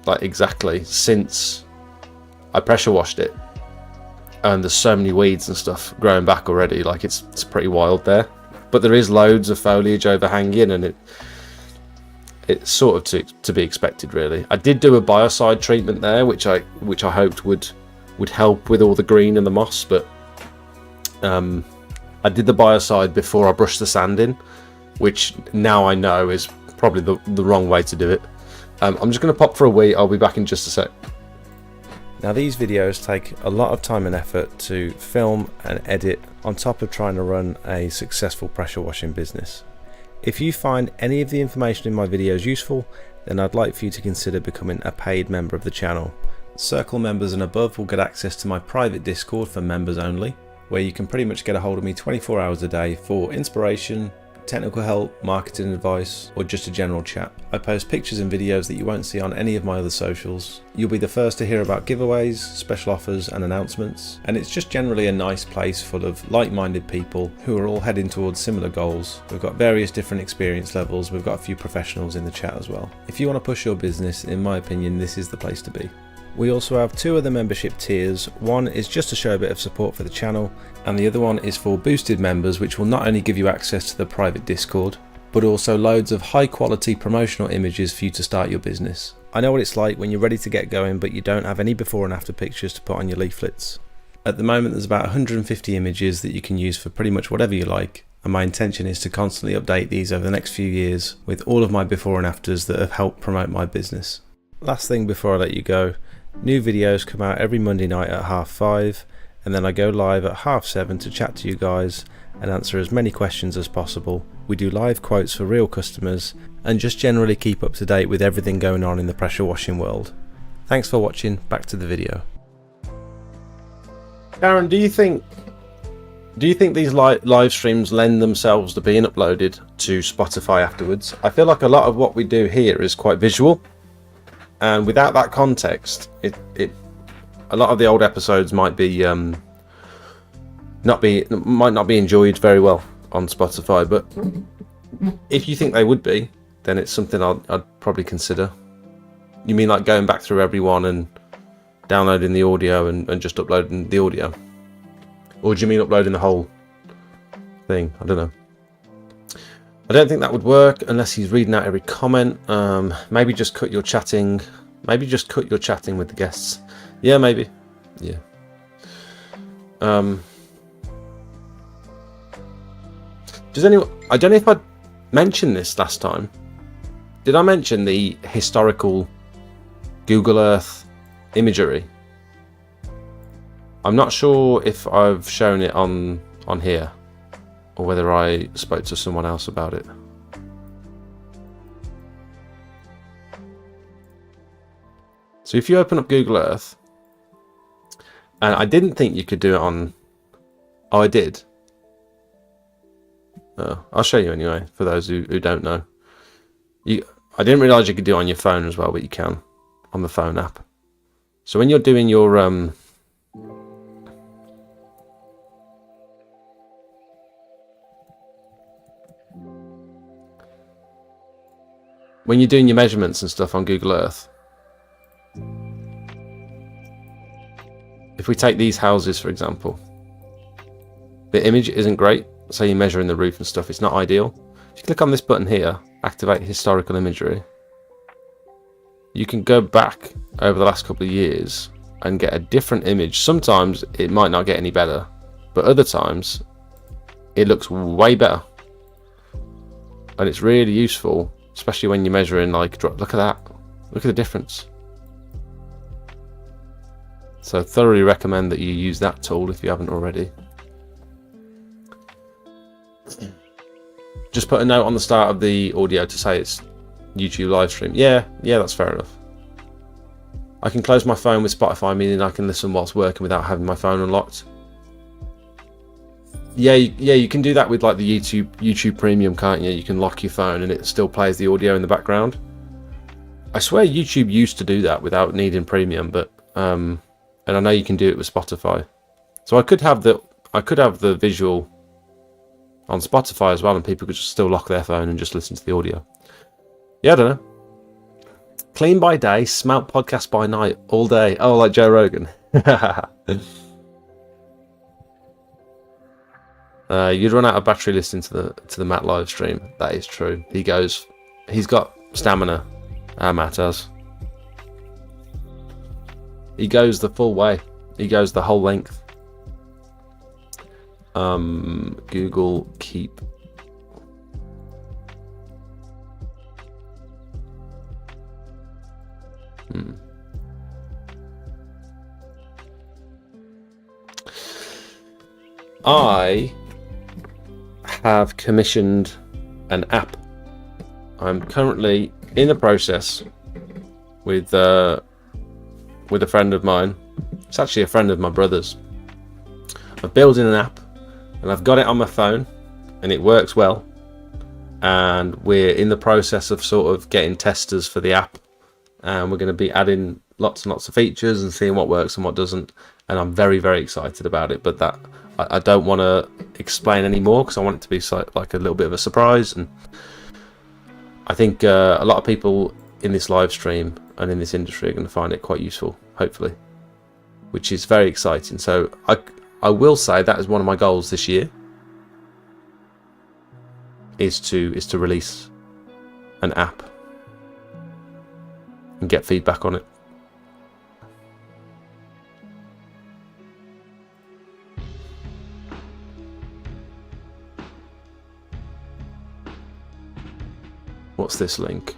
like exactly since I pressure washed it, and there's so many weeds and stuff growing back already. Like it's pretty wild there, but there is loads of foliage overhanging, and it's sort of to be expected, really. I did do a biocide treatment there, which I hoped would help with all the green and the moss, but I did the biocide before I brushed the sand in, which now I know is probably the wrong way to do it. I'm just going to pop for a wee. I'll be back in just a sec. Now, these videos take a lot of time and effort to film and edit, on top of trying to run a successful pressure washing business. If you find any of the information in my videos useful, then I'd like for you to consider becoming a paid member of the channel. Circle members and above will get access to my private Discord for members only, where you can pretty much get a hold of me 24 hours a day for inspiration, technical help, marketing advice, or just a general chat. I post pictures and videos that you won't see on any of my other socials. You'll be the first to hear about giveaways, special offers and announcements, and it's just generally a nice place full of like-minded people who are all heading towards similar goals. We've got various different experience levels. We've got a few professionals in the chat as well. If you want to push your business, in my opinion, this is the place to be. We also have two other membership tiers. One is just to show a bit of support for the channel, and the other one is for boosted members, which will not only give you access to the private Discord, but also loads of high quality promotional images for you to start your business. I know what it's like when you're ready to get going, but you don't have any before and after pictures to put on your leaflets. At the moment, there's about 150 images that you can use for pretty much whatever you like, and my intention is to constantly update these over the next few years with all of my before and afters that have helped promote my business. Last thing before I let you go, new videos come out every Monday night at 5:30, and then I go live at 7:30 to chat to you guys and answer as many questions as possible. We do live quotes for real customers and just generally keep up to date with everything going on in the pressure washing world. Thanks for watching, back to the video. Karen, do you think these live streams lend themselves to being uploaded to Spotify afterwards? I feel like a lot of what we do here is quite visual, and without that context, a lot of the old episodes might not be enjoyed very well on Spotify. But if you think they would be, then it's something I'd probably consider. You mean like going back through everyone and downloading the audio and just uploading the audio, or do you mean uploading the whole thing? I don't know. I don't think that would work unless he's reading out every comment. Maybe just cut your chatting. Maybe just cut your chatting with the guests. Yeah, maybe. Yeah. Does anyone? I don't know if I mentioned this last time. Did I mention the historical Google Earth imagery? I'm not sure if I've shown it on here, or whether I spoke to someone else about it. So if you open up Google Earth, and I didn't think you could do it on... Oh, I did. I'll show you anyway, for those who don't know. I didn't realise you could do it on your phone as well, but you can on the phone app. So when you're doing your... when you're doing your measurements and stuff on Google Earth, if we take these houses for example, the image isn't great. So you're measuring the roof and stuff, it's not ideal. If you click on this button here, activate historical imagery, you can go back over the last couple of years and get a different image. Sometimes it might not get any better, but other times it looks way better. And it's really useful, especially when you're measuring, like, look at that. Look at the difference. So thoroughly recommend that you use that tool if you haven't already. Just put a note on the start of the audio to say it's YouTube live stream. Yeah, that's fair enough. I can close my phone with Spotify, meaning I can listen whilst working without having my phone unlocked. Yeah, you can do that with like the YouTube Premium, can't you? You can lock your phone and it still plays the audio in the background. I swear YouTube used to do that without needing Premium, but and I know you can do it with Spotify. So I could have the visual on Spotify as well, and people could just still lock their phone and just listen to the audio. Yeah, I don't know. Clean by day, smelt podcast by night, all day. Oh, like Joe Rogan. You'd run out of battery listening to the Matt live stream. That is true. He's got stamina. Matt has. He goes the full way. He goes the whole length. Google Keep. I have commissioned an app. I'm currently in the process with a friend of mine. It's actually a friend of my brother's. I'm building an app and I've got it on my phone and it works well. And we're in the process of sort of getting testers for the app. And we're going to be adding lots and lots of features and seeing what works and what doesn't. And I'm very, very excited about it. But that I don't want to explain any more because I want it to be like a little bit of a surprise. And I think a lot of people in this live stream and in this industry are going to find it quite useful, hopefully, which is very exciting. So I will say that is one of my goals this year, is to release an app and get feedback on it. What's this link?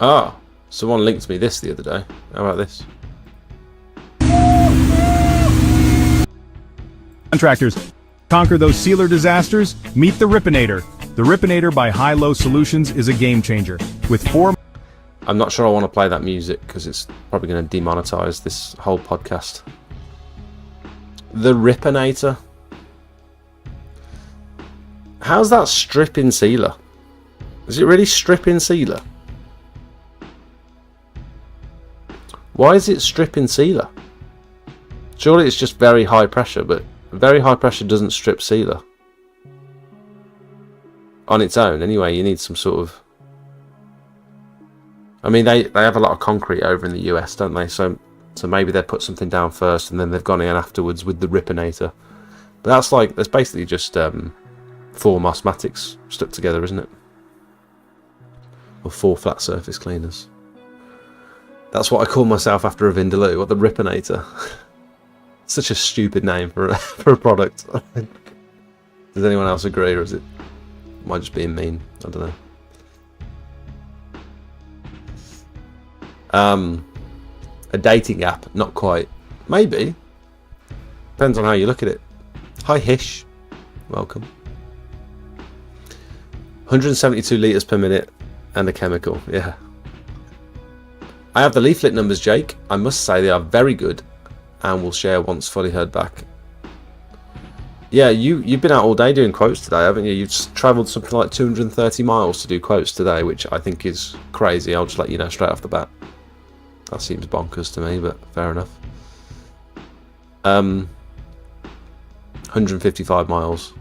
Ah, someone linked me this the other day. How about this? Contractors, conquer those sealer disasters, meet the Ripinator. The Ripinator by High-Low Solutions is a game changer. With 4... I'm not sure I want to play that music because it's probably going to demonetize this whole podcast. The Ripinator. How's that stripping sealer? Is it really stripping sealer? Why is it stripping sealer? Surely it's just very high pressure, but very high pressure doesn't strip sealer. On its own, anyway, you need some sort of... I mean, they have a lot of concrete over in the US, don't they? So maybe they put something down first and then they've gone in afterwards with the Ripinator. But that's basically just 4 Mosmatics stuck together, isn't it? Or 4 flat surface cleaners. That's what I call myself after a Vindaloo, or the Ripinator. Such a stupid name for a product. Does anyone else agree, or is it am I just being mean? I don't know. A dating app, not quite. Maybe. Depends on how you look at it. Hi Hish. Welcome. 172 litres per minute and a chemical, yeah. I have the leaflet numbers, Jake. I must say they are very good and will share once fully heard back. Yeah, you've been out all day doing quotes today, haven't you? You've travelled something like 230 miles to do quotes today, which I think is crazy. I'll just let you know straight off the bat. That seems bonkers to me, but fair enough. 155 miles.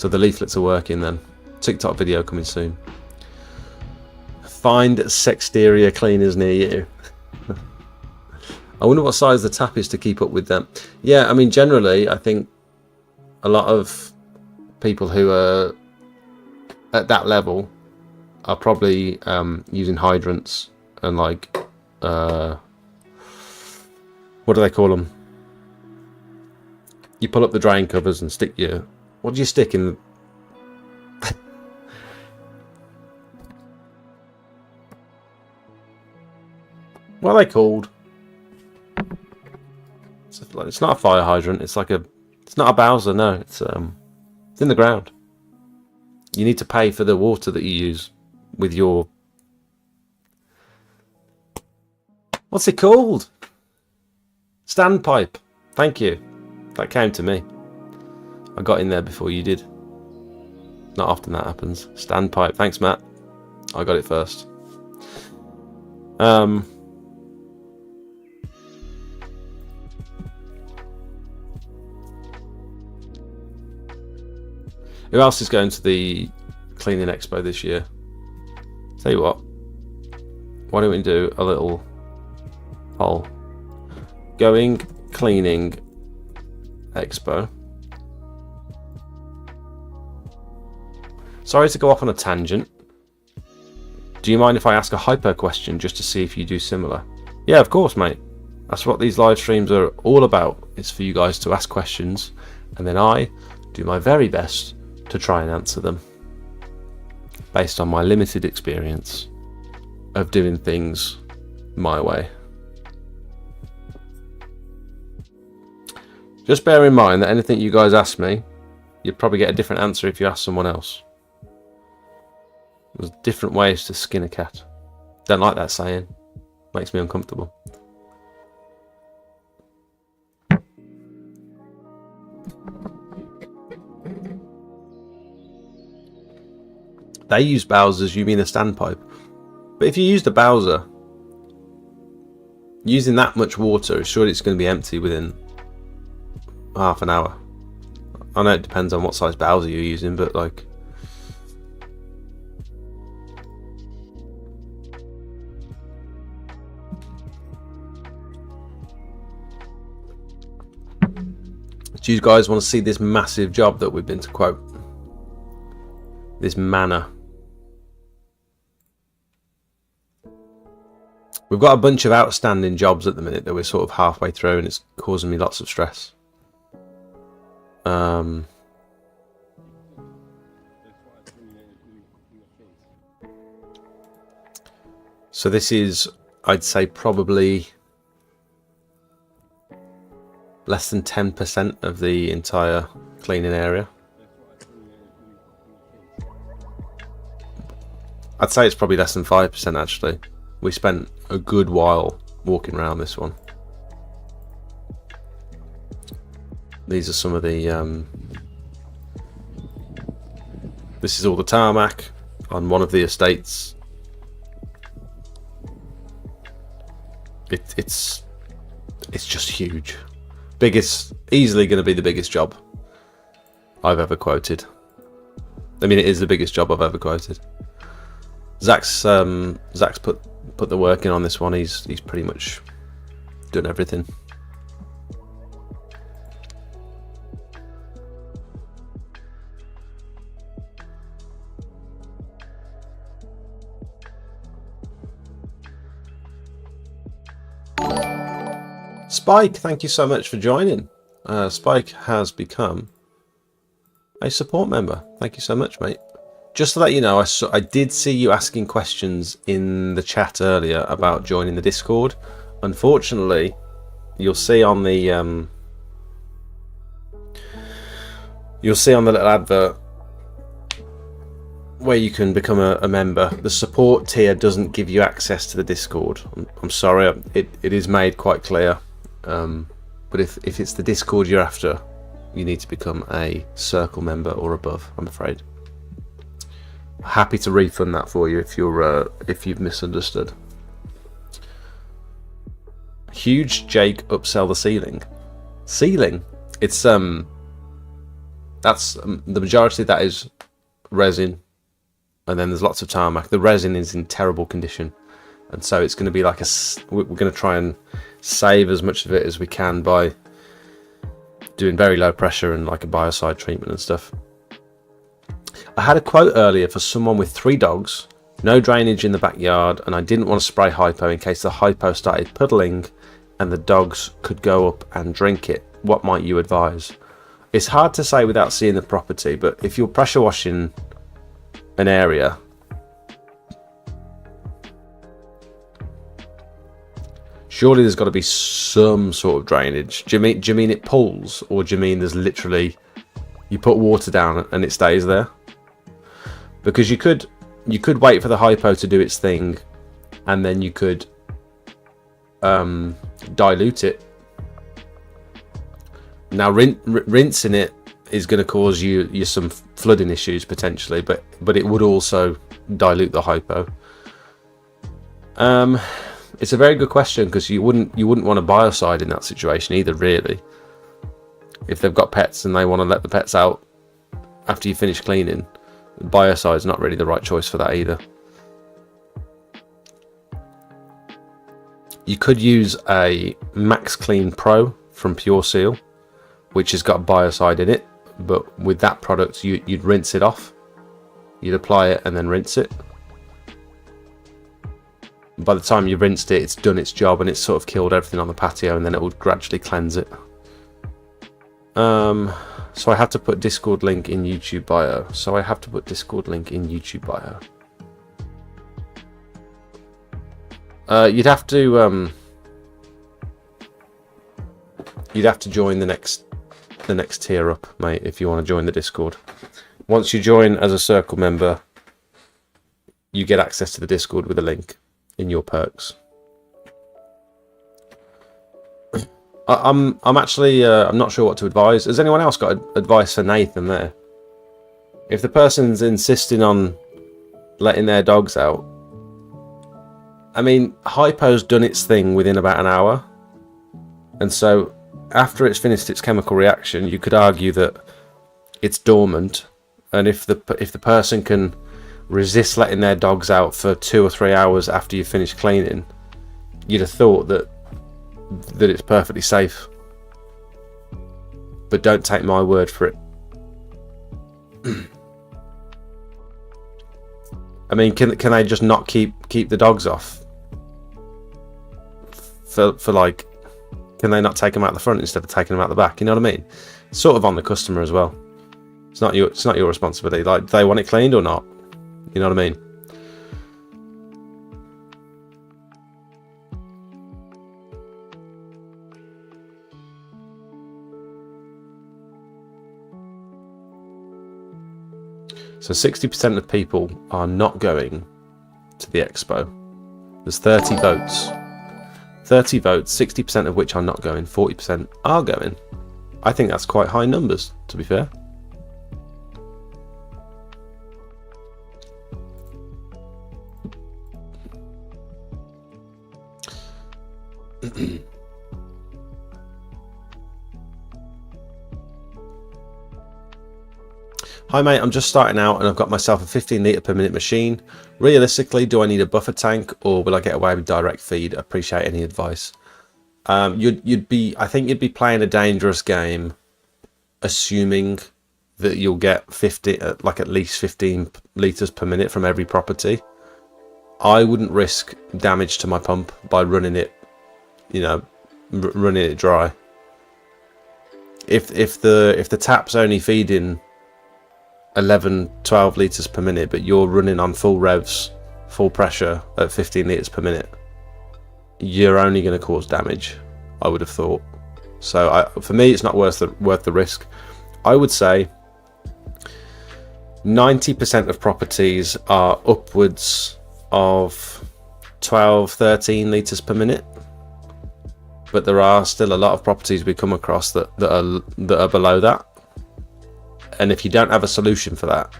So the leaflets are working then. TikTok video coming soon. Find sexteria cleaners near you. I wonder what size the tap is to keep up with them. Yeah, I mean, generally, I think a lot of people who are at that level are probably using hydrants and like, what do they call them? You pull up the drain covers and stick your... What do you stick in? What are they called? It's not a fire hydrant. It's like a... It's not a Bowser, no. It's in the ground. You need to pay for the water that you use with your... What's it called? Standpipe. Thank you. That came to me. I got in there before you did. Not often that happens. Standpipe. Thanks, Matt. I got it first. Who else is going to the cleaning expo this year? Tell you what. Why don't we do a little poll? Going cleaning expo. Sorry to go off on a tangent. Do you mind if I ask a hyper question just to see if you do similar? Yeah, of course, mate. That's what these live streams are all about. It's for you guys to ask questions, and then I do my very best to try and answer them based on my limited experience of doing things my way. Just bear in mind that anything you guys ask me, you'd probably get a different answer if you ask someone else. There's different ways to skin a cat. Don't like that saying. Makes me uncomfortable. They use Bowsers, you mean a standpipe. But if you use the Bowser, using that much water, surely it's going to be empty within half an hour. I know it depends on what size Bowser you're using, but like... Do you guys want to see this massive job that we've been to quote? This manor. We've got a bunch of outstanding jobs at the minute that we're sort of halfway through, and it's causing me lots of stress. So this is, I'd say, probably less than 10% of the entire cleaning area. I'd say it's probably less than 5% actually. We spent a good while walking around this one. These are some of the... this is all the tarmac on one of the estates. It's just huge. Biggest, easily going to be the biggest job I've ever quoted. I mean, it is the biggest job I've ever quoted. Zach's put the work in on this one. He's pretty much done everything. Spike, thank you so much for joining. Spike has become a support member. Thank you so much, mate. Just to let you know, I did see you asking questions in the chat earlier about joining the Discord. Unfortunately, you'll see on the little advert where you can become a member. The support tier doesn't give you access to the Discord. I'm sorry, it is made quite clear. But if it's the Discord you're after, you need to become a circle member or above, I'm afraid. Happy to refund that for you if you've misunderstood. Huge Jake upsell the ceiling. Ceiling? It's That's the majority of that is resin, and then there's lots of tarmac. The resin is in terrible condition, and so it's going to be like we're going to try and save as much of it as we can by doing very low pressure and like a biocide treatment and stuff. I had a quote earlier for someone with 3 dogs, no drainage in the backyard, and I didn't want to spray hypo in case the hypo started puddling and the dogs could go up and drink it. What might you advise? It's hard to say without seeing the property, but if you're pressure washing an area, surely there's got to be some sort of drainage. Do you mean it pulls, or do you mean there's literally, you put water down and it stays there? Because you could wait for the hypo to do its thing, and then you could dilute it. Now rinsing it is going to cause you some flooding issues potentially, but it would also dilute the hypo. It's a very good question, because you wouldn't want a biocide in that situation either, really. If they've got pets and they want to let the pets out after you finish cleaning, biocide is not really the right choice for that either. You could use a Max Clean Pro from Pure Seal, which has got biocide in it, but with that product you'd rinse it off. You'd apply it and then rinse it. By the time you rinsed it, it's done its job and it's sort of killed everything on the patio, and then it will gradually cleanse it. So I have to put Discord link in YouTube bio. You'd have to join the next tier up, mate, if you want to join the Discord. Once you join as a circle member, you get access to the Discord with a link in your perks. I'm actually I'm not sure what to advise. Has anyone else got advice for Nathan there? If the person's insisting on letting their dogs out, I mean, hypo's done its thing within about an hour, and so after it's finished its chemical reaction, you could argue that it's dormant, and if the person can resist letting their dogs out for 2 or 3 hours after you finish cleaning, you'd have thought that it's perfectly safe. But don't take my word for it. I mean, can they just not keep the dogs off? For like, can they not take them out the front instead of taking them out the back? You know what I mean? It's sort of on the customer as well. It's not your responsibility. Like, do they want it cleaned or not? You know what I mean? So 60% of people are not going to the expo. There's 30 votes. 30 votes, 60% of which are not going, 40% are going. I think that's quite high numbers, to be fair. Hi mate, I'm just starting out and I've got myself a 15 litre per minute machine. Realistically, do I need a buffer tank or will I get away with direct feed? Appreciate any advice. I think you'd be playing a dangerous game assuming that you'll get at least 15 litres per minute from every property. I wouldn't risk damage to my pump by running it, running it dry. If the tap's only feeding 11-12 litres per minute, but you're running on full revs, full pressure at 15 litres per minute, you're only going to cause damage, I would have thought. So for me, it's not worth the risk. I would say 90% of properties are upwards of 12-13 litres per minute, but there are still a lot of properties we come across that are below that. And if you don't have a solution for that,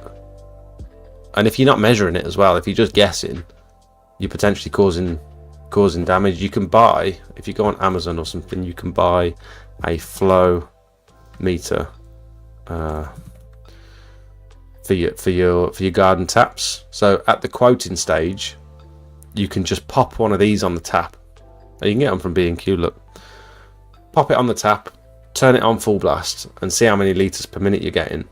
and if you're not measuring it as well, if you're just guessing, you're potentially causing damage. You can buy, if you go on Amazon or something, you can buy a flow meter. for your garden taps. So at the quoting stage, you can just pop one of these on the tap. You can get them from B&Q, look. Pop it on the tap, turn it on full blast, and see how many litres per minute you're getting.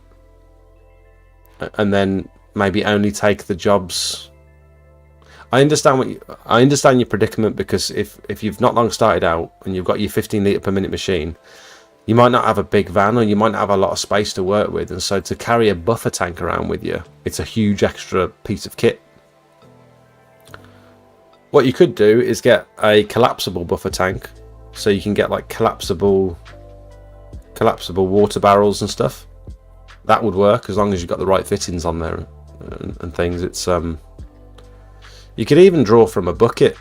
And then maybe only take the jobs. I understand your predicament, because if you've not long started out and you've got your 15 litre per minute machine, you might not have a big van, or you might not have a lot of space to work with, and so to carry a buffer tank around with you, it's a huge extra piece of kit. What you could do is get a collapsible buffer tank, so you can get like collapsible water barrels and stuff. That would work as long as you've got the right fittings on there and things. It's you could even draw from a bucket.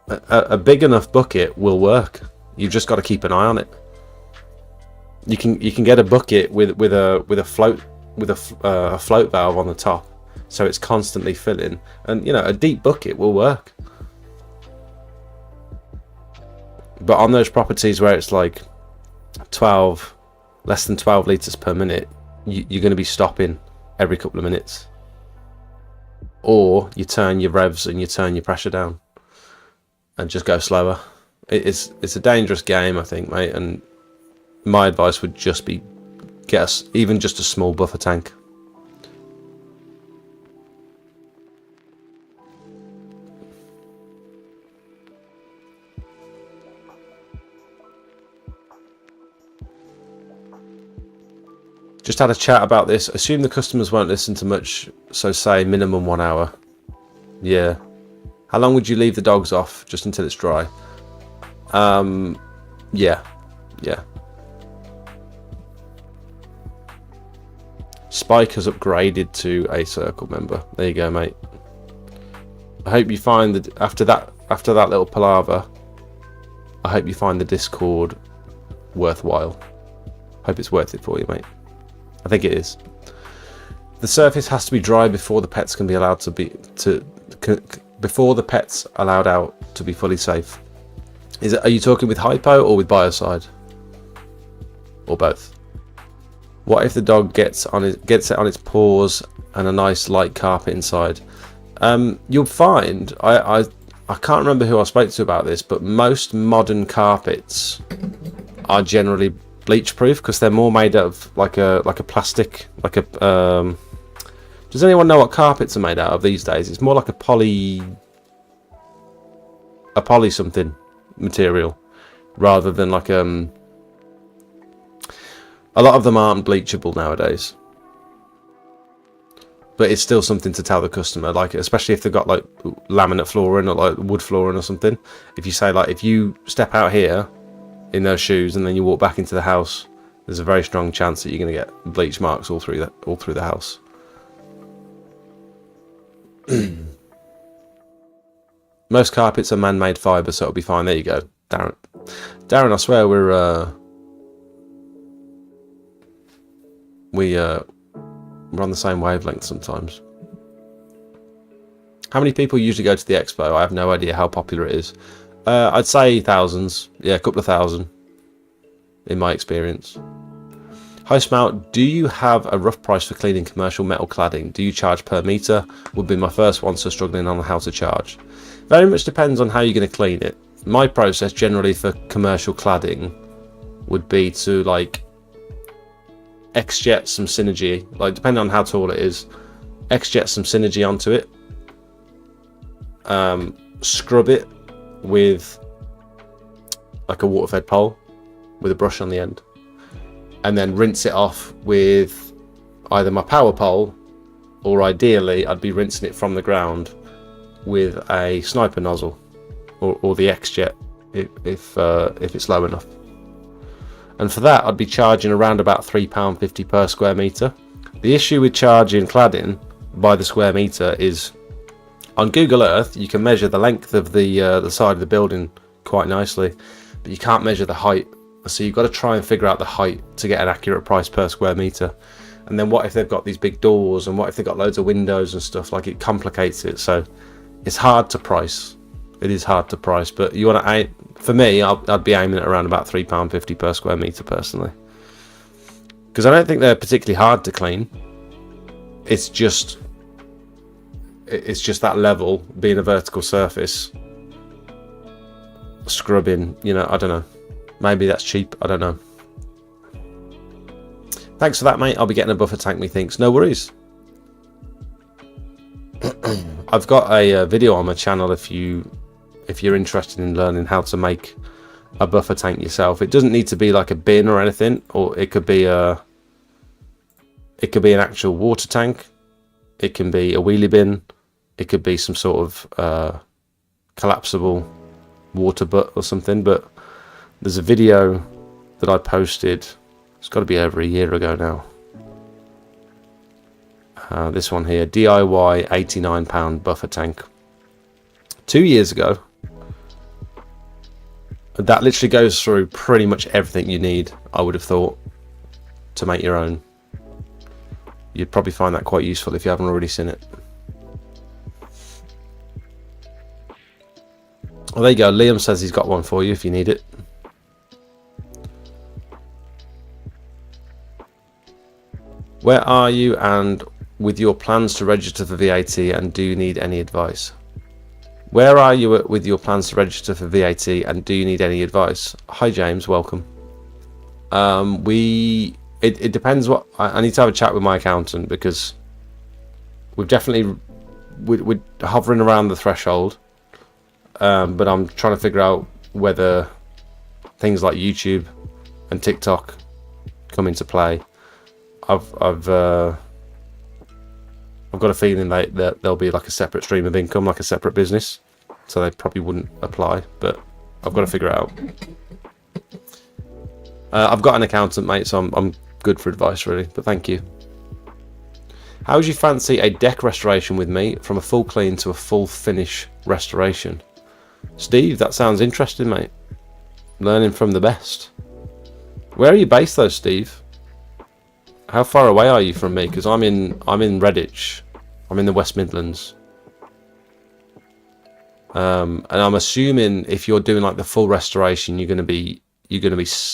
A big enough bucket will work. You've just got to keep an eye on it. You can get a bucket with a float valve on the top, so it's constantly filling, and a deep bucket will work. But on those properties where it's like less than 12 litres per minute, you're going to be stopping every couple of minutes, or you turn your revs and you turn your pressure down and just go slower. It's a dangerous game, I think, mate, and my advice would just be get us even just a small buffer tank. Just had a chat about this. Assume the customers won't listen to much, so say minimum 1 hour. Yeah. How long would you leave the dogs off? Just until it's dry? Yeah. Spike has upgraded to a circle member. There you go, mate. I hope you find that after that little palaver, I hope you find the Discord worthwhile. Hope it's worth it for you, mate. I think it is. The surface has to be dry before the pets can be allowed before the pets allowed out to be fully safe. Are you talking with hypo or with biocide, or both? What if the dog gets it on its paws and a nice light carpet inside? You'll find I can't remember who I spoke to about this, but most modern carpets are generally bleach proof, because they're more made out of like a plastic, does anyone know what carpets are made out of these days? It's more like a poly something material, rather than like a lot of them aren't bleachable nowadays, but it's still something to tell the customer, like, especially if they've got like laminate flooring or like wood flooring or something. If you say, like, if you step out here in those shoes and then you walk back into the house, there's a very strong chance that you're going to get bleach marks all through the house. Most carpets are man-made fibre, so it'll be fine. There you go, Darren, I swear we're on the same wavelength sometimes. How many people usually go to the expo? I have no idea how popular it is. I'd say thousands. Yeah, a couple of thousand in my experience. Hi Smout, do you have a rough price for cleaning commercial metal cladding? Do you charge per metre? Would be my first one, so struggling on how to charge. Very much depends on how you're going to clean it. My process generally for commercial cladding would be to like X-jet some synergy, like depending on how tall it is, X-jet some synergy onto it, scrub it with like a water fed pole with a brush on the end, and then rinse it off with either my power pole, or ideally I'd be rinsing it from the ground with a sniper nozzle or the X-jet if it's low enough. And for that I'd be charging around about £3.50 per square metre. The issue with charging cladding by the square metre is, on Google Earth you can measure the length of the side of the building quite nicely, but you can't measure the height, so you've got to try and figure out the height to get an accurate price per square metre. And then what if they've got these big doors, and what if they've got loads of windows and stuff? Like, it complicates it, so it's hard to price. It is hard to price, but you want to, for me, I'd be aiming at around about £3.50 per square metre personally, because I don't think they're particularly hard to clean. it's just that level being a vertical surface, scrubbing, you know, I don't know, maybe that's cheap, I don't know. Thanks for that, mate. I'll be getting a buffer tank, methinks. No worries. I've got a video on my channel if you're interested in learning how to make a buffer tank yourself. It doesn't need to be like a bin or anything, or it could be an actual water tank, it can be a wheelie bin, it could be some sort of collapsible water butt or something. But there's a video that I posted, it's got to be over a year ago now. This one here, DIY £89 buffer tank. 2 years ago. That literally goes through pretty much everything you need, I would have thought, to make your own. You'd probably find that quite useful if you haven't already seen it. Well, there you go. Liam says he's got one for you if you need it. Where are you and with your plans to register for VAT, and do you need any advice? Where are you with your plans to register for VAT, and do you need any advice? Hi James, welcome. It depends what I need to have a chat with my accountant, because we're hovering around the threshold, but I'm trying to figure out whether things like YouTube and TikTok come into play. I've got a feeling that there'll be like a separate stream of income, like a separate business, so they probably wouldn't apply, but I've got to figure it out. I've got an accountant, mate, so I'm good for advice really, but thank you. How would you fancy a deck restoration with me, from a full clean to a full finish restoration? Steve, that sounds interesting, mate. Learning from the best. Where are you based though, Steve? How far away are you from me? Because I'm in Redditch. I'm in the West Midlands. And I'm assuming if you're doing like the full restoration, you're gonna be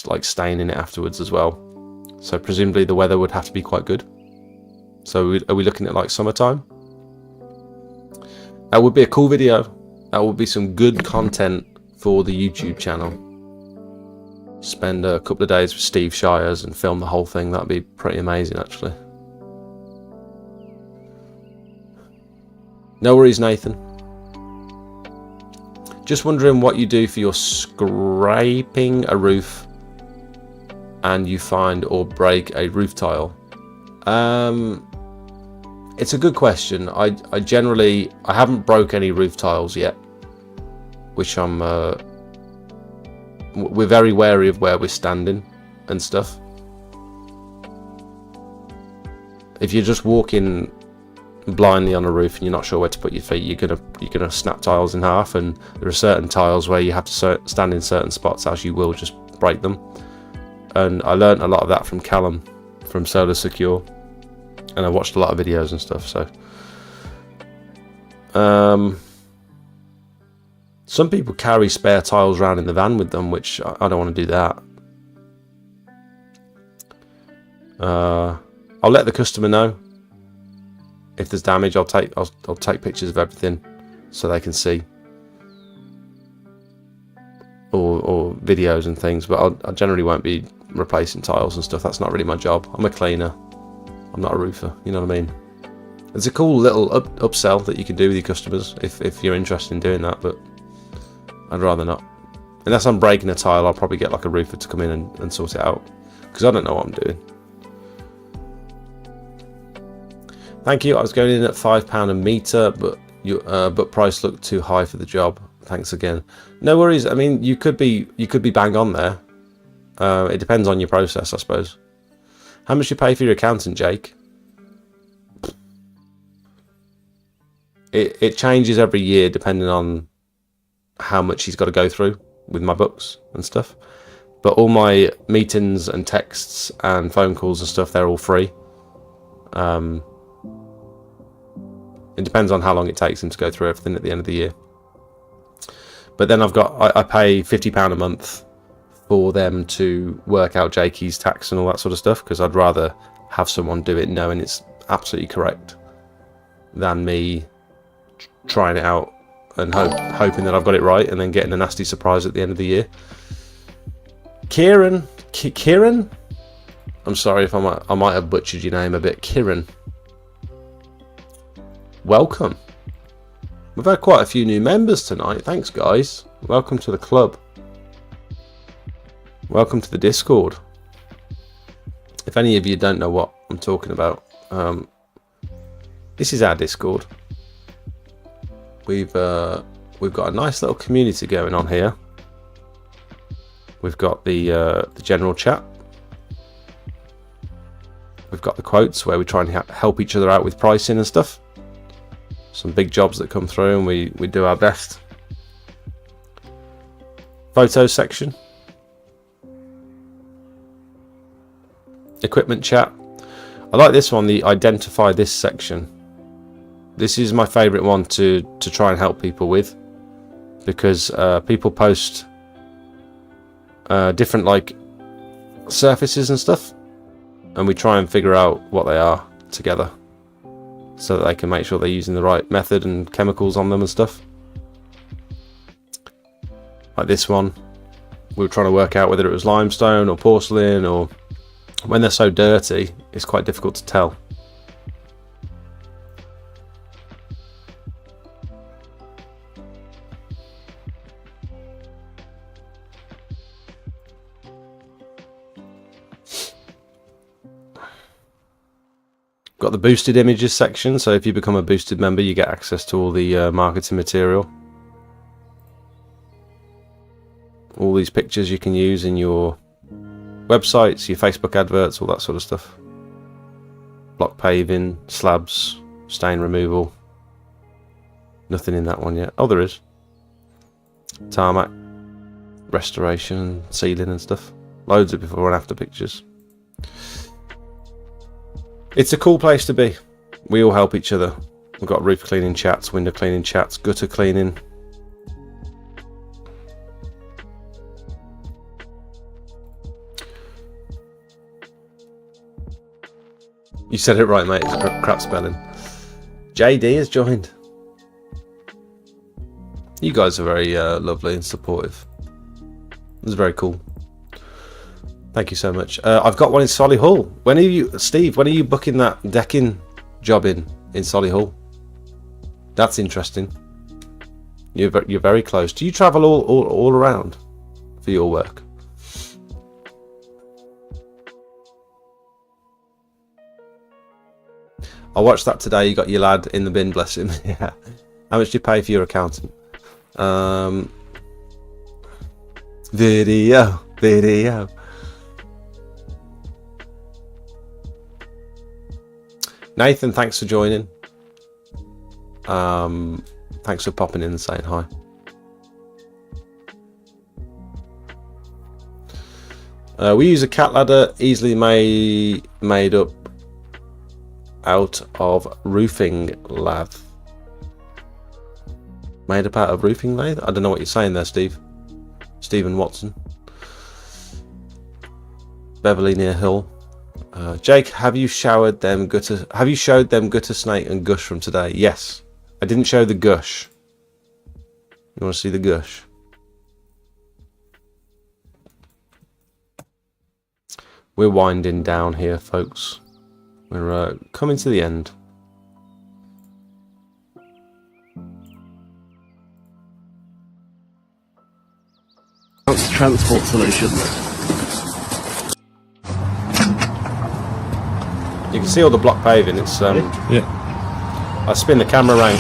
like staying in it afterwards as well. So presumably the weather would have to be quite good. So are we looking at like summertime? That would be a cool video. That would be some good content for the YouTube channel. Spend a couple of days with Steve Shires and film the whole thing. That'd be pretty amazing, actually. No worries, Nathan. Just wondering what you do for your scraping a roof and you find or break a roof tile. It's a good question. I haven't broke any roof tiles yet, which we're very wary of where we're standing and stuff. If you're just walking blindly on a roof and you're not sure where to put your feet, you're gonna snap tiles in half, and there are certain tiles where you have to stand in certain spots, else you will just break them. And I learned a lot of that from Callum from Solar Secure, and I watched a lot of videos and stuff. So some people carry spare tiles around in the van with them, which I don't want to do that. I'll let the customer know if there's damage. I'll take pictures of everything so they can see, or videos and things. But I generally won't be replacing tiles and stuff. That's not really my job. I'm a cleaner. I'm not a roofer. You know what I mean? It's a cool little upsell that you can do with your customers if you're interested in doing that, but I'd rather not. Unless I'm breaking a tile, I'll probably get like a roofer to come in and sort it out, because I don't know what I'm doing. Thank you. I was going in at £5 a metre, but price looked too high for the job. Thanks again. No worries. I mean, you could be bang on there. It depends on your process, I suppose. How much you pay for your accountant, Jake? It changes every year depending on how much he's got to go through with my books and stuff. But all my meetings and texts and phone calls and stuff, they're all free. It depends on how long it takes him to go through everything at the end of the year. But then I pay £50 a month for them to work out Jakey's tax and all that sort of stuff, because I'd rather have someone do it knowing it's absolutely correct than me trying it out and hoping that I've got it right and then getting a nasty surprise at the end of the year. Kieran, I'm sorry if I might have butchered your name a bit. Kieran, welcome. We've had quite a few new members tonight. Thanks, guys. Welcome to the club. Welcome to the Discord. If any of you don't know what I'm talking about, this is our Discord. We've got a nice little community going on here. We've got the general chat. We've got the quotes where we try and help each other out with pricing and stuff. Some big jobs that come through and we do our best. Photos section. Equipment chat. I like this one, the identify this section. This is my favourite one to try and help people with, because people post different like surfaces and stuff, and we try and figure out what they are together so that they can make sure they're using the right method and chemicals on them and stuff. Like this one, we were trying to work out whether it was limestone or porcelain, or when they're so dirty it's quite difficult to tell. Got the boosted images section, so if you become a boosted member you get access to all the marketing material. All these pictures you can use in your websites, your Facebook adverts, all that sort of stuff. Block paving, slabs, stain removal. Nothing in that one yet. Oh, there is. Tarmac, restoration, sealing and stuff. Loads of before and after pictures. It's a cool place to be. We all help each other. We've got roof cleaning chats, window cleaning chats, gutter cleaning. You said it right, mate. It's crap spelling. JD has joined. You guys are very lovely and supportive. It was very cool. Thank you so much. I've got one in Solihull. When are you, Steve? When are you booking that decking job in Solihull? That's interesting. You're very close. Do you travel all around for your work? I watched that today. You got your lad in the bin, bless him. Yeah. How much do you pay for your accountant? Video. Nathan, thanks for joining. Thanks for popping in and saying hi. We use a cat ladder, easily made up out of roofing lath. Made up out of roofing lathe? I don't know what you're saying there, Steve. Stephen Watson. Beverly near Hill. Jake, have you showed them gutter snake and gush from today? Yes. I didn't show the gush. You want to see the gush? We're winding down here, folks. We're coming to the end. Transport solutions. You can see all the block paving. It's yeah. I spin the camera around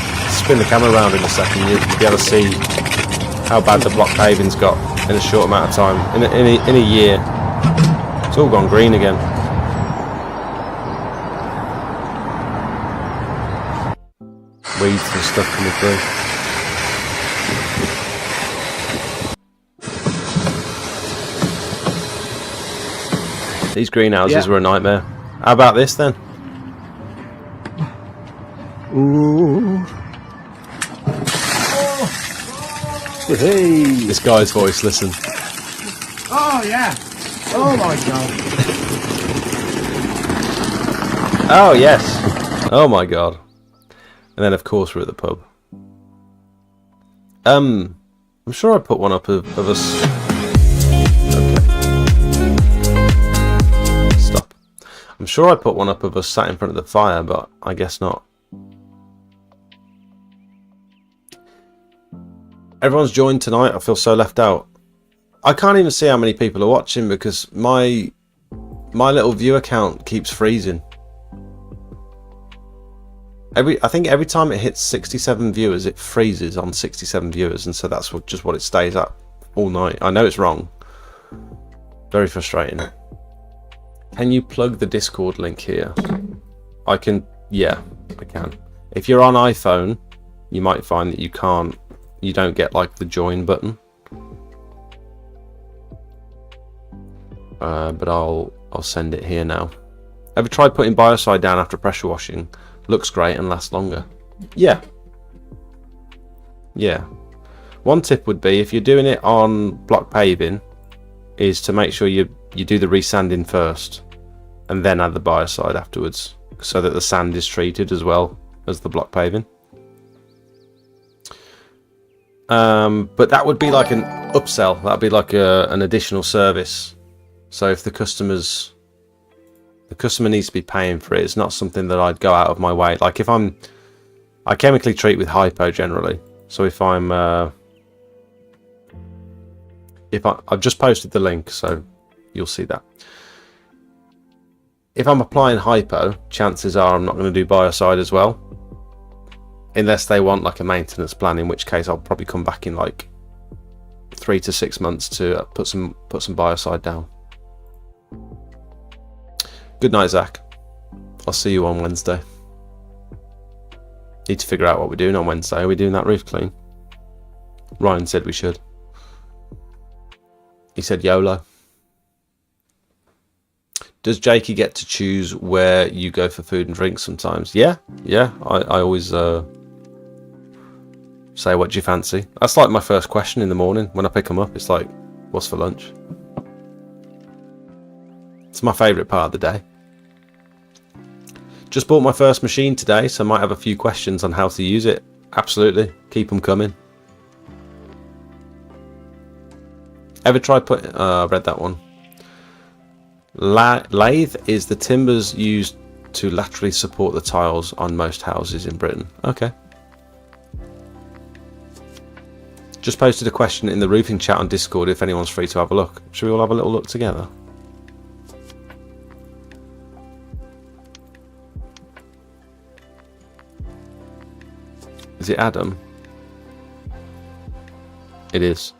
in a second. You'll be able to see how bad the block paving's got in a short amount of time. In a year, it's all gone green again. Weeds and stuff coming through. These greenhouses were a nightmare. How about this then? Ooh. Hey. This guy's voice, listen. Oh yeah. Oh my god. Oh, yes. Oh, my God. And then, of course, we're at the pub. I'm sure I put one up of us. Okay. Stop. I'm sure I put one up of us sat in front of the fire, but I guess not. Everyone's joined tonight. I feel so left out. I can't even see how many people are watching because my little viewer count keeps freezing. I think every time it hits 67 viewers, it freezes on 67 viewers, and so that's just what it stays at all night. I know it's wrong. Very frustrating. Can you plug the Discord link here? I can. Yeah, I can. If you're on iPhone, you might find that you can't. You don't get like the join button. But I'll send it here now. Ever tried putting biocide down after pressure washing? Looks great and lasts longer. Yeah. One tip would be, if you're doing it on block paving, is to make sure you do the resanding first and then add the biocide afterwards, so that the sand is treated as well as the block paving. But that would be like an upsell. That'd be like an additional service. So if the customer needs to be paying for it, it's not something that I'd go out of my way. Like I chemically treat with hypo generally. So if I've just posted the link, so you'll see that. If I'm applying hypo, chances are I'm not going to do biocide as well, unless they want like a maintenance plan, in which case I'll probably come back in like 3 to 6 months to put some biocide down. Good night, Zach. I'll see you on Wednesday. Need to figure out what we're doing on Wednesday. Are we doing that roof clean? Ryan said we should. He said YOLO. Does Jakey get to choose where you go for food and drink sometimes? Yeah. I always say, what do you fancy? That's like my first question in the morning when I pick them up. It's like, what's for lunch? It's my favourite part of the day. Just bought my first machine today, so I might have a few questions on how to use it. Absolutely. Keep them coming. Ever tried putting... I read that one. Lathe is the timbers used to laterally support the tiles on most houses in Britain. Okay. Just posted a question in the roofing chat on Discord if anyone's free to have a look. Should we all have a little look together? Is it Adam? It is.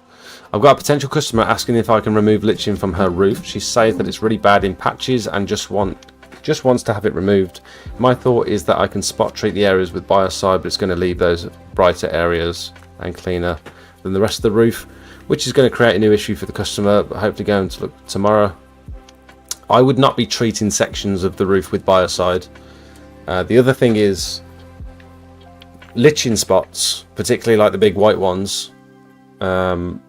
I've got a potential customer asking if I can remove liching from her roof. She says that it's really bad in patches and just wants to have it removed. My thought is that I can spot treat the areas with biocide, but it's going to leave those brighter areas and cleaner than the rest of the roof, which is going to create a new issue for the customer, but hopefully going to look tomorrow. I would not be treating sections of the roof with biocide. The other thing is, liching spots, particularly like the big white ones, are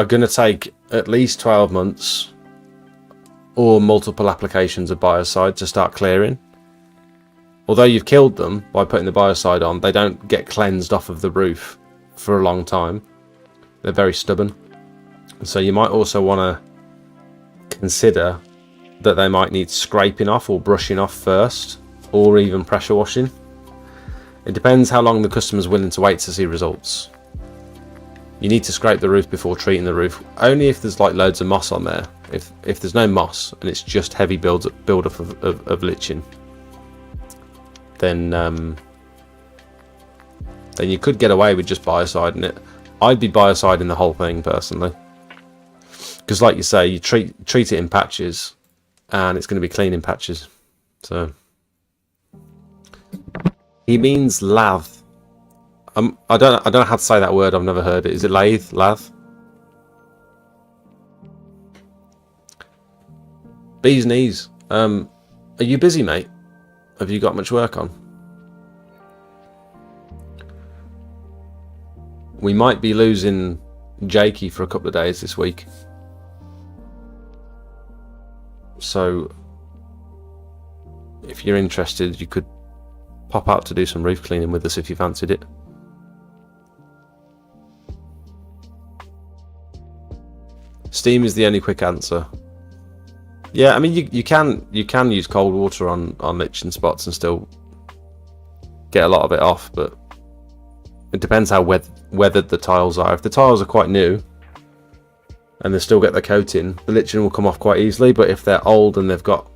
going to take at least 12 months or multiple applications of biocide to start clearing. Although you've killed them by putting the biocide on, they don't get cleansed off of the roof for a long time. They're very stubborn. So you might also want to consider that they might need scraping off or brushing off first, or even pressure washing. It depends how long the customer's willing to wait to see results. You need to scrape the roof before treating the roof, only if there's like loads of moss on there. If there's no moss and it's just heavy build up of liching, then you could get away with just biociding it. I'd be biociding the whole thing personally, because like you say, you treat it in patches, and it's going to be clean in patches. So he means lathe. I don't know how to say that word. I've never heard it. Is it lathe? Lathe? Bee's knees. Are you busy, mate? Have you got much work on? We might be losing Jakey for a couple of days this week. So if you're interested, you could pop out to do some roof cleaning with us if you fancied it. Steam is the only quick answer. Yeah, I mean you can use cold water on lichen spots and still get a lot of it off, but it depends how weathered the tiles are. If the tiles are quite new and they still get the coating, the lichen will come off quite easily. But if they're old and they've got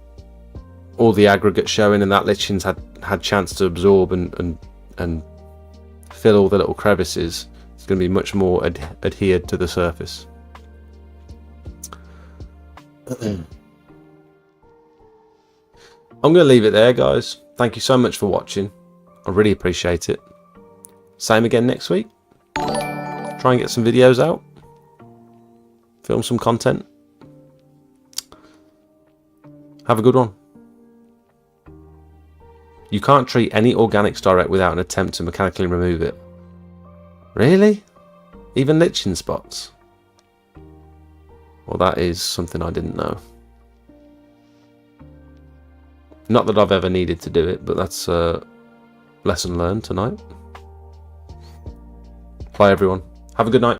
all the aggregate showing and that lichen's had chance to absorb and fill all the little crevices, it's going to be much more adhered to the surface. I'm going to leave it there, guys. Thank you so much for watching. I really appreciate it. Same again next week. Try and get some videos out. Film some content. Have a good one. You can't treat any organics direct without an attempt to mechanically remove it. Really? Even lichen spots? Well, that is something I didn't know. Not that I've ever needed to do it, but that's a lesson learned tonight. Bye everyone. Have a good night.